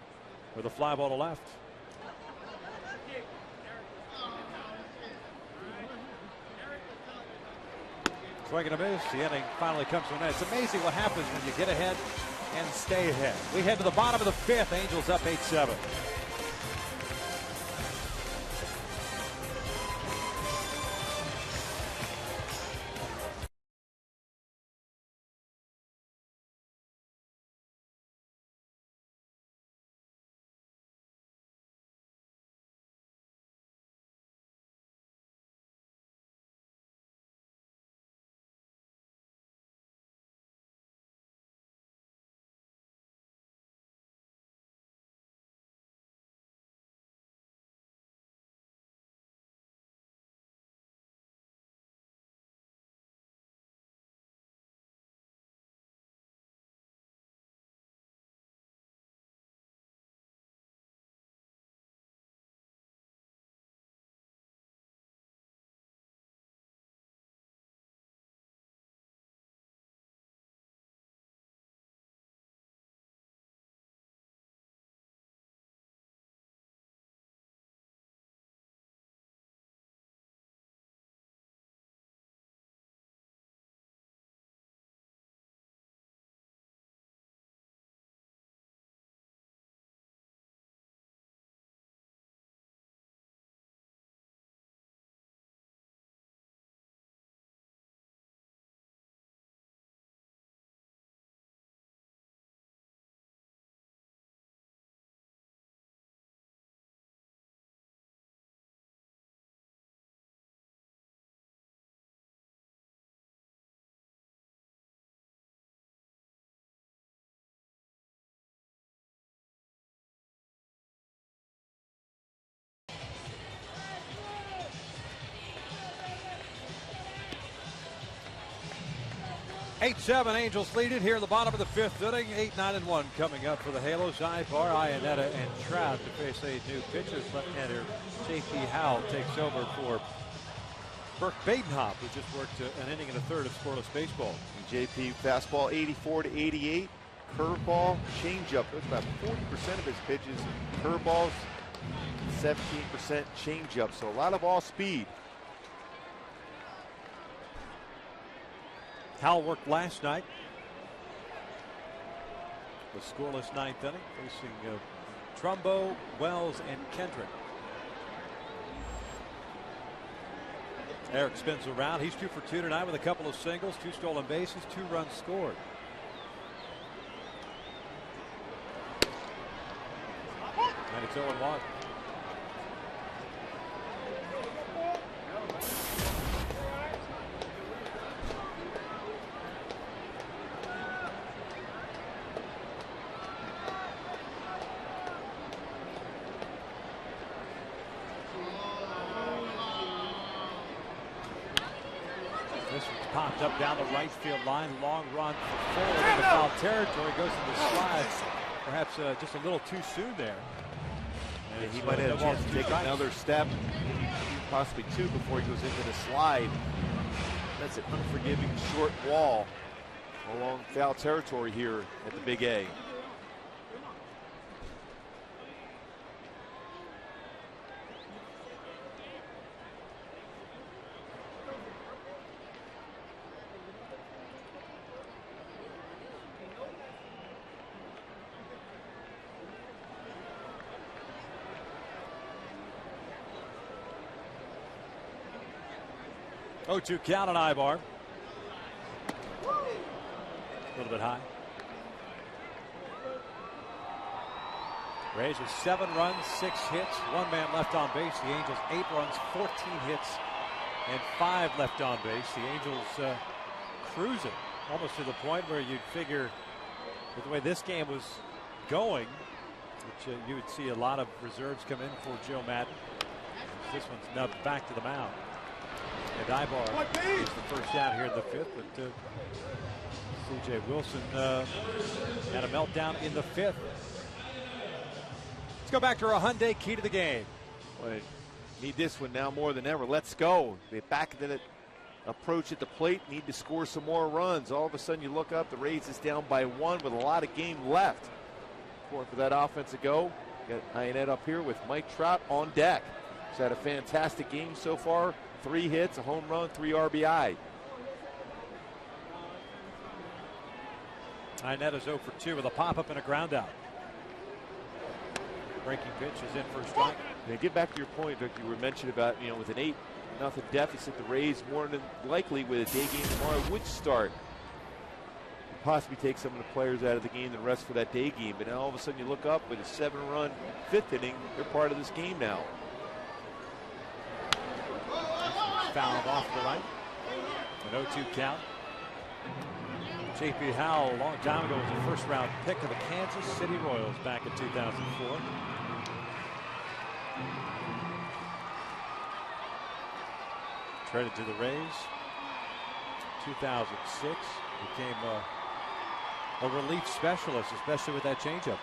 with a fly ball to left. Swing and a miss. The inning finally comes to an end. It's amazing what happens when you get ahead and stay ahead. We head to the bottom of the 5th. Angels up 8-7. 8-7, Angels lead it here in the bottom of the 5th inning. 8-9-1 coming up for the Halos. Ibar, Iannetta, and Trout to face 8 new pitchers. Left-hander J.P. Howell takes over for Burke Badenhop, who just worked an inning and a third of scoreless baseball. JP fastball 84 to 88. Curveball, changeup. That's about 40% of his pitches. Curveballs, 17% changeup. So a lot of all speed. Howell worked last night. The scoreless 9th inning, facing Trumbo, Wells, and Kendrick. Eric spins around. He's 2 for 2 tonight with a couple of singles, 2 stolen bases, 2 runs scored. And it's 0-1. This one's popped up down the right field line. Long run for forward into foul territory. Goes to the slide. Perhaps just a little too soon there. And he might have a chance to take another step, possibly 2 before he goes into the slide. That's an unforgiving short wall along foul territory here at the Big A. Oh, 2 count on Ibar. A little bit high. Rays with 7 runs, 6 hits, 1 man left on base. The Angels 8 runs, 14 hits, and 5 left on base. The Angels cruising almost to the point where you'd figure with the way this game was going, which you would see a lot of reserves come in for Joe Madden. This one's nubbed back to the mound. And Ibar is the first down here in the 5th, but C.J. Wilson had a meltdown in the 5th. Let's go back to our Hyundai key to the game. Boy, need this one now more than ever. Let's go. They back to the approach at the plate, need to score some more runs. All of a sudden you look up, the Rays is down by 1 with a lot of game left. For that offense to go. Got Iannetta up here with Mike Trout on deck. He's had a fantastic game so far. 3 hits, a home run, 3 RBI. Iannetta's 0 for 2 with a pop-up and a ground out. Breaking pitch is in for a strike. Now get back to your point, Vic, you were mentioning about, with an 8-0 deficit, the Rays more than likely with a day game tomorrow would start. Possibly take some of the players out of the game and rest for that day game. But now all of a sudden you look up with a 7-run 5th inning, they're part of this game now. Fouled off the right. An 0-2 count. J.P. Howell, a long time ago, was a first-round pick of the Kansas City Royals back in 2004. Traded to the Rays. 2006. Became a relief specialist, especially with that changeup.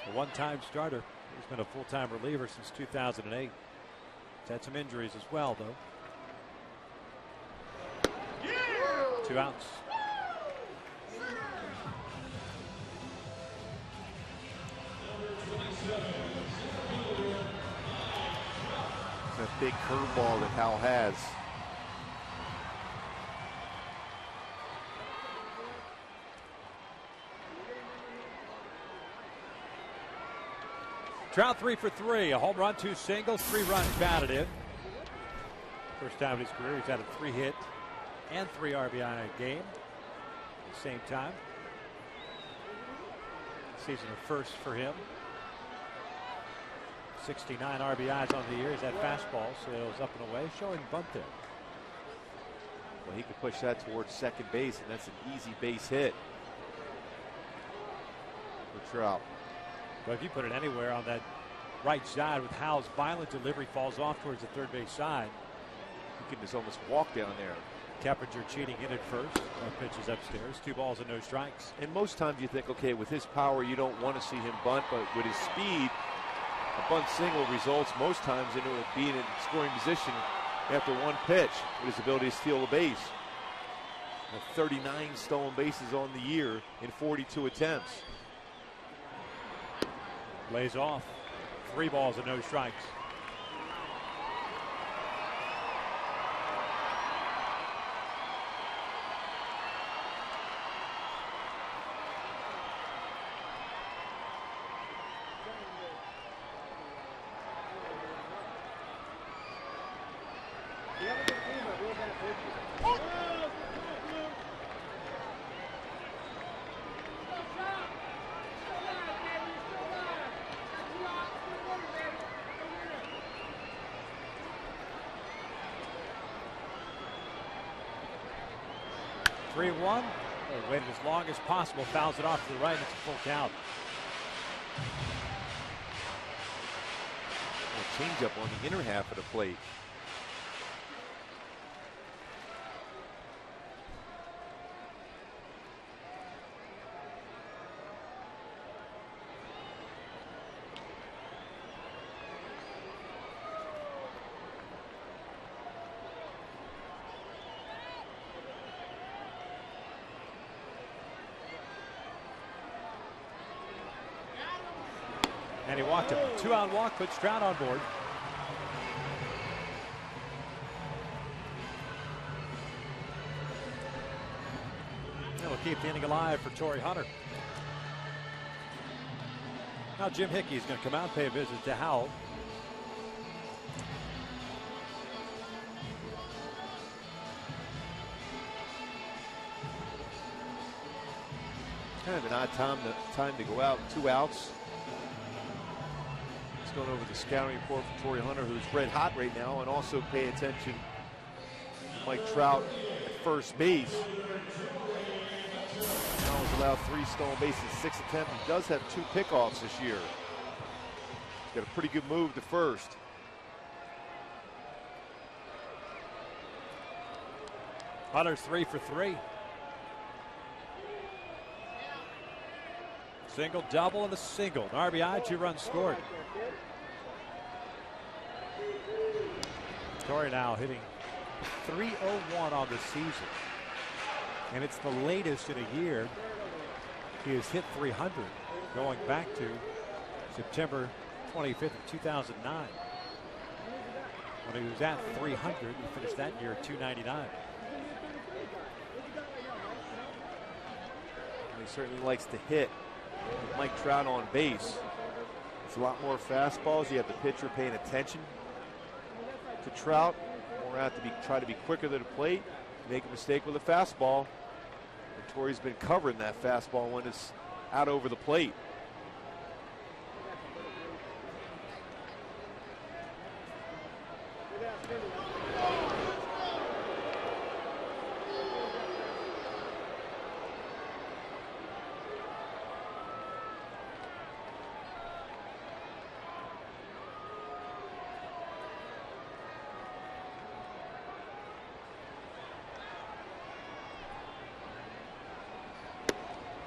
A one-time starter. He's been a full-time reliever since 2008. He's had some injuries as well, though. 2 outs. That big curveball that Howell has. Trout 3 for 3, a home run, 2 singles, 3 runs batted in. First time in his career he's had a 3-hit and 3 RBI in a game at the same time. Season of first for him. 69 RBIs on the year. He's had fastball, so it was up and away, showing bunt there. Well, he could push that towards second base, and that's an easy base hit for Trout. But if you put it anywhere on that right side with Howell's violent delivery falls off towards the third base side, you can just almost walk down there. Keppinger cheating in at first. That pitch is upstairs. 2 balls and no strikes. And most times you think, okay, with his power, you don't want to see him bunt, but with his speed, a bunt single results most times into it being in scoring position after 1 pitch with his ability to steal the base. 39 stolen bases on the year in 42 attempts. Lays off. 3 balls and no strikes. Waited as long as possible, fouls it off to the right. It's a full count. A changeup on the inner half of the plate. And he walked him. 2-out walk puts Stroud on board. That'll keep the inning alive for Torrey Hunter. Now Jim Hickey is going to come out and pay a visit to Howell. Kind of an odd time to go out. 2 outs. Going over the scouting report for Torrey Hunter, who's red hot right now, and also pay attention to Mike Trout at first base. Now has allowed 3 stolen bases, 6 attempts. He does have 2 pickoffs this year. He's got a pretty good move to first. Hunter's 3 for 3. Single, double, and a single. An RBI, 2 runs scored. Torrey now hitting .301 on the season. And it's the latest in a year he has hit 300, going back to September 25th of 2009. When he was at 300, he finished that year at 299. He certainly likes to hit with Mike Trout on base. It's a lot more fastballs. You have the pitcher paying attention to Trout. More out to try to be quicker to the plate. Make a mistake with a fastball. And Torrey's been covering that fastball when it's out over the plate.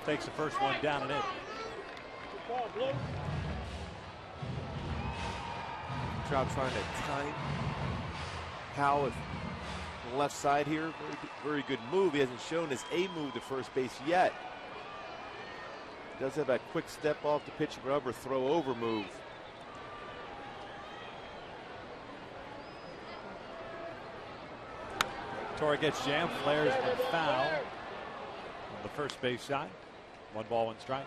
Takes the first one down and in. Trout trying to time Howell on the left side here. Very good move. He hasn't shown his A move to first base yet. He does have that quick step off the pitching rubber throw over move. Torrey gets jammed, flares and foul on the first base side. 1 ball, 1 strike.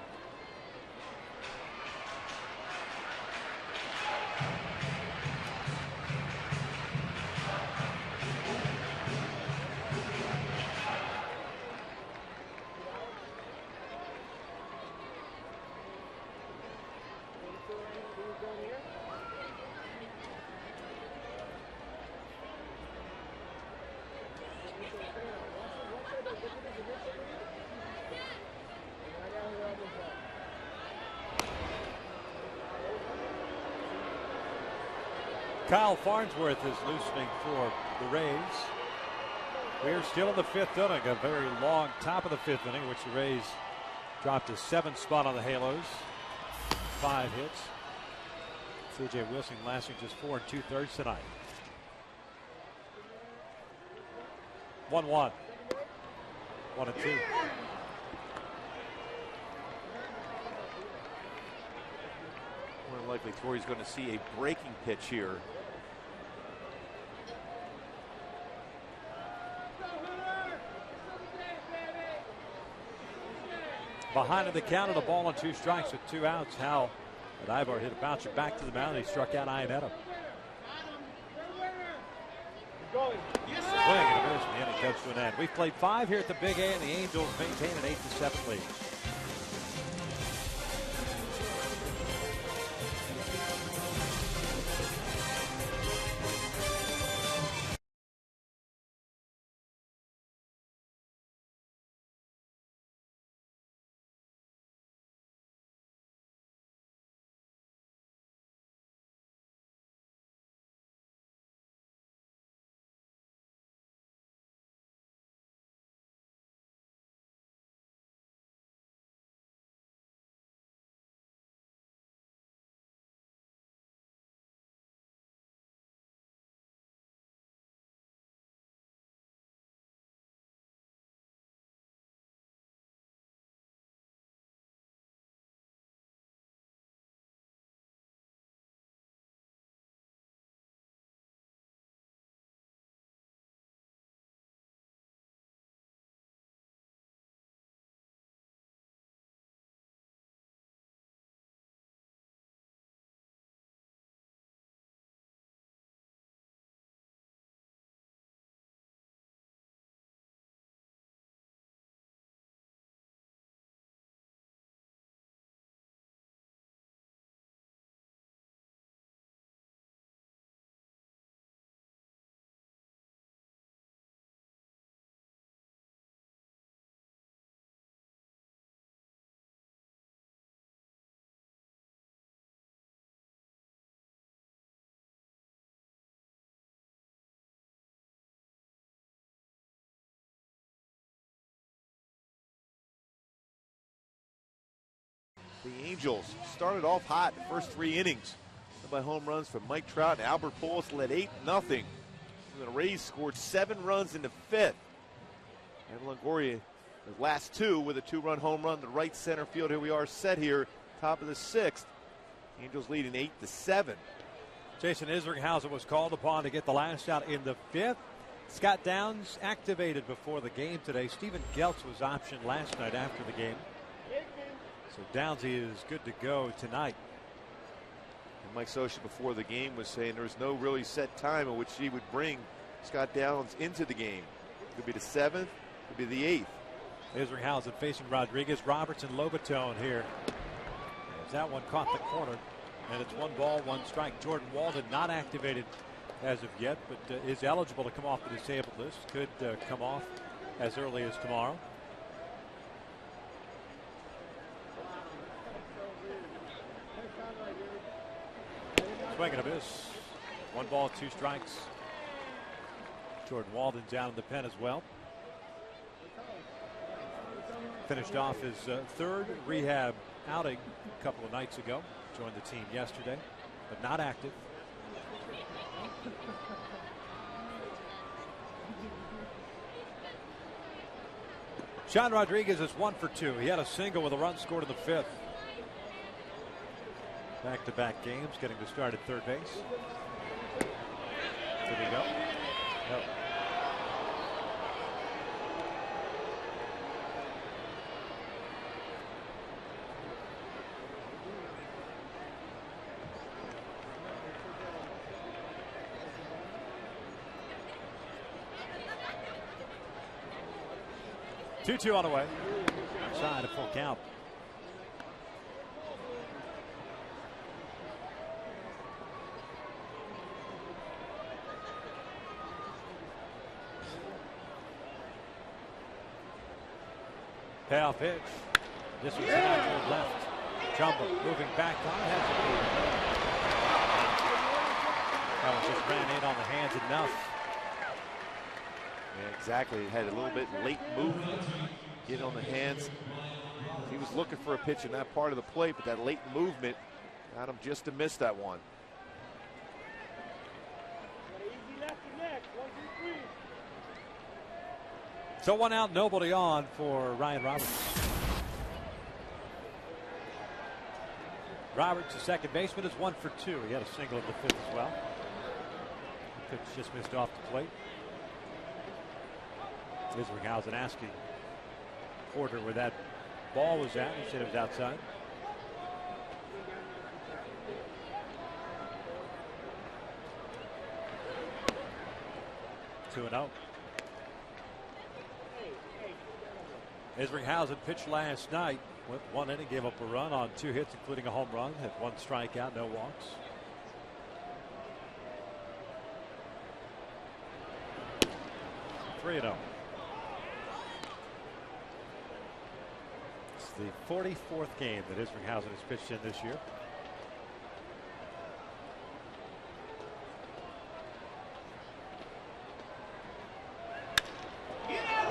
Kyle Farnsworth is loosening for the Rays. We're still in the 5th inning, a very long top of the 5th inning, which the Rays dropped to 7th spot on the Halos. 5 hits. C.J. Wilson lasting just 4 2/3 tonight. 1-1. 1-2. More than likely, Torrey's going to see a breaking pitch here. Behind in the count of the ball and 2 strikes with 2 outs. Hal and Ivar hit a bouncer back to the mound. He struck out Iannetta. Swing and a miss, and the inning comes to an end. We've played 5 here at the Big A, and the Angels maintain an 8-7 lead. The Angels started off hot the first 3 innings. By home runs from Mike Trout and Albert Pujols, led 8-0. The Rays scored 7 runs in the 5th. And Longoria, the last 2 with a 2-run home run to right center field. Here we are set here, top of the 6th. Angels leading 8-7. Jason Isringhausen was called upon to get the last out in the 5th. Scott Downs activated before the game today. Stephen Geltz was optioned last night after the game. So Downsy is good to go tonight. And Mike Scioscia before the game was saying there's no really set time in which he would bring Scott Downs into the game. Could be the 7th, could be the 8th. Isringhausen facing Rodriguez, Robertson, Lobaton here. As that one caught the corner, and it's 1 ball, 1 strike. Jordan Walden not activated as of yet, but is eligible to come off the disabled list. Could come off as early as tomorrow. Swing and a miss. 1 ball, 2 strikes. Jordan Walden down in the pen as well. Finished off his 3rd rehab outing a couple of nights ago. Joined the team yesterday, but not active. Sean Rodriguez is 1 for 2. He had a single with a run scored in the 5th. Back-to-back games, getting to start at third base. Did he go? No. Two on the way. Outside a full count. Payoff pitch. This one's out toward left. Jumbo moving back on. That was just ran in on the hands enough. Yeah, exactly. It had a little bit late move. Get on the hands. He was looking for a pitch in that part of the plate, but that late movement got him just to miss that one. So 1 out, nobody on for Ryan Roberts. Roberts, the second baseman, is 1 for 2. He had a single in the 5th as well. The pitch just missed off the plate. Isringhausen asking Porter where that ball was at. He said it was outside. Two and out. Isringhausen pitched last night. Went 1 inning, gave up a run on 2 hits, including a home run. Had 1 strikeout, no walks. Three and 0. It's the 44th game that Isringhausen has pitched in this year.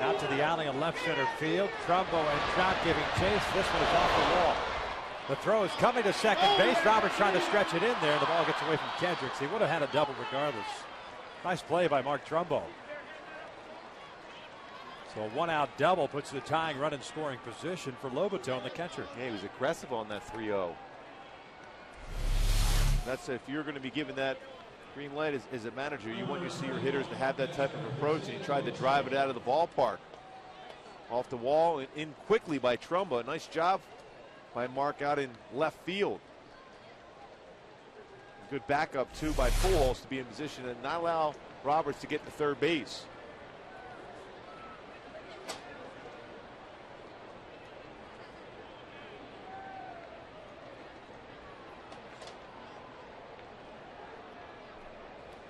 Out to the alley in left center field. Trumbo and Jock giving chase. This one is off the wall. The throw is coming to second base. Roberts trying to stretch it in there. The ball gets away from Kendricks. He would have had a double regardless. Nice play by Mark Trumbo. So a 1 out double puts the tying run in scoring position for Lobaton, the catcher. Yeah, he was aggressive on that 3-0. That's if you're going to be given that green light as a manager, you want to see your hitters to have that type of approach, and he tried to drive it out of the ballpark. Off the wall and in quickly by Trumbo. Nice job by Mark out in left field. Good backup too by Pujols to be in position and not allow Roberts to get to third base.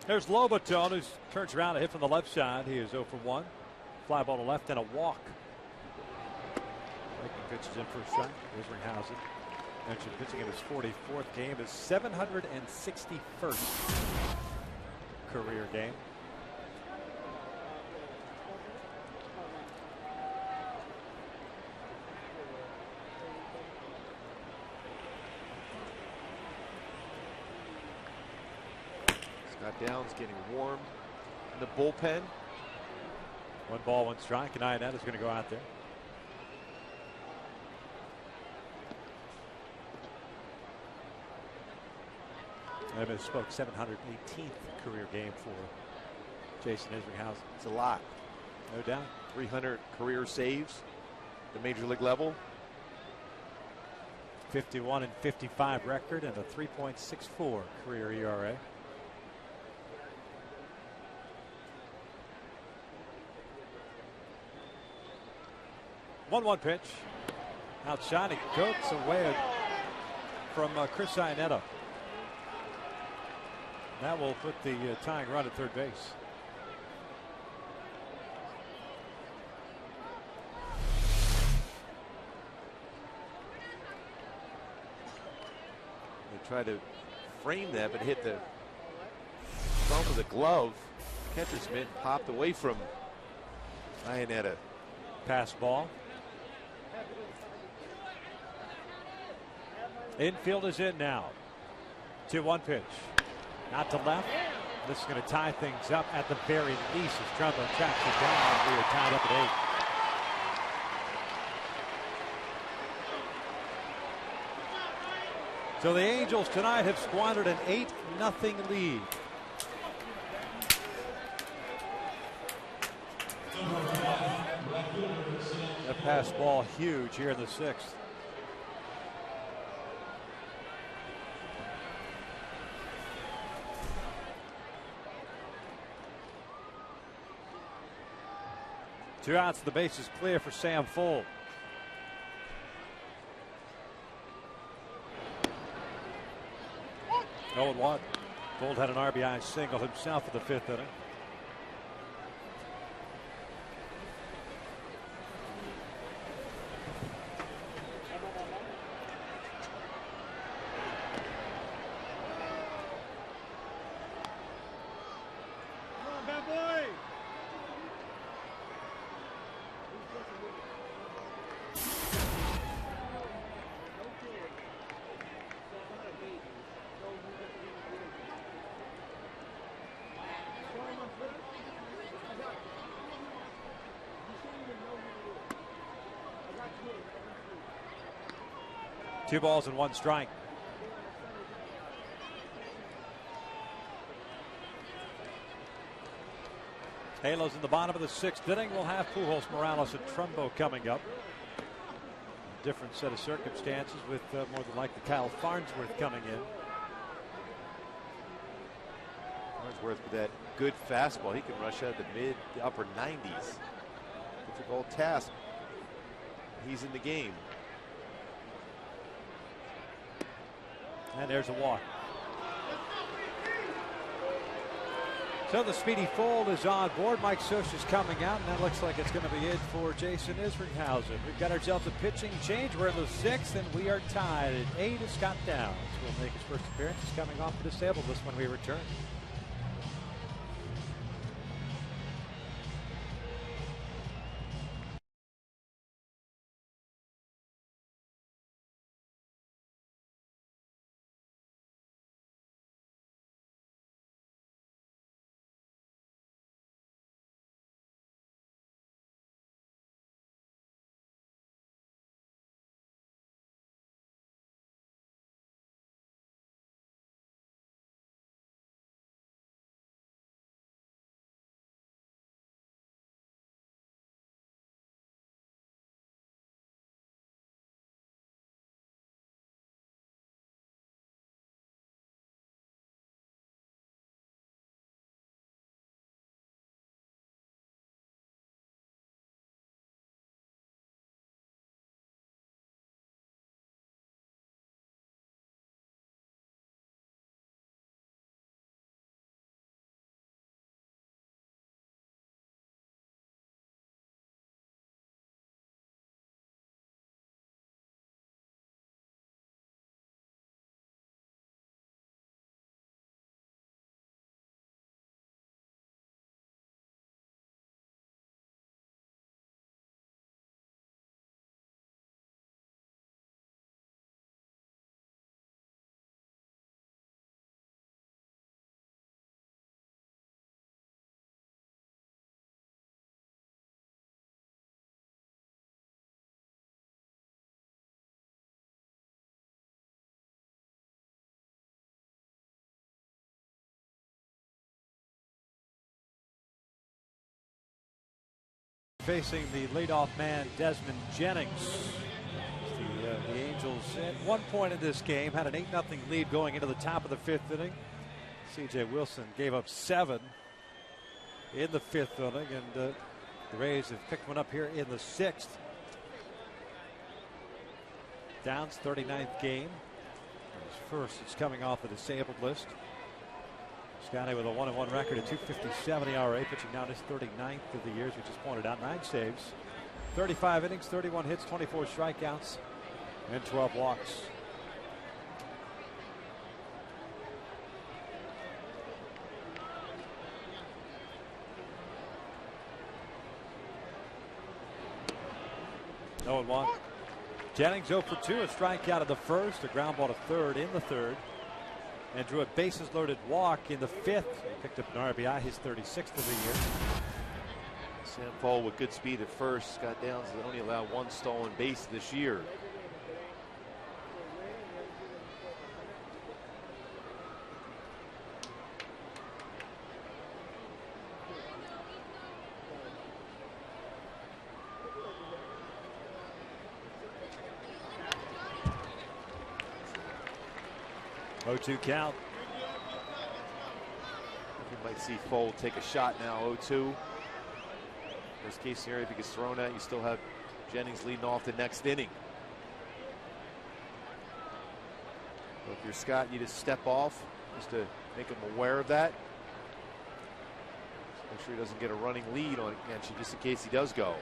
There's Lobaton, who turns around to hit from the left side. He is 0 for 1. Fly ball to left and a walk. Making pitches in for a strike. Isringhausen mentioned pitching in his 44th game, his 761st career game. Scott Downs getting warm in the bullpen. 1 ball, 1 strike, and Ionetta is going to go out there. I misspoke, 718th career game for Jason Isringhausen. It's a lot. No doubt. 300 career saves at the major league level. 51 and 55 record and a 3.64 career ERA. One pitch. Outside, Coates away from Chris Ionetta. That will put the tying run at third base. They tried to frame that, but hit the front of the glove. Catcher's mitt popped away from Ionetta. Pass ball. Infield is in now. 2-1 pitch. Out to left. This is going to tie things up at the very least as Trumbo tracks it down. We are tied up at 8. So the Angels tonight have squandered an 8-0 lead. The pass ball huge here in the 6th. Two outs, the base is clear for Sam Fuld. Oh, and 1. Fuld had an RBI single himself in the 5th inning. 2 balls and 1 strike. Halos in the bottom of the 6th inning. We'll have Pujols, Morales, and Trumbo coming up. Different set of circumstances with more than likely Kyle Farnsworth coming in. Farnsworth with that good fastball. He can rush out the mid to upper 90s. Difficult task. He's in the game. And there's a walk. So the speedy fold is on board. Mike Scioscia's coming out, and that looks like it's going to be it for Jason Isringhausen. We've got ourselves a pitching change. We're in the 6th, and we are tied at 8 as Scott Downs will make his first appearance. He's coming off the disabled list when we return. Facing the leadoff man, Desmond Jennings. The Angels, at one point in this game, had an 8-0 lead going into the top of the 5th inning. C.J. Wilson gave up 7 in the 5th inning, and the Rays have picked one up here in the 6th. Downs' 39th game. His first is coming off the disabled list. Scotty with a 1-1 record, a 2.57 ERA, pitching now his 39th of the year, as we just pointed out. 9 saves, 35 innings, 31 hits, 24 strikeouts, and 12 walks. No 1. Jennings 0 for 2, a strikeout of the 1st, a ground ball to 3rd in the 3rd. And drew a bases loaded walk in the 5th. He picked up an RBI, his 36th of the year. Sam Paul with good speed at first. Scott Downs has only allowed 1 stolen base this year. Oh, 2 count. You might see Fold take a shot now. 0-2. Worst case scenario, if he gets thrown out, you still have Jennings leading off the next inning. So if you're Scott, you just step off just to make him aware of that. Just make sure he doesn't get a running lead on against you, just in case he does go.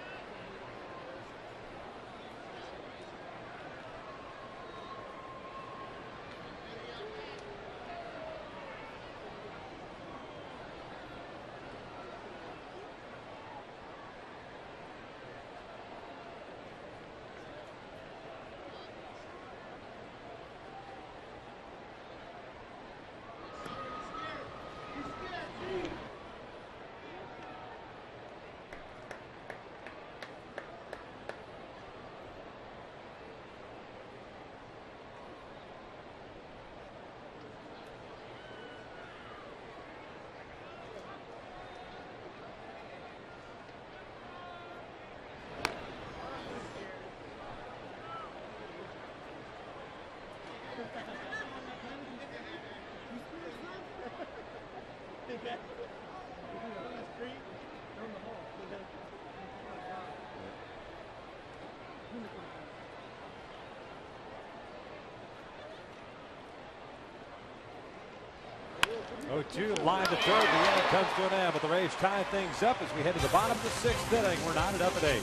2-2, line to third. The inning comes to an end, but the Rays tie things up as we head to the bottom of the 6th inning. We're knotted up at 8.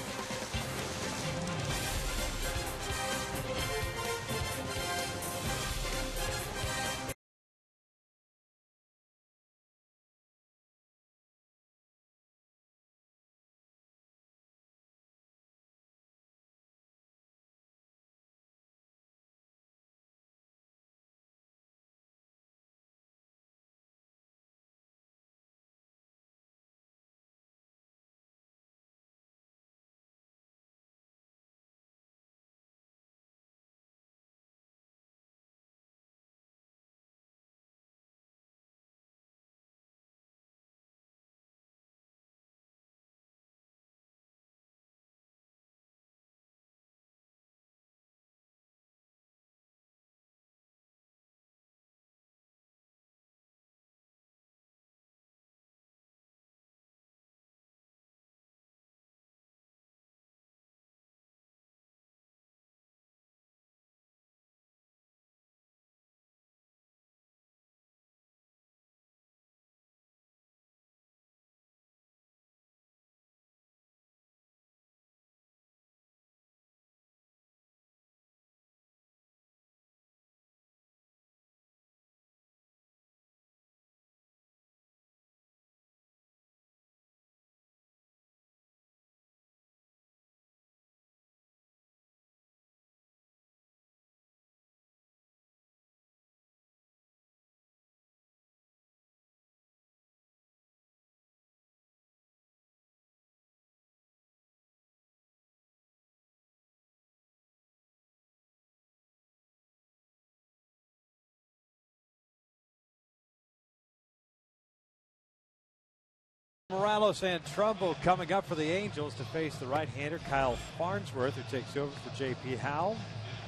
Morales and Trumbull coming up for the Angels to face the right-hander Kyle Farnsworth, who takes over for J.P. Howell.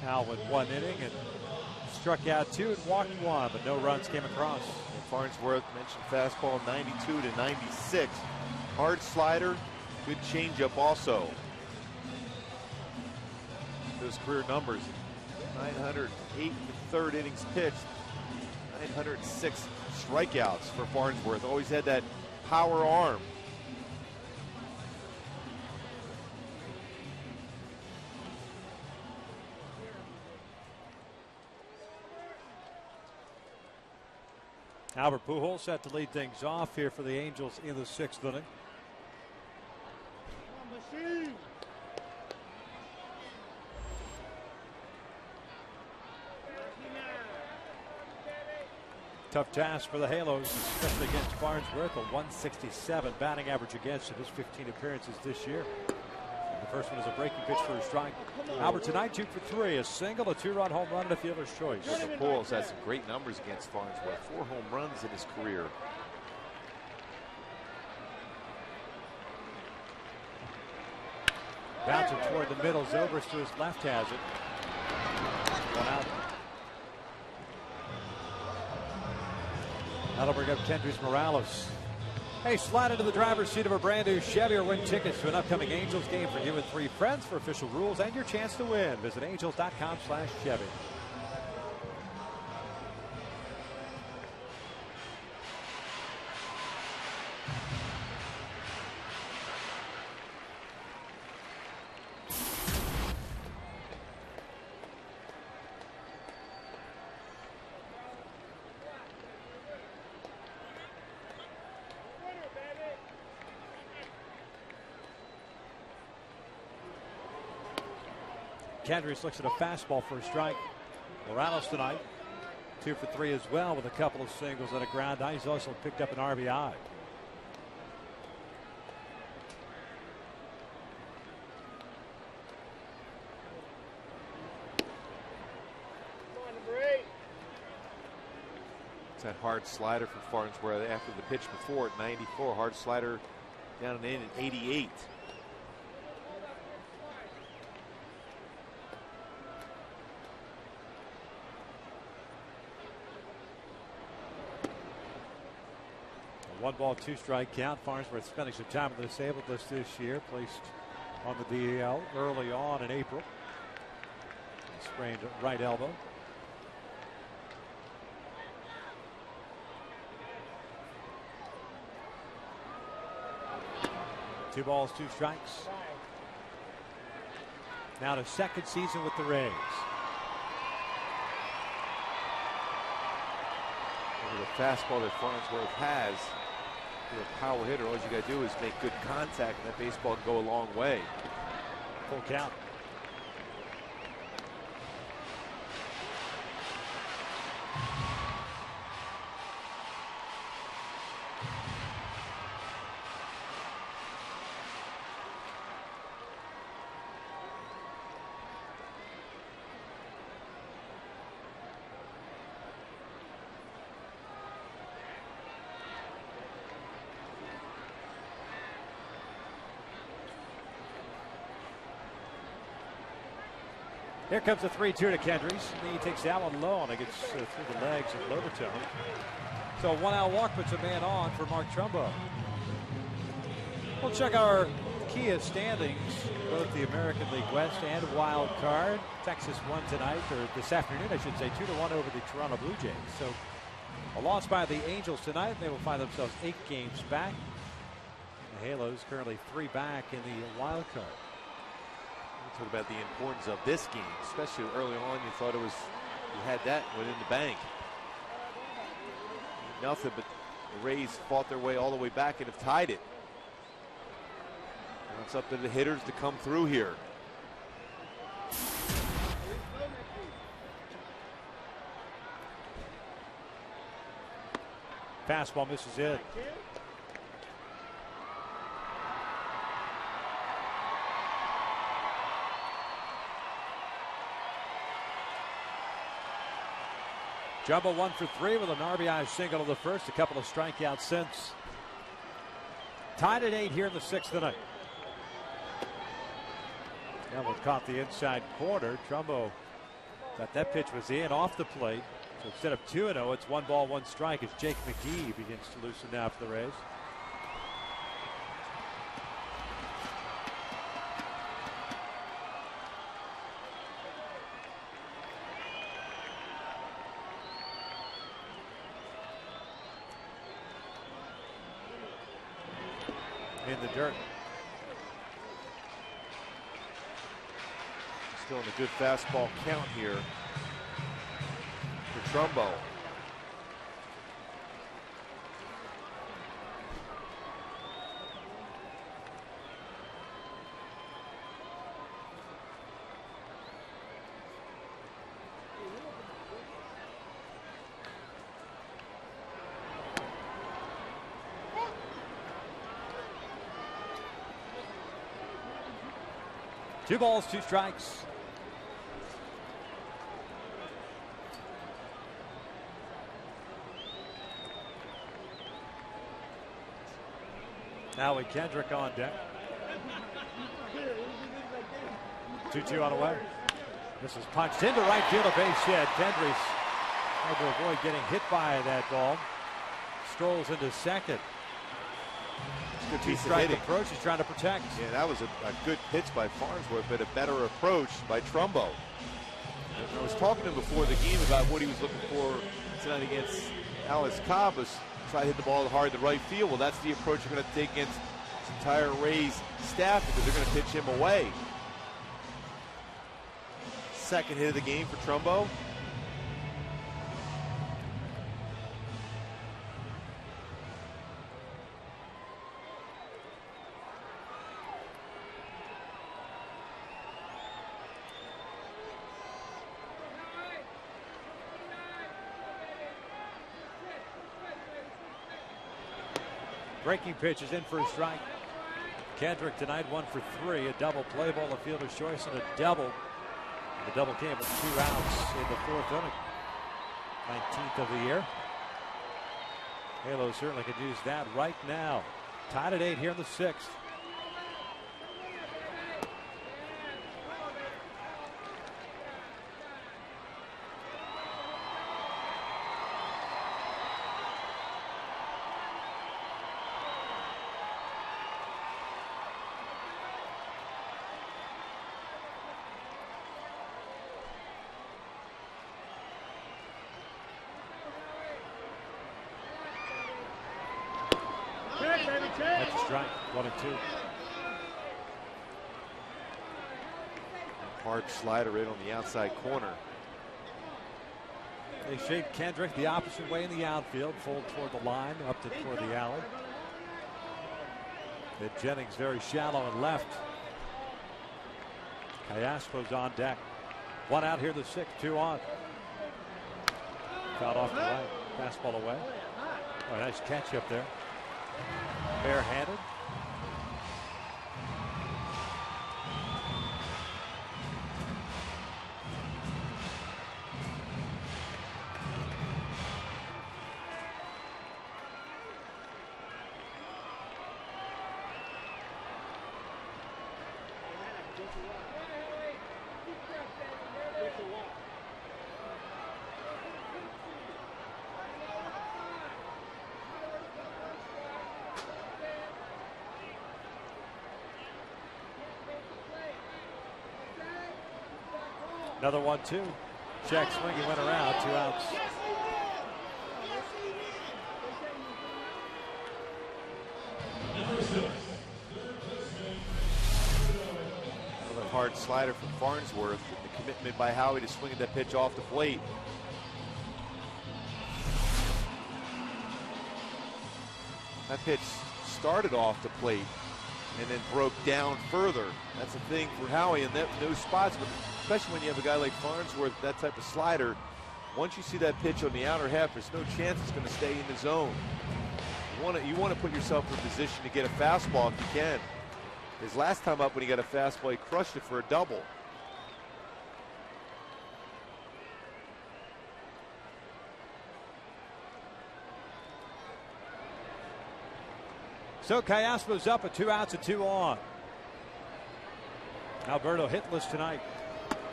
Howell went 1 inning and struck out 2 and walked 1, but no runs came across. And Farnsworth mentioned fastball 92 to 96. Hard slider, good changeup also. Those career numbers: 908 in the 3rd innings pitched, 906 strikeouts for Farnsworth. Always had that power arm. Albert Pujols set to lead things off here for the Angels in the 6th inning. Tough task for the Halos, especially against Farnsworth. A 167 batting average against in his 15 appearances this year. The first one is a breaking pitch for a strike. Albert tonight 2 for 3, a single, a 2-run home run, and a fielder's choice. Pujols has some great numbers against Farnsworth. 4 home runs in his career. Bouncing toward the middle, Zobrist to his left has it. 1 out. That'll bring up Kendrys Morales. Hey, slide into the driver's seat of a brand new Chevy or win tickets to an upcoming Angels game for you and 3 friends for official rules and your chance to win. Visit angels.com/Chevy. Kendrys looks at a fastball for a strike. Morales tonight 2 for 3 as well, with a couple of singles and a ground out. He's also picked up an RBI. It's that hard slider from Farnsworth after the pitch before at 94. Hard slider down and in at 88. A 1-ball, 2-strike count. Farnsworth spending some time on the disabled list this year. Placed on the DL early on in April. Sprained right elbow. 2 balls, 2 strikes. Now to second season with the Rays. The fastball that Farnsworth has, you're a power hitter. All you got to do is make good contact, and that baseball can go a long way. Full count. Here comes the 3-2 to Kendrys. He takes that one low, and it gets through the legs of Lobaton. So 1-out walk puts a man on for Mark Trumbo. We'll check our Kia standings, both the American League West and Wild Card. Texas won tonight, or this afternoon, I should say, 2-1 over the Toronto Blue Jays. So a loss by the Angels tonight. They will find themselves 8 games back. The Halos currently 3 back in the Wild Card. Talk about the importance of this game, especially early on. You thought it was, you had that within the bank. Nothing, but the Rays fought their way all the way back and have tied it. Now it's up to the hitters to come through here. Fastball misses it. Trumbo 1 for 3 with an RBI single in the first, a couple of strikeouts since. Tied at 8 here in the 6th inning. Hamlin caught the inside corner. Trumbo thought that pitch was in off the plate. So instead of 2-0, it's 1 ball, 1 strike as Jake McGee begins to loosen now for the Rays. In the dirt. Still in a good fastball count here for Trumbo. Two balls, 2 strikes. Howie Kendrick on deck. 2-2 on the way. This is punched into right field, a base hit. Kendrick had to avoid getting hit by that ball. Strolls into second. Good piece of hitting. Approach he's trying to protect. Yeah, that was a good pitch by Farnsworth, but a better approach by Trumbo. I was talking to him before the game about what he was looking for tonight against Alex Cobb, was try to hit the ball hard to right field. Well, that's the approach you're going to take against this entire Rays staff, because they're going to pitch him away. Second hit of the game for Trumbo. Breaking pitch is in for a strike. Kendrick tonight 1 for 3, a double play ball, a fielder's choice, and a double. The double came with 2 outs in the 4th inning. 19th of the year. Halo certainly could use that right now. Tied at 8 here in the 6th. That's a strike. 1-2. Hard slider in on the outside corner. They shape Kendrick the opposite way in the outfield, full toward the line, up to toward the alley. And Jennings very shallow and left. Callaspo's on deck. One out here, the sixth, 2 on. Fouled off the right. Fastball away. Oh, nice catch up there. Barehanded. Another 1-2. Check swing, he went around, 2 outs. Another hard slider from Farnsworth, and the commitment by Howie to swinging that pitch off the plate. That pitch started off the plate and then broke down further. That's the thing for Howie in those spots, but especially when you have a guy like Farnsworth, that type of slider. Once you see that pitch on the outer half, there's no chance it's going to stay in the zone. You want to put yourself in a position to get a fastball if you can. His last time up when he got a fastball, he crushed it for a double. So Callaspo's up at 2 outs and 2 on. Alberto hitless tonight.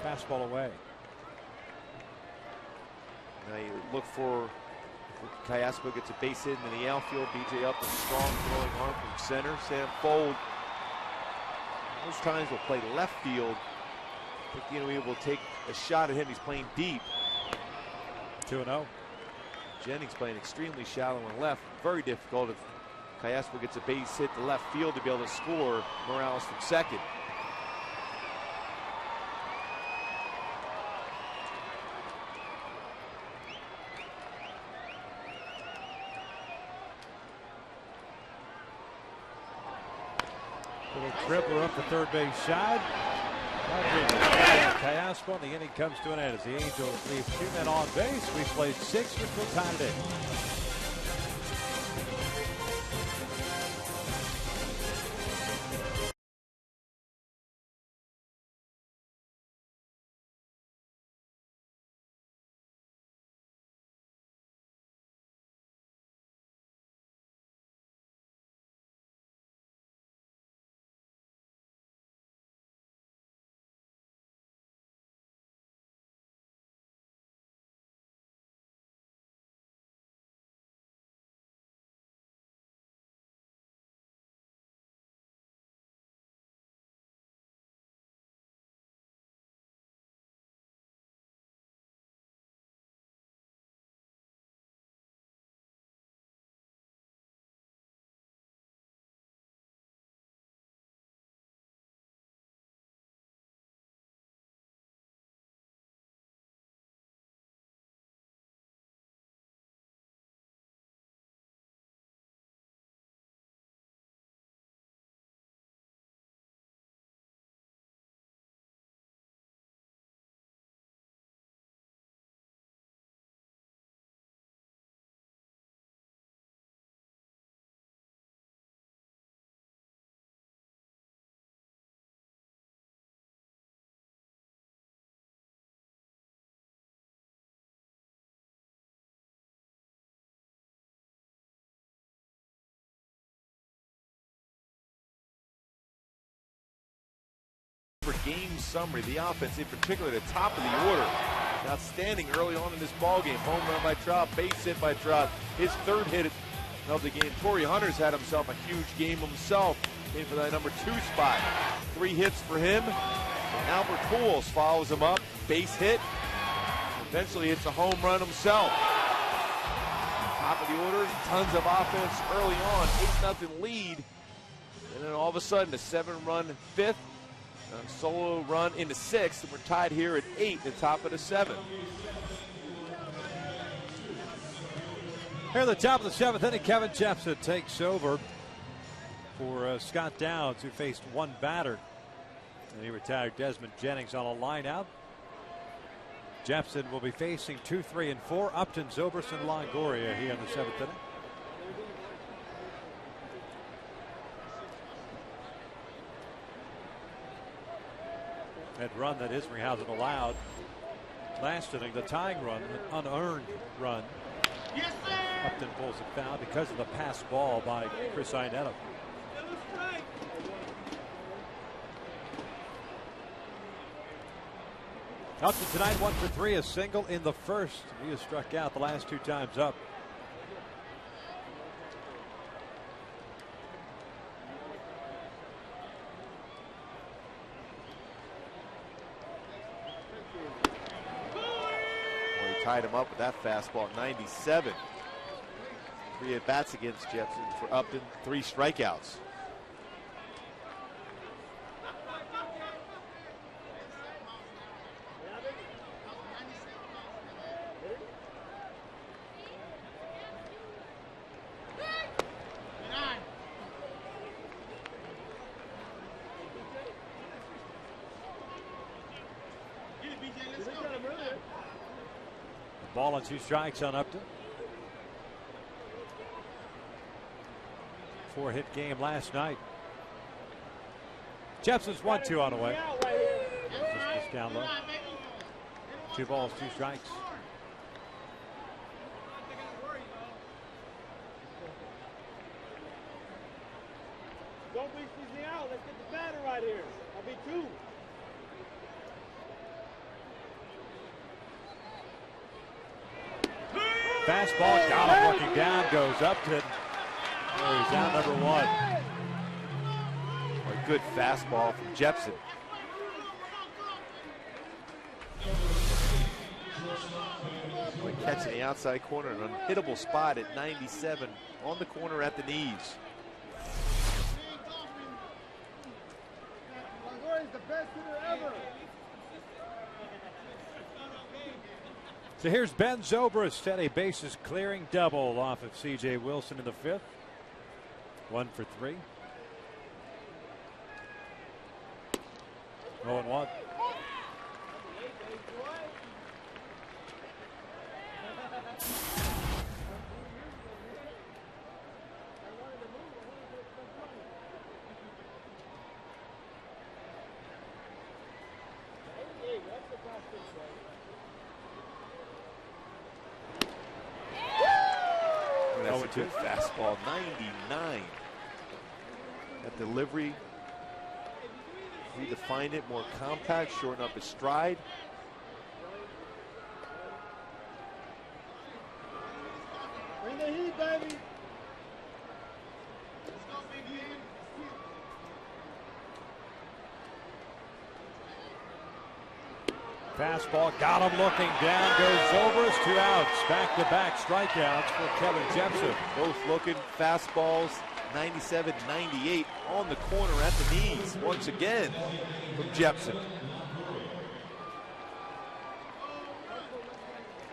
Fastball away. Now you look for Callaspo gets a base hit in the outfield. BJ up with a strong throwing arm from center. Sam Fold. Most times will play left field. I think we will take a shot at him. He's playing deep. 2-0. Jennings playing extremely shallow and left. Very difficult if Callaspo gets a base hit to left field to be able to score. Morales from second. Little dribbler up the third base side. Callaspo, and the inning comes to an end as the Angels leave 2 men on base. We've played 6. We're still tied today. Game summary, the offense in particular, the top of the order. Outstanding early on in this ball game. Home run by Trout, base hit by Trout. His third hit of the game. Torrey Hunter's had himself a huge game himself in for that number 2 spot. 3 hits for him. And Albert Pujols follows him up, base hit. Eventually hits a home run himself. Top of the order, tons of offense early on, 8-0 lead. And then all of a sudden, a 7-run 5th. solo run in the 6th, and we're tied here at 8, the top of the 7th. Here at the top of the 7th inning, Kevin Jepson takes over for Scott Downs, who faced one batter. And he retired Desmond Jennings on a line out. Jepson will be facing 2, 3, and 4. Upton, Zobrist, and Longoria here in the 7th inning. That run that Isringhausen allowed last inning, the tying run, an unearned run. Yes, sir. Upton pulls it foul because of the pass ball by Chris Iannetta. Upton tonight 1 for 3, a single in the first. He has struck out the last 2 times up. Tied him up with that fastball, 97. 3 at-bats against Jepson for Upton, 3 strikeouts. Ball and 2 strikes on Upton. 4-hit game last night. Jepson's 1-2 on the way. Just down low. 2 balls, 2 strikes. Don't be me out. Let's get the batter right here. I'll be 2. Fastball, got him looking down, goes Upton. Oh, he's down number 1. A good fastball from Jepson. Catching the outside corner, an unhittable spot at 97 on the corner at the knees. Longoria the best hitter ever. So here's Ben Zobrist at a bases clearing double off of C.J. Wilson in the 5th. 1 for 3. 0-1. That's a good fastball, 99. That delivery, redefined it, more compact, shorten up his stride. Bring the heat, baby. Fastball, got him looking down, goes Zobrist, 2 outs. Back-to-back strikeouts for Kevin Jepson. Both looking fastballs, 97, 98 on the corner at the knees once again from Jepson.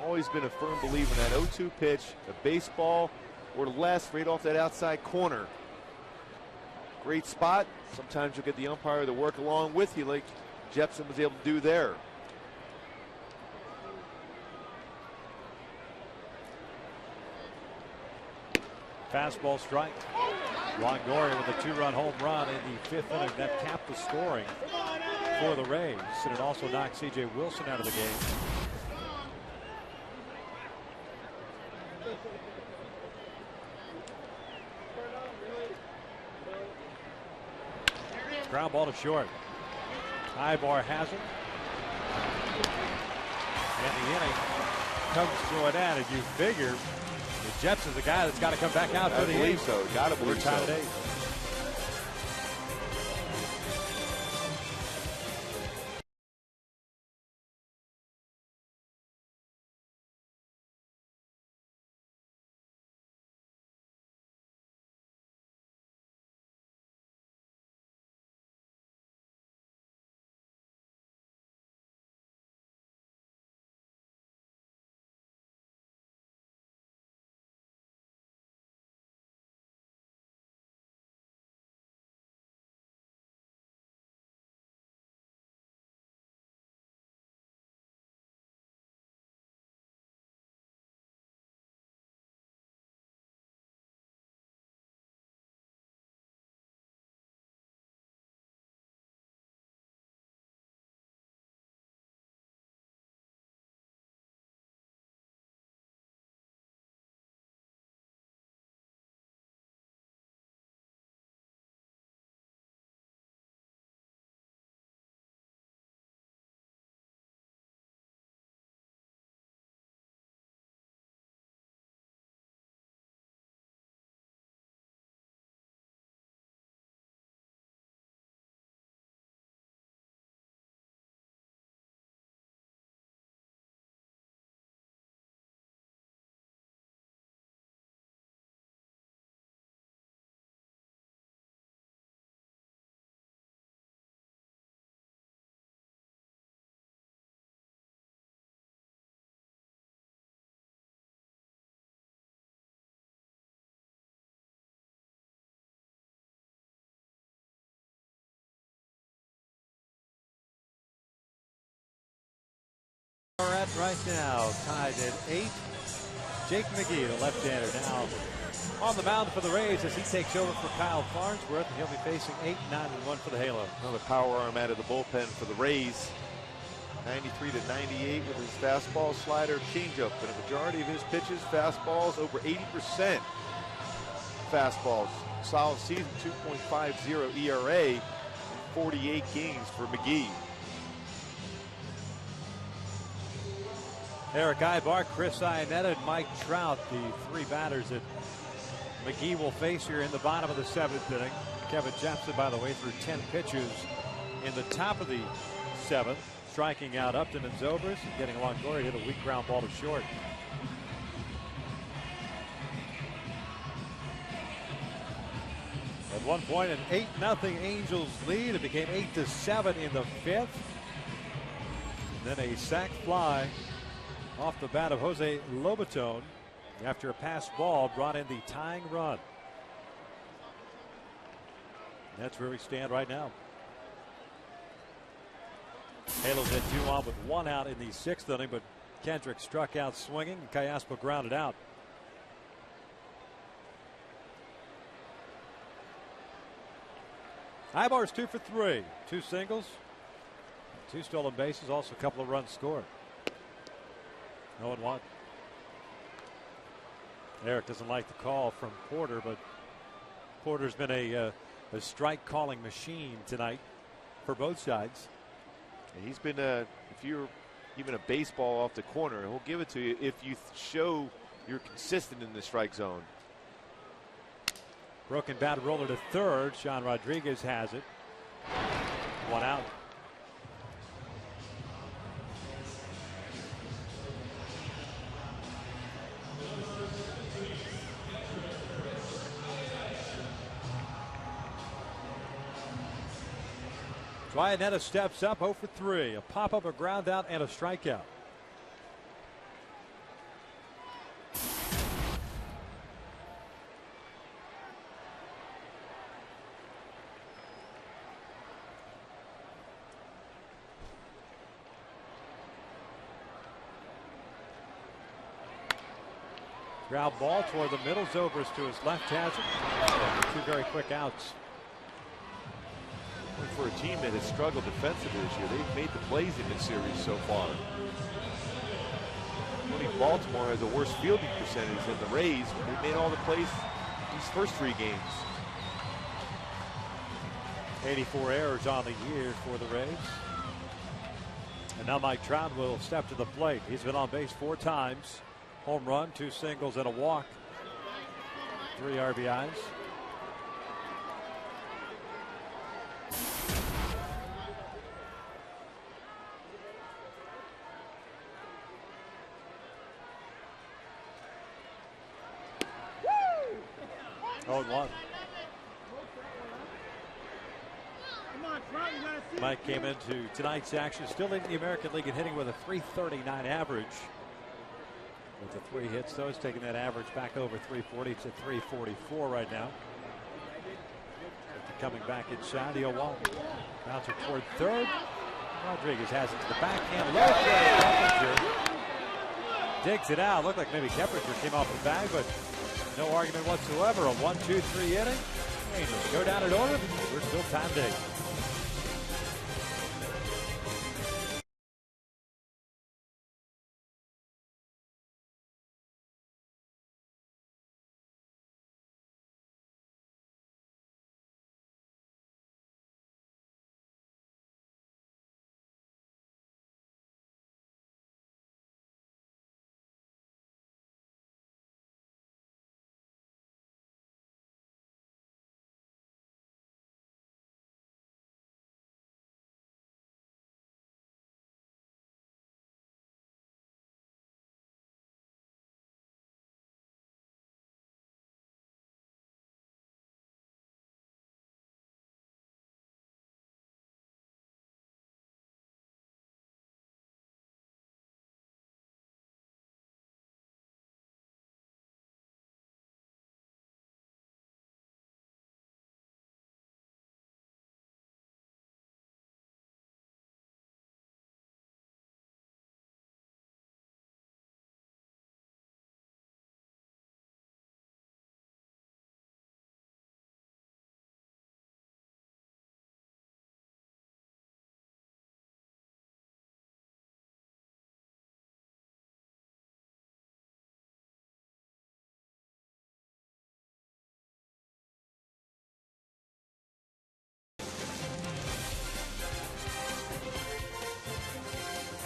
Always been a firm believer in that 0-2 pitch, a baseball or less right off that outside corner. Great spot. Sometimes you'll get the umpire to work along with you like Jepson was able to do there. Fastball strike. Longoria with a 2-run home run in the 5th inning. That capped the scoring for the Rays. And it also knocked C.J. Wilson out of the game. Ground ball to short. Ibar has it. And the inning comes to an end. And you figure that Jepson's the guy that's got to come back out for the 8th. I believe so. Got to believe so. We're tied at 8. right now, tied at 8. Jake McGee, the left-hander, now on the mound for the Rays as he takes over for Kyle Farnsworth. He'll be facing 8, 9, and 1 for the Halos. Another power arm out of the bullpen for the Rays. 93 to 98 with his fastball, slider, changeup, and a majority of his pitches, fastballs, over 80% fastballs. Solid season, 2.50 ERA in 48 games for McGee. Eric Ibar, Chris Iannetta, and Mike Trout, the 3 batters that McGee will face here in the bottom of the 7th inning. Kevin Jepson, by the way, threw 10 pitches in the top of the 7th, striking out Upton and Zobrist and getting Longoria, hit a weak ground ball to short. At one point, an 8-0 Angels lead. It became 8-7 in the 5th. And then a sac fly off the bat of Jose Lobaton after a pass ball brought in the tying run. And that's where we stand right now. Halos had 2 on with 1 out in the 6th inning, but Kendrick struck out swinging and Callaspo grounded out. Ibar's 2 for 3, 2 singles, 2 stolen bases, also a couple of runs scored. 0-1. Eric doesn't like the call from Porter, but Porter's been a strike calling machine tonight for both sides. And he's been if you're even a baseball off the corner, he'll give it to you if you show you're consistent in the strike zone. Broken bat roller to third. Sean Rodriguez has it. 1 out. Iannetta steps up, 0 for 3. A pop-up, a ground out, and a strikeout. Ground ball toward the middle. Zobrist to his left has it. 2 very quick outs. For a team that has struggled defensively this year, they've made the plays in this series so far. Only Baltimore has a worse fielding percentage than the Rays, but they made all the plays these first 3 games. 84 errors on the year for the Rays. And now Mike Trout will step to the plate. He's been on base 4 times. Home run, 2 singles, and a walk. 3 RBIs. Oh, 1. Mike came into tonight's action still in the American League and hitting with a .339 average. With the 3 hits, though, he's taking that average back over 340 to 344 right now. Coming back inside, the 0-1. Bouncer toward third. Rodriguez has it to the backhand. Low play. Digs it out. Looked like maybe Keppinger came off the bag, but no argument whatsoever. A 1-2-3 inning. Angels go down in order. We're still timed 8.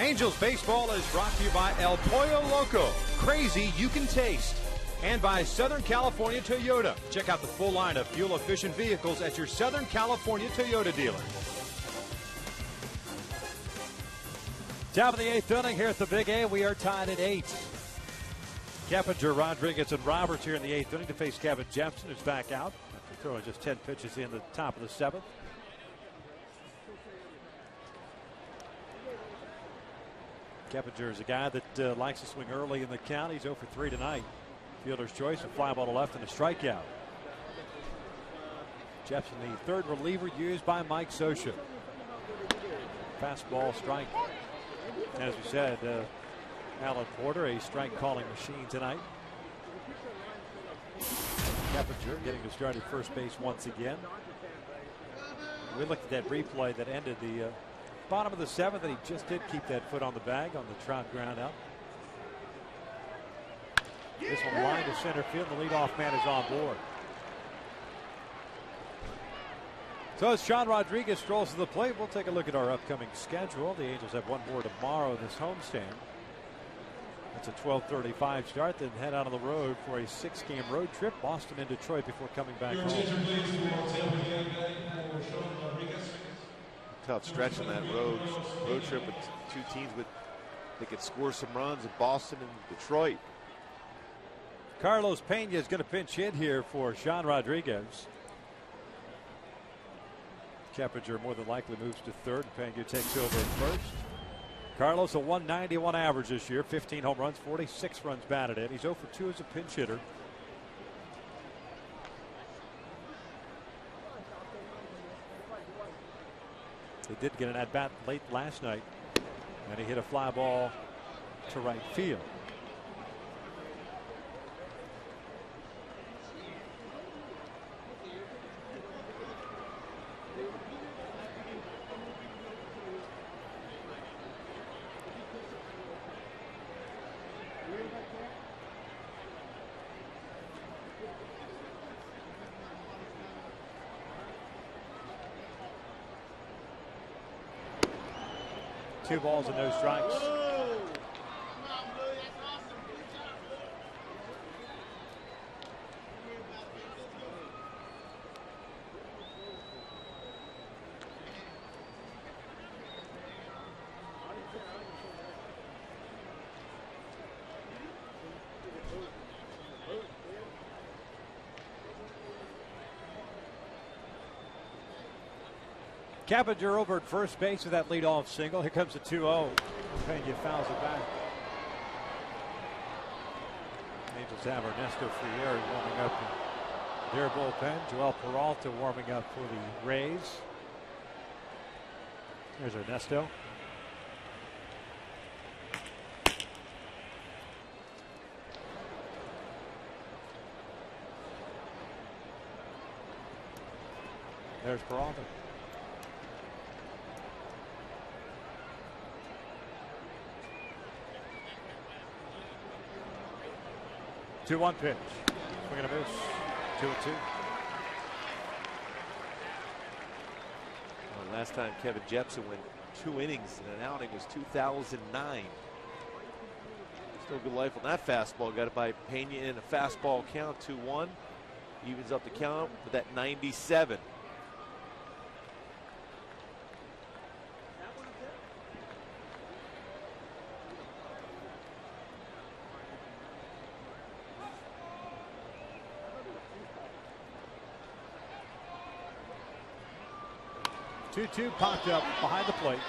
Angels baseball is brought to you by El Pollo Loco. Crazy you can taste. And by Southern California Toyota. Check out the full line of fuel-efficient vehicles at your Southern California Toyota dealer. Top of the 8th inning here at the Big A. We are tied at 8. Keppinger, Rodriguez, and Roberts here in the 8th inning to face Kevin Jepson, who's back out after throwing just 10 pitches in the top of the 7th. Keppinger is a guy that likes to swing early in the count. He's 0 for 3 tonight. Fielder's choice, a fly ball to left and a strikeout. Jepson, the third reliever used by Mike Scioscia. Fastball, strike. As we said, Alan Porter, a strike calling machine tonight. Keppinger getting to start at first base once again. We looked at that replay that ended the bottom of the 7th, and he just did keep that foot on the bag on the Trout ground out. This one lined to center field. The leadoff man is on board. So as Sean Rodriguez strolls to the plate, we'll take a look at our upcoming schedule. The Angels have one more tomorrow this homestand. That's a 12:35 start, then head out on the road for a 6-game road trip, Boston and Detroit, before coming back home. Tough stretch on that road trip with two teams that could score some runs in Boston and Detroit. Carlos Pena is going to pinch hit here for Sean Rodriguez. Keppinger more than likely moves to third, and Pena takes over at first. Carlos, a 191 average this year, 15 home runs, 46 runs batted in. He's 0 for 2 as a pinch hitter. He did get an at-bat late last night, and he hit a fly ball to right field. Two balls and no strikes. Keppinger over at first base with that leadoff single. Here comes the 2-0. Pena fouls it back. Angels have Ernesto Friere warming up in their bullpen. Joel Peralta warming up for the Rays. There's Ernesto. There's Peralta. 2-1 pitch. Swing and a miss. 2-2. Well, last time Kevin Jepson went 2 innings in an outing was 2009. Still good life on that fastball. Got it by Pena in a fastball count. 2-1. Evens up the count with that 97. Two popped up behind the plate.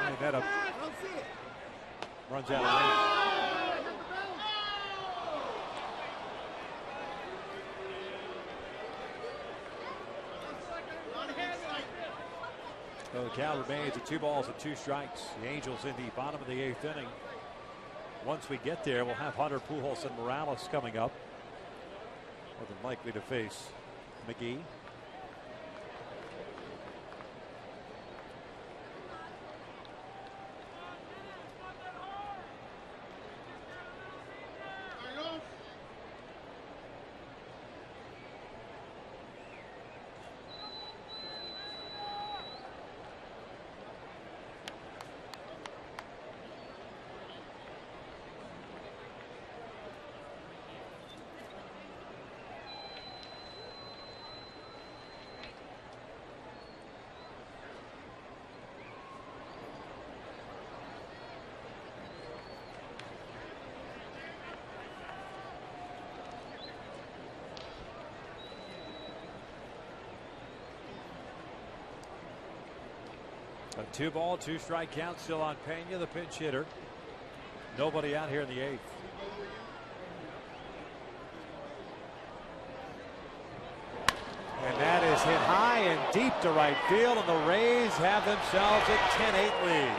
And that up. Runs out of range. So the count remains at 2 balls and 2 strikes. The Angels in the bottom of the 8th inning. Once we get there, we'll have Hunter, Pujols, and Morales coming up. More than likely to face McGee. A 2-ball, 2-strike count still on Pena, the pinch hitter. Nobody out here in the 8th. And that is hit high and deep to right field, and the Rays have themselves a 10-8 lead.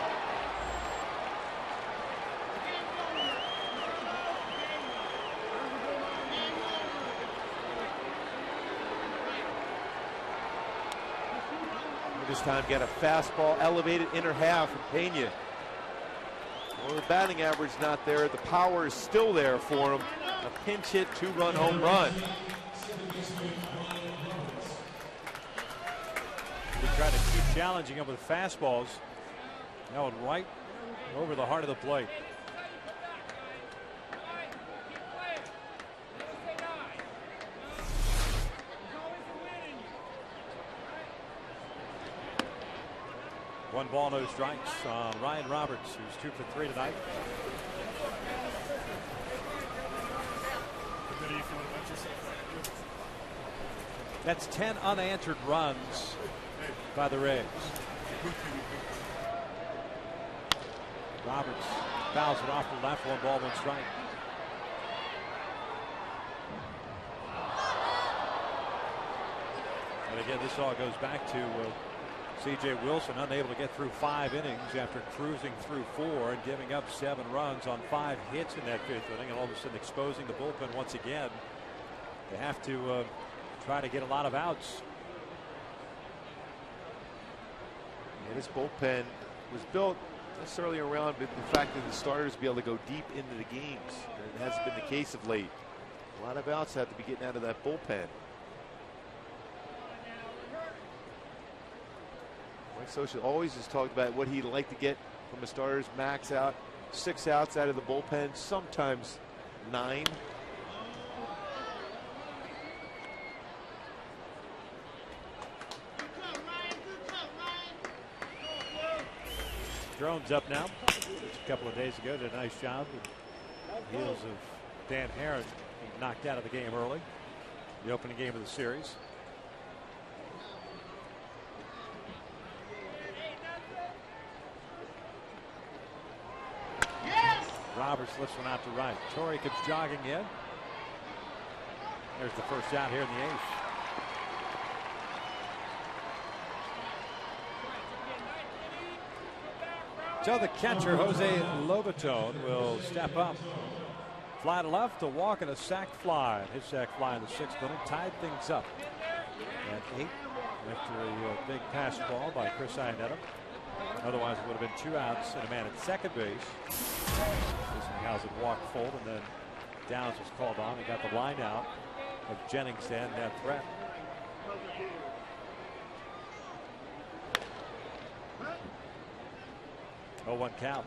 This time got a fastball elevated inner half from Pena. Well, the batting average not there. The power is still there for him. A pinch hit, 2-run home run. They try to keep challenging him with fastballs. That one right over the heart of the plate. One ball, no strikes on Ryan Roberts, who's 2 for 3 tonight. That's 10 unanswered runs by the Rays. Roberts fouls it off the left, 1 ball, 1 strike. And again, this all goes back to C.J. Wilson unable to get through 5 innings after cruising through 4 and giving up 7 runs on 5 hits in that 5th inning, and all of a sudden exposing the bullpen once again. They have to try to get a lot of outs. Yeah, this bullpen was built necessarily around the fact that the starters be able to go deep into the games. And it hasn't been the case of late. A lot of outs have to be getting out of that bullpen. Mike Scioscia always has talked about what he'd like to get from the starters. Max out, 6 outs out of the bullpen, sometimes 9. Drone's up now. Just a couple of days ago did a nice job with the heels of Dan Herron being knocked out of the game early. The opening game of the series. Roberts lifts one out to right. Torrey comes jogging in. There's the first out here in the 8th. So the catcher, Jose Lobaton, will step up. Fly to left, a walk and a sac fly. His sac fly in the 6th inning tied things up at 8 after a big pass ball by Chris Iannetta. Otherwise, it would have been 2 outs and a man at second base. How's it walked full, and then Downs was called on. He got the line out of Jennings to end that threat. Oh, 1 count.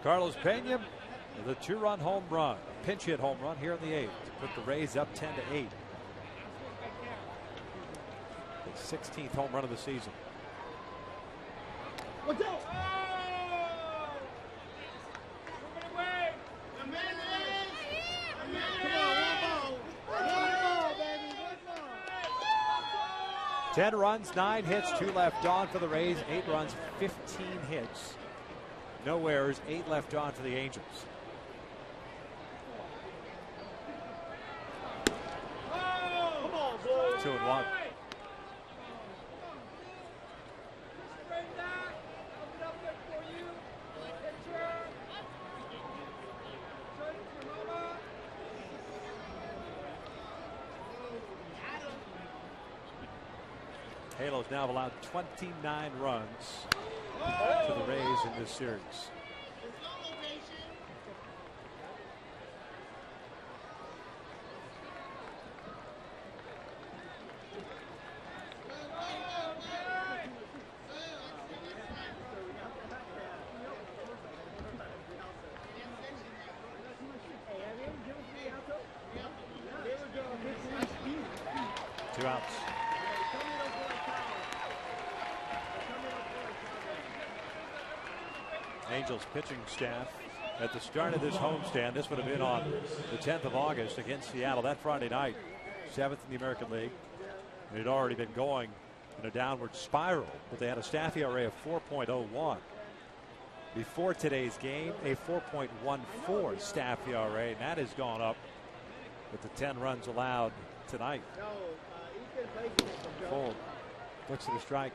Carlos Pena with a 2-run home run, a pinch hit home run here in the 8th to put the Rays up 10-8. The 16th home run of the season. What's up? 10 runs, 9 hits, 2 left on for the Rays, 8 runs, 15 hits. No errors, 8 left on for the Angels. Come on, boy. 2-1. Halos now have allowed 29 runs to the Rays in this series. Two outs. Angels pitching staff at the start of this homestand. This would have been on the 10th of August against Seattle that Friday night, 7th in the American League. It had already been going in a downward spiral, but they had a staff ERA of 4.01. Before today's game, a 4.14 staff ERA, and that has gone up with the 10 runs allowed tonight. Fold looks at the strike.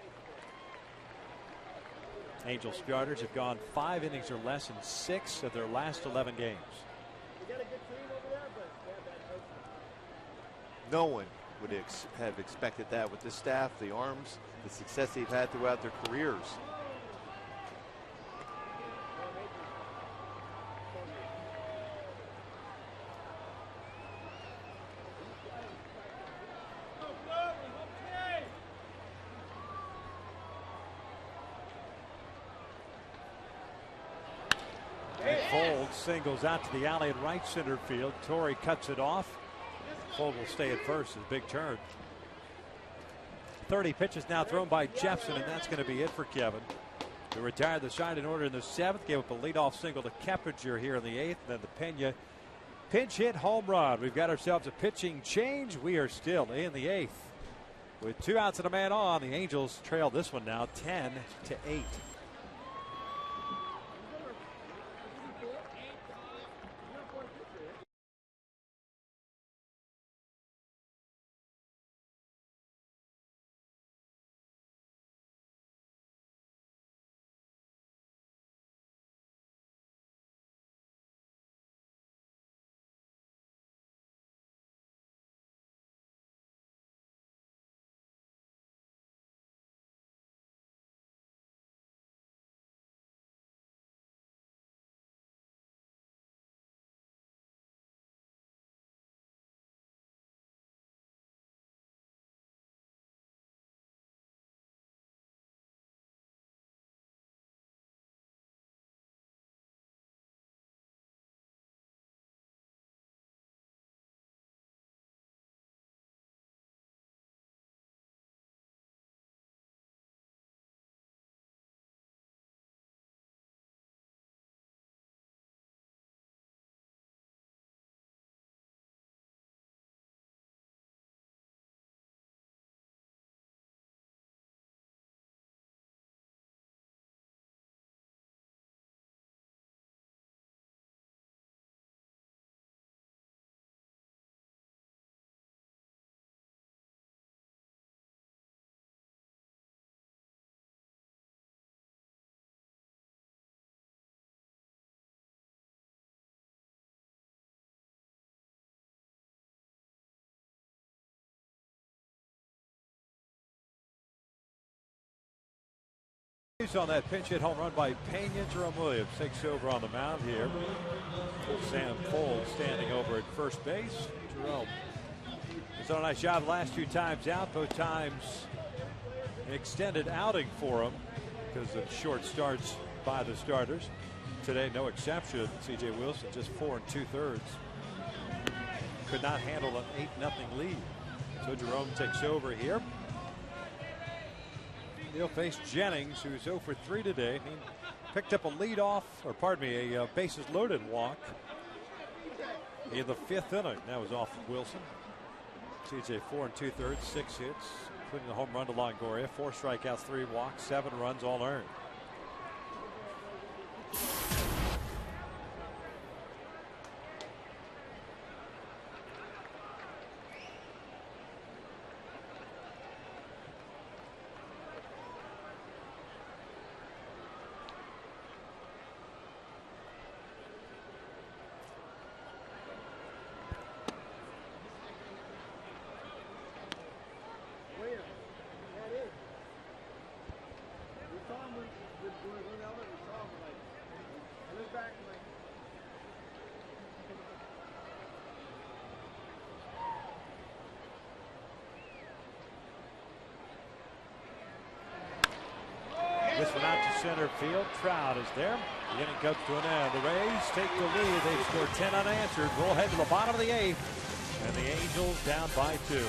Angels starters have gone 5 innings or less in 6 of their last 11 games. No one would have expected that with the staff, the arms, the success they've had throughout their careers. Fold singles out to the alley in right center field. Torrey cuts it off. Fold will stay at first. His big turn. 30 pitches now thrown by Jepson, and that's going to be it for Kevin, who retired the side in order in the 7th. Gave up a leadoff single to Keppinger here in the 8th. Then the Pena pinch hit home run. We've got ourselves a pitching change. We are still in the 8th with 2 outs and a man on. The Angels trail this one now 10-8. On that pinch hit home run by Pena, Jerome Williams takes over on the mound here. Sam Fold standing over at first base. Jerome has done a nice job the last 2 times out. Both times an extended outing for him because of short starts by the starters. Today, no exception. C.J. Wilson just 4 2/3. Could not handle an 8-0 lead. So Jerome takes over here. He'll face Jennings, who's 0 for 3 today. He picked up a leadoff, or pardon me, a bases loaded walk in the 5th inning. That was off of Wilson. CJ 4 2/3, 6 hits, including the home run to Longoria. 4 strikeouts, 3 walks, 7 runs, all earned. This one out to center field. Trout is there. The inning comes to an end. The Rays take the lead. They've scored 10 unanswered. We'll head to the bottom of the 8th. And the Angels down by 2.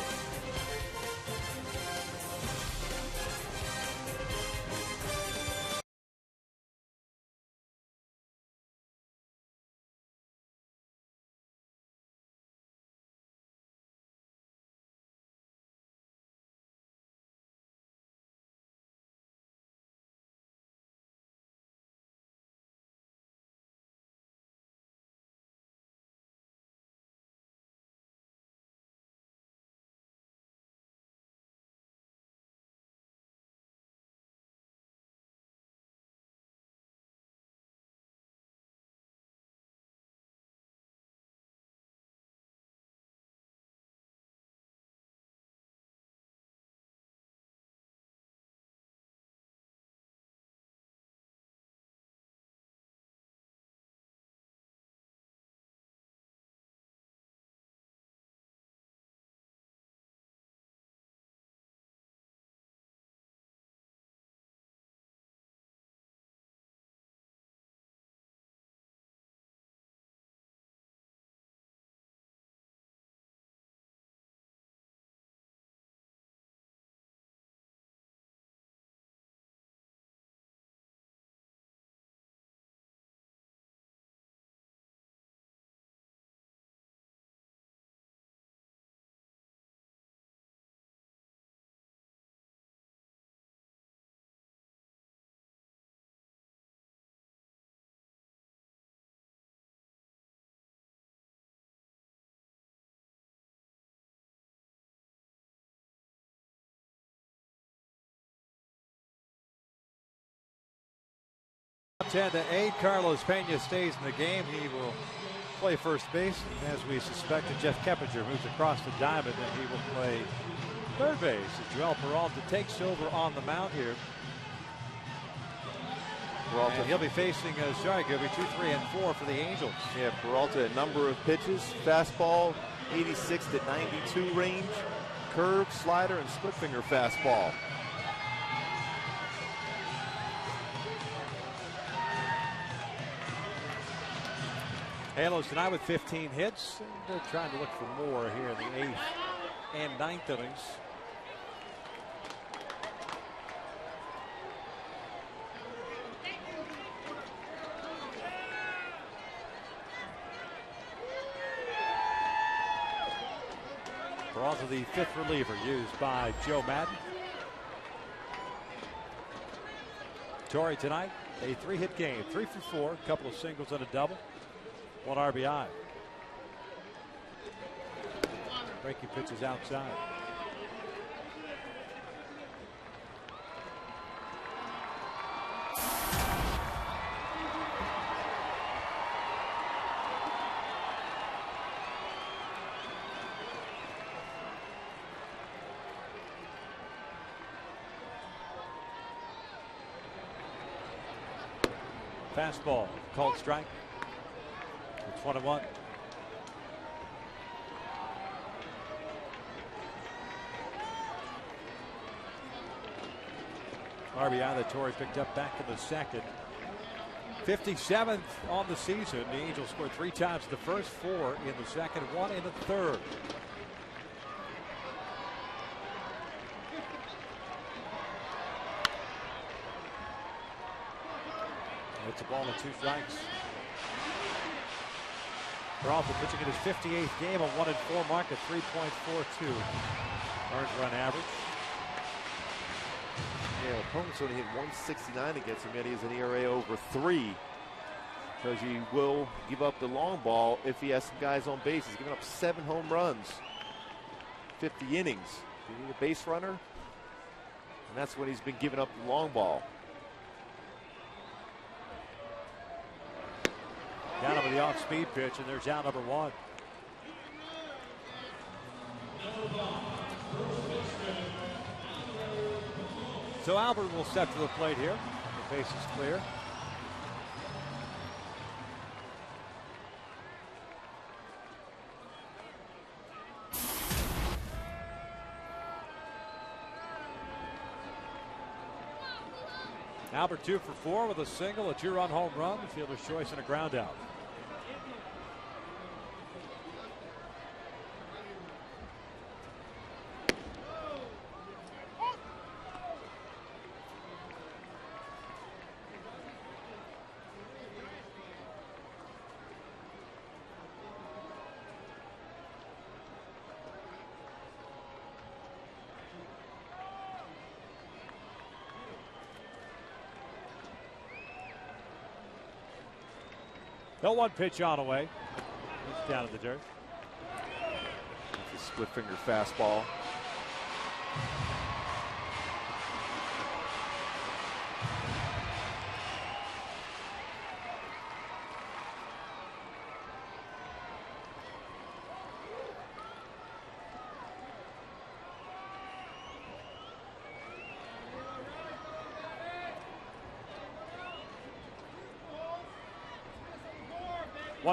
10 to 8. Carlos Pena stays in the game. He will play first base. And as we suspected, Jeff Keppinger moves across the diamond, and he will play third base as Joel Peralta takes over on the mound here. Peralta. And he'll be facing strike. He'll be 2, 3, and 4 for the Angels. Yeah, Peralta, a number of pitches. Fastball, 86 to 92 range. Curve, slider, and split finger fastball. Halos tonight with 15 hits, and they're trying to look for more here in the 8th and 9th innings. Peralta, the 5th reliever used by Joe Madden. Torrey tonight, a 3-hit game, 3 for 4, a couple of singles and a double. 1 RBI. Breaking pitches outside. Fastball, called strike. It's 1-1. RBI that Torrey picked up back in the 2nd. 57th on the season. The Angels scored 3 times in the first, 4 in the 2nd, 1 in the 3rd. It's a ball and 2 strikes. Peralta pitching in his 58th game, a 1-4 mark at 3.42 earned run average. Yeah, opponents only hit 169 against him, yet he has an ERA over 3. Because he will give up the long ball if he has some guys on base. He's given up 7 home runs, 50 innings. You need a base runner, and that's when he's been giving up the long ball. Down over the off-speed pitch, and there's out number 1. So Albert will step to the plate here. The base is clear. Albert 2 for 4 with a single, a 2-run home run, fielder's choice, and a ground out. No 1 pitch on away. He's down in the dirt. It's a split finger fastball.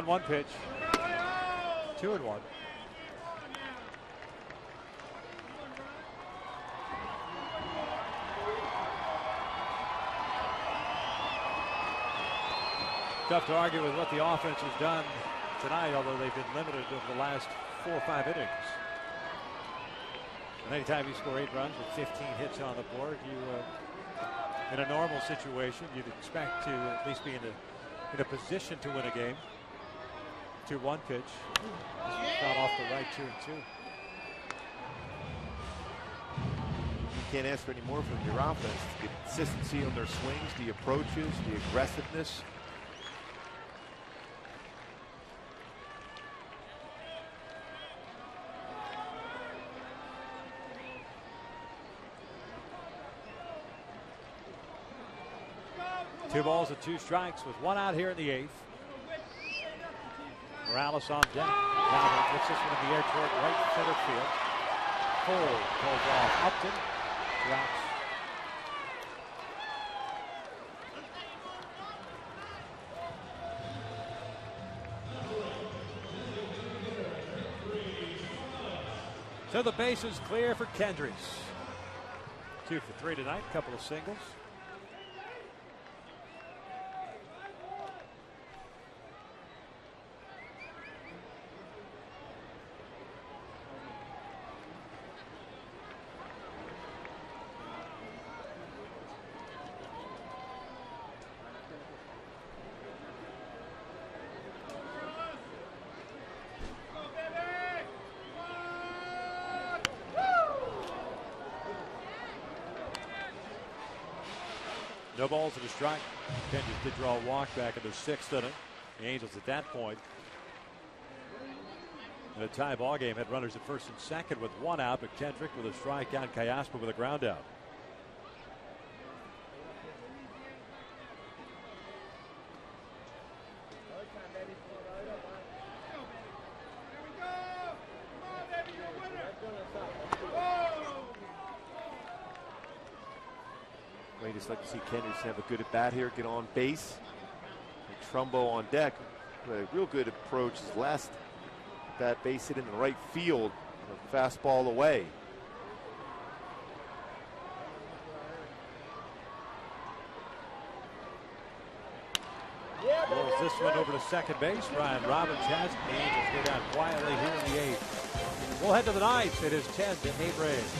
One pitch. 2-1. Tough to argue with what the offense has done tonight, although they've been limited over the last 4 or 5 innings. And anytime you score 8 runs with 15 hits on the board, you, in a normal situation, you'd expect to at least be in a position to win a game. 2-1 pitch. Foul off the right, 2-2. You can't ask for any more from your offense. The consistency on their swings, the approaches, the aggressiveness. 2 balls and 2 strikes with 1 out here in the 8th. Morales on deck. Calvin gets this one in the air toward right center field. Cole pulls off. Upton drops. So the base is clear for Kendricks. 2 for 3 tonight, couple of singles. No balls and a strike. Kendricks did draw a walk back in the 6th inning. The Angels at that point, in a tie ball game, had runners at first and second with 1 out, but Kendrick with a strikeout, Kayaspa with a ground out. We just like to see Kendricks have a good at bat here, get on base. And Trumbo on deck, a real good approach. His last bat base hit in the right field, a fastball away. Rolls this one over to second base. Ryan Robbins has it. The Angels go down quietly here in the 8th. We'll head to the 9th. It is 10-8 Rays.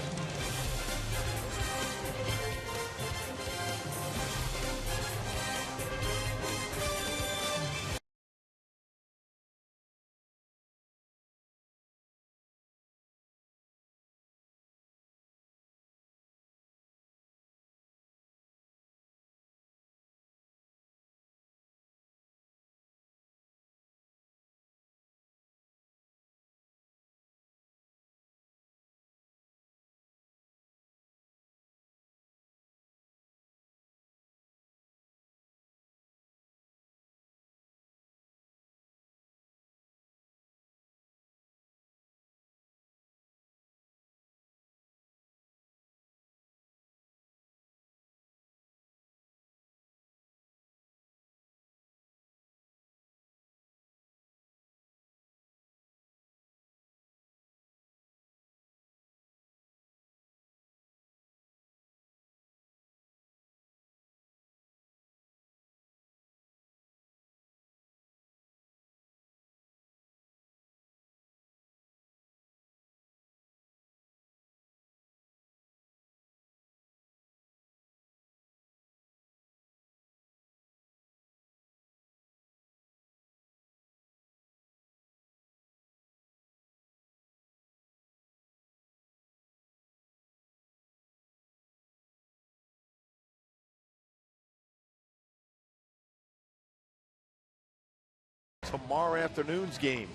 Tomorrow afternoon's game.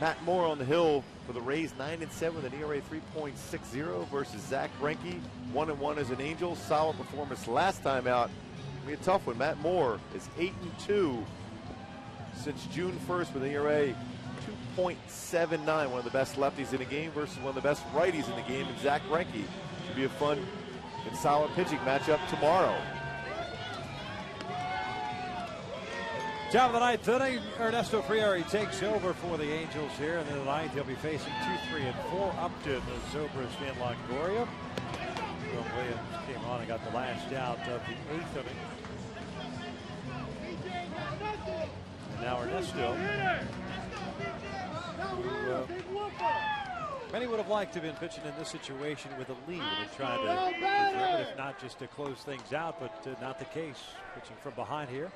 Matt Moore on the hill for the Rays, 9-7 with an ERA 3.60 versus Zach Greinke, 1-1 as an Angel. Solid performance last time out. Be a tough one. Matt Moore is 8-2 since June 1st with an ERA 2.79, one of the best lefties in the game versus one of the best righties in the game, and Zach Greinke. Should be a fun and solid pitching matchup tomorrow. Top of the 9th inning, Ernesto Frieri takes over for the Angels here. And in the 9th, he'll be facing 2, 3, and 4 Upton, Zobrist, and Longoria. Will Williams came on and got the last out of the 8th inning. And now Ernesto, who many would have liked to have been pitching in this situation with a lead and trying to preserve it, if not just to close things out, but not the case. Pitching from behind here.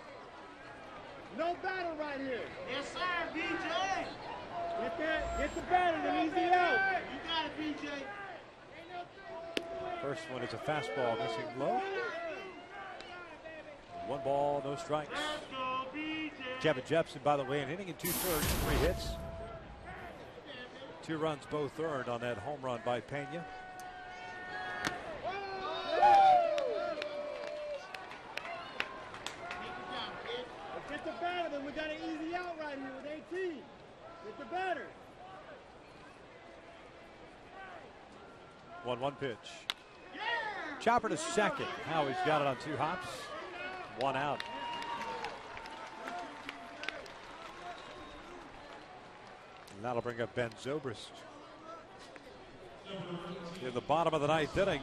No battle right here. Yes, sir, BJ. Get the battle and easy out. You got it, BJ. First one is a fastball missing low. 1 ball, no strikes. Kevin Jepson, by the way, an inning and 2/3, 3 hits. 2 runs both earned on that home run by Pena. the batter. 1-1 pitch. Chopper to second. Howie's got it on 2 hops. 1 out. And that'll bring up Ben Zobrist. In the bottom of the 9th inning,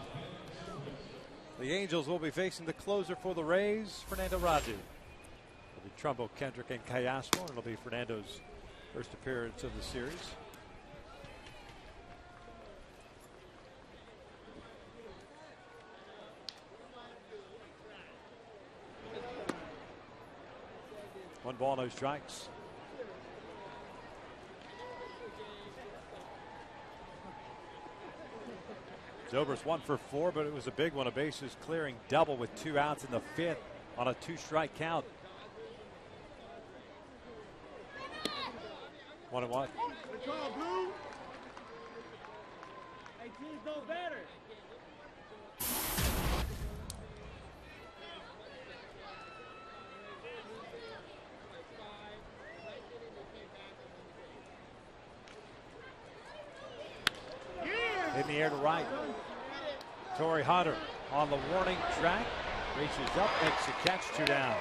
the Angels will be facing the closer for the Rays, Fernando Radu. It'll be Trumbo, Kendrick, and Callasmo, and it'll be Fernando's first appearance of the series. One ball, no strikes. Zobrist 1 for 4, but it was a big one, a bases clearing double with 2 outs in the 5th on a 2-strike count. 1-1. Good call, Blue. Hey, teams don't batter. In the air to right. Torrey Hunter on the warning track. Reaches up, makes the catch, 2 down.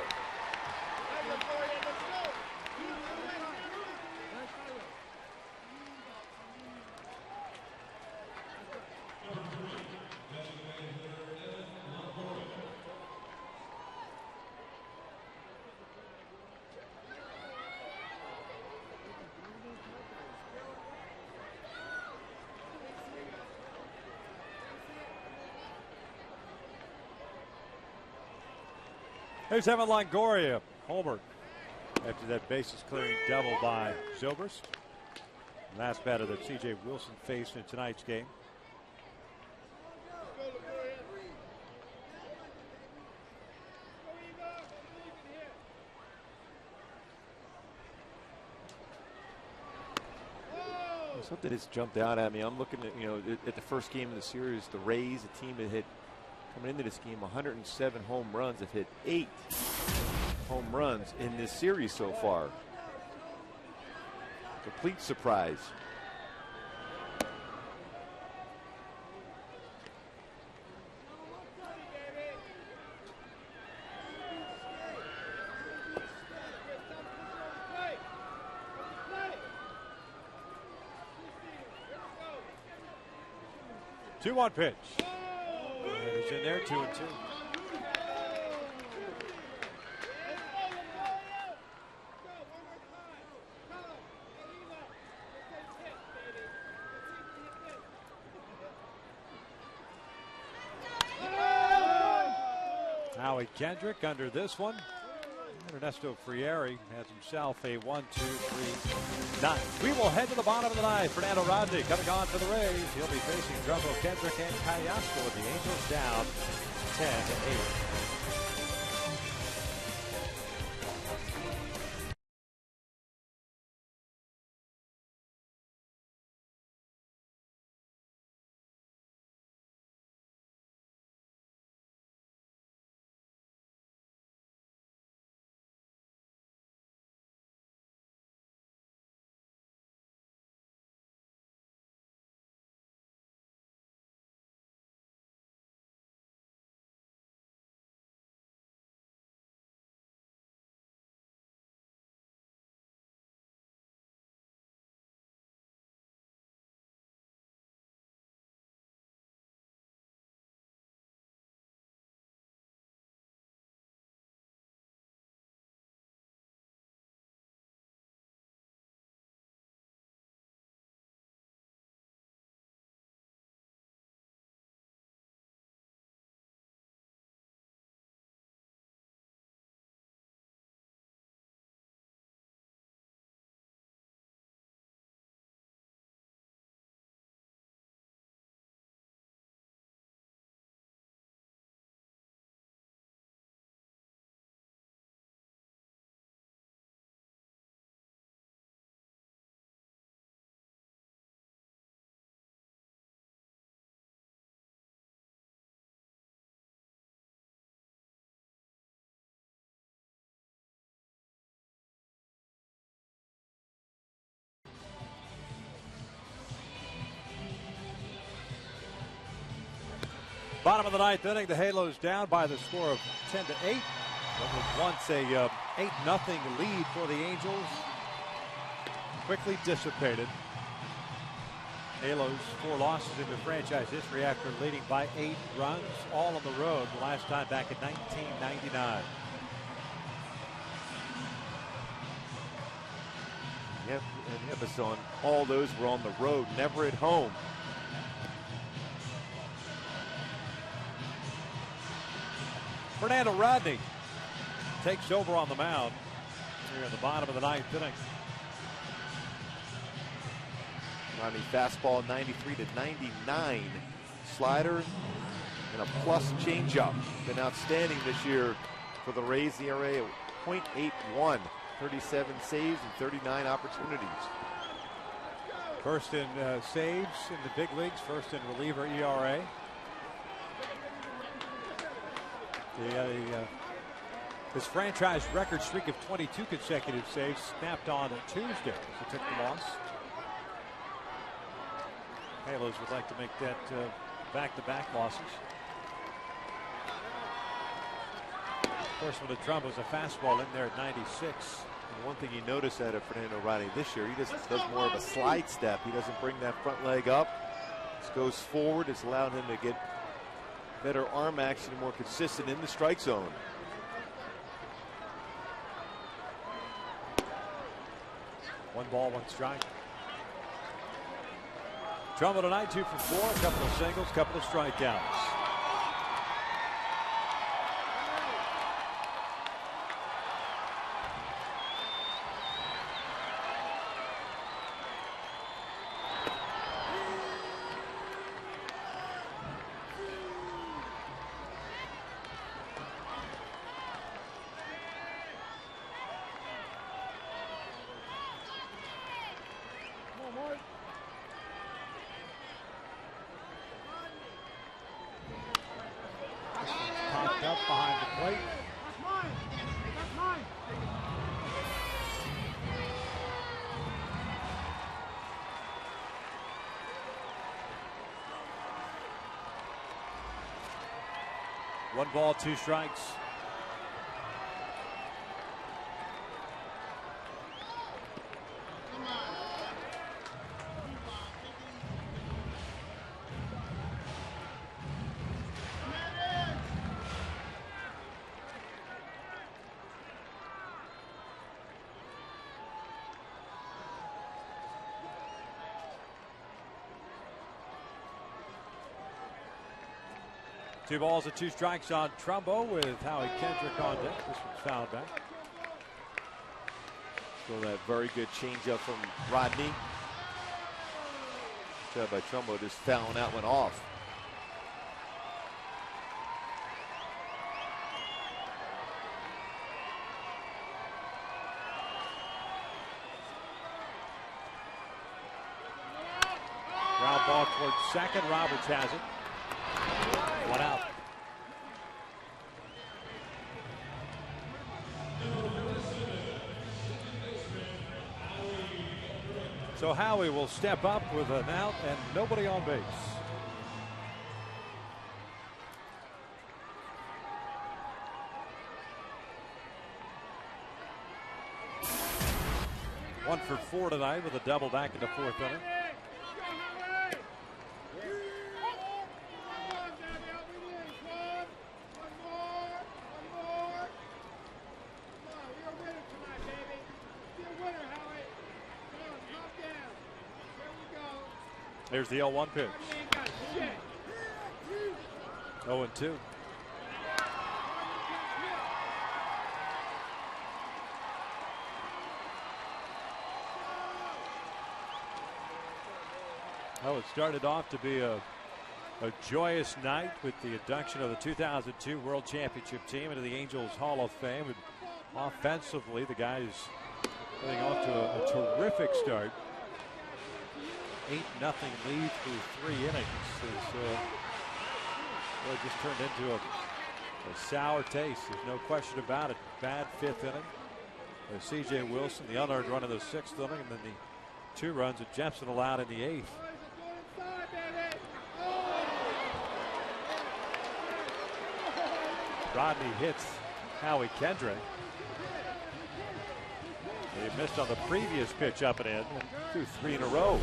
There's Evan Longoria, homer, after that bases clearing double by Zobrist. Last batter that C.J. Wilson faced in tonight's game. Something has jumped out at me. I'm looking at, at the first game of the series, the Rays, a team that hit, coming into this game, 107 home runs, have hit 8 home runs in this series so far. Complete surprise. Two 2-1 pitch. He's in there, 2-2. Howie Kendrick under this one. And Ernesto Frieri has himself a 1, 2, 3, 9. We will head to the bottom of the 9th. Fernando Rodney coming on for the Rays. He'll be facing Trumbo, Kendrick, and Callasmo with the Angels down 10-8. Bottom of the ninth inning, the Halos down by the score of 10-8. What was once a 8-0 lead for the Angels quickly dissipated. Halos 4 losses in the franchise history after leading by 8 runs, all on the road, the last time back in 1999. Yep, and Emerson, all those were on the road, never at home. Fernando Rodney takes over on the mound here in the bottom of the ninth inning. Rodney fastball 93 to 99. Slider and a plus changeup. Been outstanding this year for the Rays. The ERA of .81. 37 saves and 39 opportunities. First in saves in the big leagues, first in reliever ERA. His franchise record streak of 22 consecutive saves snapped on Tuesday as he took the loss. Halos would like to make that back-to-back losses. Of course, when the drum was a fastball in there at 96. And one thing you notice out of Fernando Rodney this year, he just does more of a slide step. He doesn't bring that front leg up. Just goes forward. It's allowed him to get better arm action and more consistent in the strike zone. One ball, one strike. Trumbo tonight, 2 for 4, a couple of singles, couple of strikeouts. Popped up behind the plate. That's mine. That's mine. One ball, 2 strikes. Two balls and 2 strikes on Trumbo with Howie Kendrick on deck. This one's fouled back. So that very good changeup from Rodney. Job by Trumbo, just fouling that one off. Ground ball towards second. Roberts has it. 1 out. So Howie will step up with an out and nobody on base. One for 4 tonight with a double back in the 4th inning. There's the 0-1 pitch. 0-2. Oh, it started off to be a joyous night with the induction of the 2002 World Championship team into the Angels Hall of Fame. And offensively, the guys getting off to a terrific start. 8-0 lead through 3 innings. It just turned into a sour taste. There's no question about it. Bad 5th inning. C.J. Wilson, the unearned run in the 6th inning, and then the 2 runs that Jepson allowed in the 8th. Rodney hits Howie Kendrick. He missed on the previous pitch up and in. 2-3 in a row.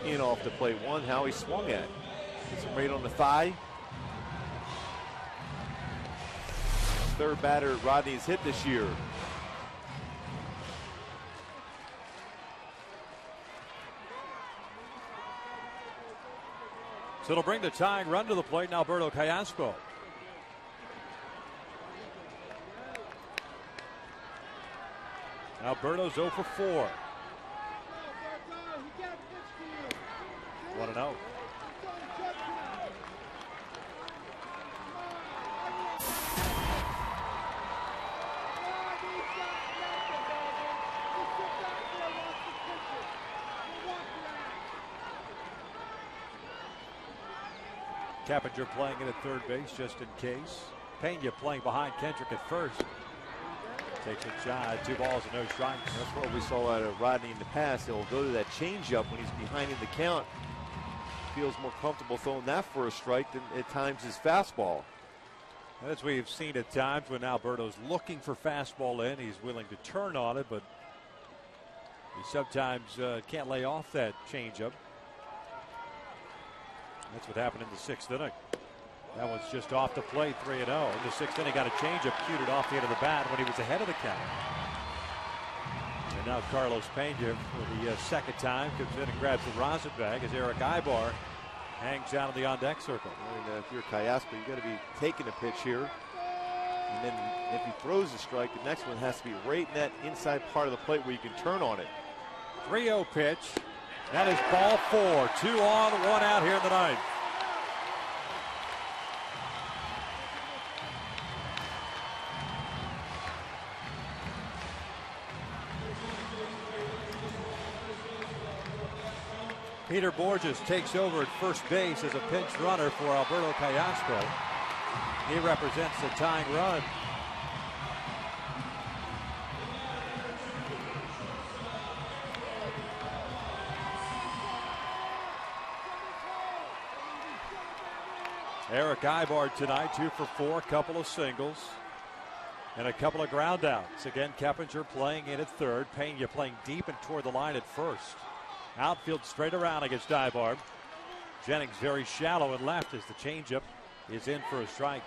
In off the plate. One Howie swung at. Gets him right on the thigh. Third batter Rodney's hit this year. So it'll bring the tying run to the plate, and Alberto Callasco. Alberto's 0 for 4. 1-0. Keppinger playing in at third base just in case. Pena playing behind Kendrick at first. Takes a shot, 2 balls and no strikes. That's what we saw out of Rodney in the past. He'll go to that changeup when he's behind in the count. Feels more comfortable throwing that for a strike than at times his fastball. As we've seen at times when Alberto's looking for fastball in, he's willing to turn on it, but he sometimes can't lay off that changeup. That's what happened in the 6th inning. That one's just off the plate, 3-0. In the 6th inning, got a changeup cued off the end of the bat when he was ahead of the count. And now Carlos Pena, for the second time, comes in and grabs the rosin bag as Eric Ibar hangs out in the on-deck circle. And if you're Callasco, you got to be taking a pitch here. And then if he throws a strike, the next one has to be right in that inside part of the plate where you can turn on it. 3-0 pitch. That is ball 4. 2 on, 1 out here in the ninth. Peter Borges takes over at first base as a pinch runner for Alberto Callasco. He represents the tying run. Eric Ibar tonight, 2 for 4, couple of singles and a couple of ground outs. Again, Keppinger playing in at third, Pena playing deep and toward the line at first. Outfield straight around against Ibar. Jennings very shallow and left as the changeup is in for a strike.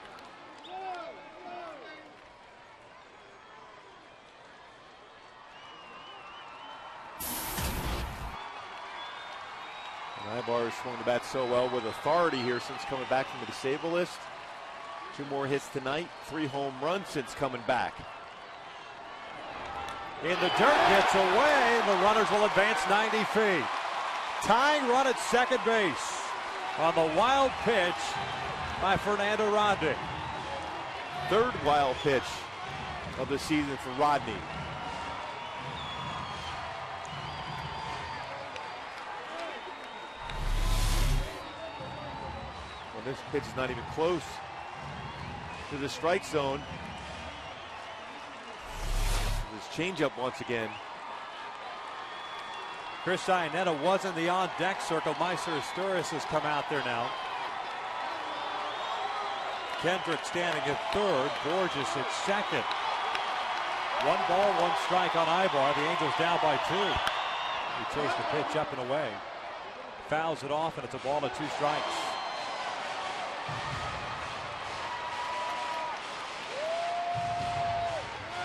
Ibar has swung the bat so well with authority here since coming back from the disabled list. 2 more hits tonight, 3 home runs since coming back. In the dirt, gets away. The runners will advance 90 feet. Tying run at second base on the wild pitch by Fernando Rodney. 3rd wild pitch of the season for Rodney. Well, this pitch is not even close to the strike zone. Changeup once again. Chris Iannetta was in the on-deck circle. Meister Asturias has come out there now. Kendrick standing at third. Borges at second. 1 ball, 1 strike on Ibar. The Angels down by 2. He chased the pitch up and away. Fouls it off, and it's a ball and 2 strikes.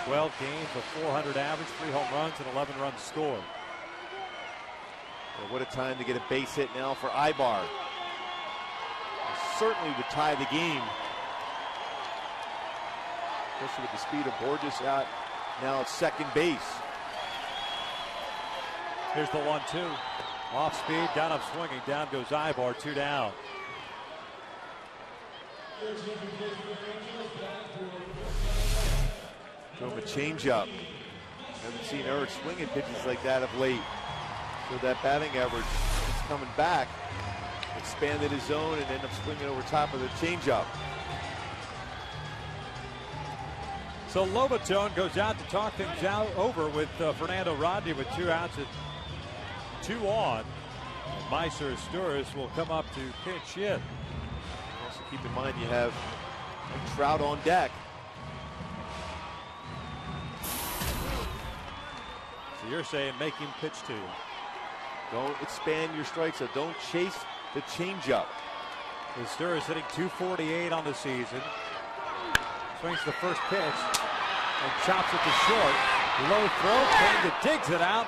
Twelve games, a 400 average, 3 home runs, and 11 runs scored. Well, what a time to get a base hit now for Ibar. Certainly would tie the game. Especially with the speed of Borges out now at second base. Here's the 1-2. Off speed, down up swinging, down goes Ibar, 2 down. Throw him a changeup. Haven't seen Eric swinging pitches like that of late. So that batting average is coming back. Expanded his zone and ended up swinging over top of the changeup. So Lobatone goes out to talk things out over with Fernando Rodney with 2 outs at 2 on. Meister Asturias will come up to pinch hit. Also keep in mind you have and Trout on deck. So you're saying make him pitch to you. Don't expand your strike zone. Don't chase the changeup. Sturris hitting .248 on the season. Swings the first pitch and chops it to short. Low throw, Kanga digs it out.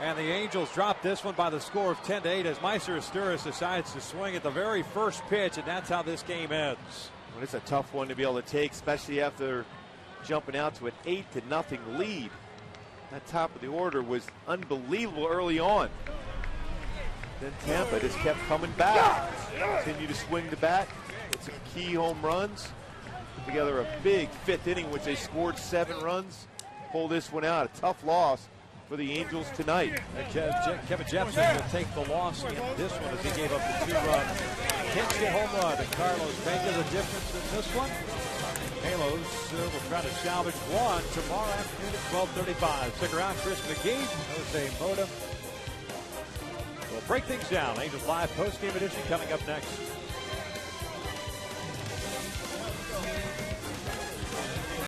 And the Angels drop this one by the score of 10-8 as Meister Sturris decides to swing at the very first pitch, and that's how this game ends. Well, it's a tough one to be able to take, especially after jumping out to an 8-0 lead. That top of the order was unbelievable early on. Then Tampa just kept coming back. Continue to swing the bat. Get some key home runs. Put together a big fifth inning, which they scored 7 runs. Pull this one out. A tough loss for the Angels tonight. Kevin Jefferson will take the loss in this one as he gave up the 2-run Kinsley home run. And Carlos Vega the difference in this one. Halos will try to salvage one tomorrow afternoon at 12:35. Stick around. Chris McGee, Jose Mota. We'll break things down. Angels Live post-game edition coming up next.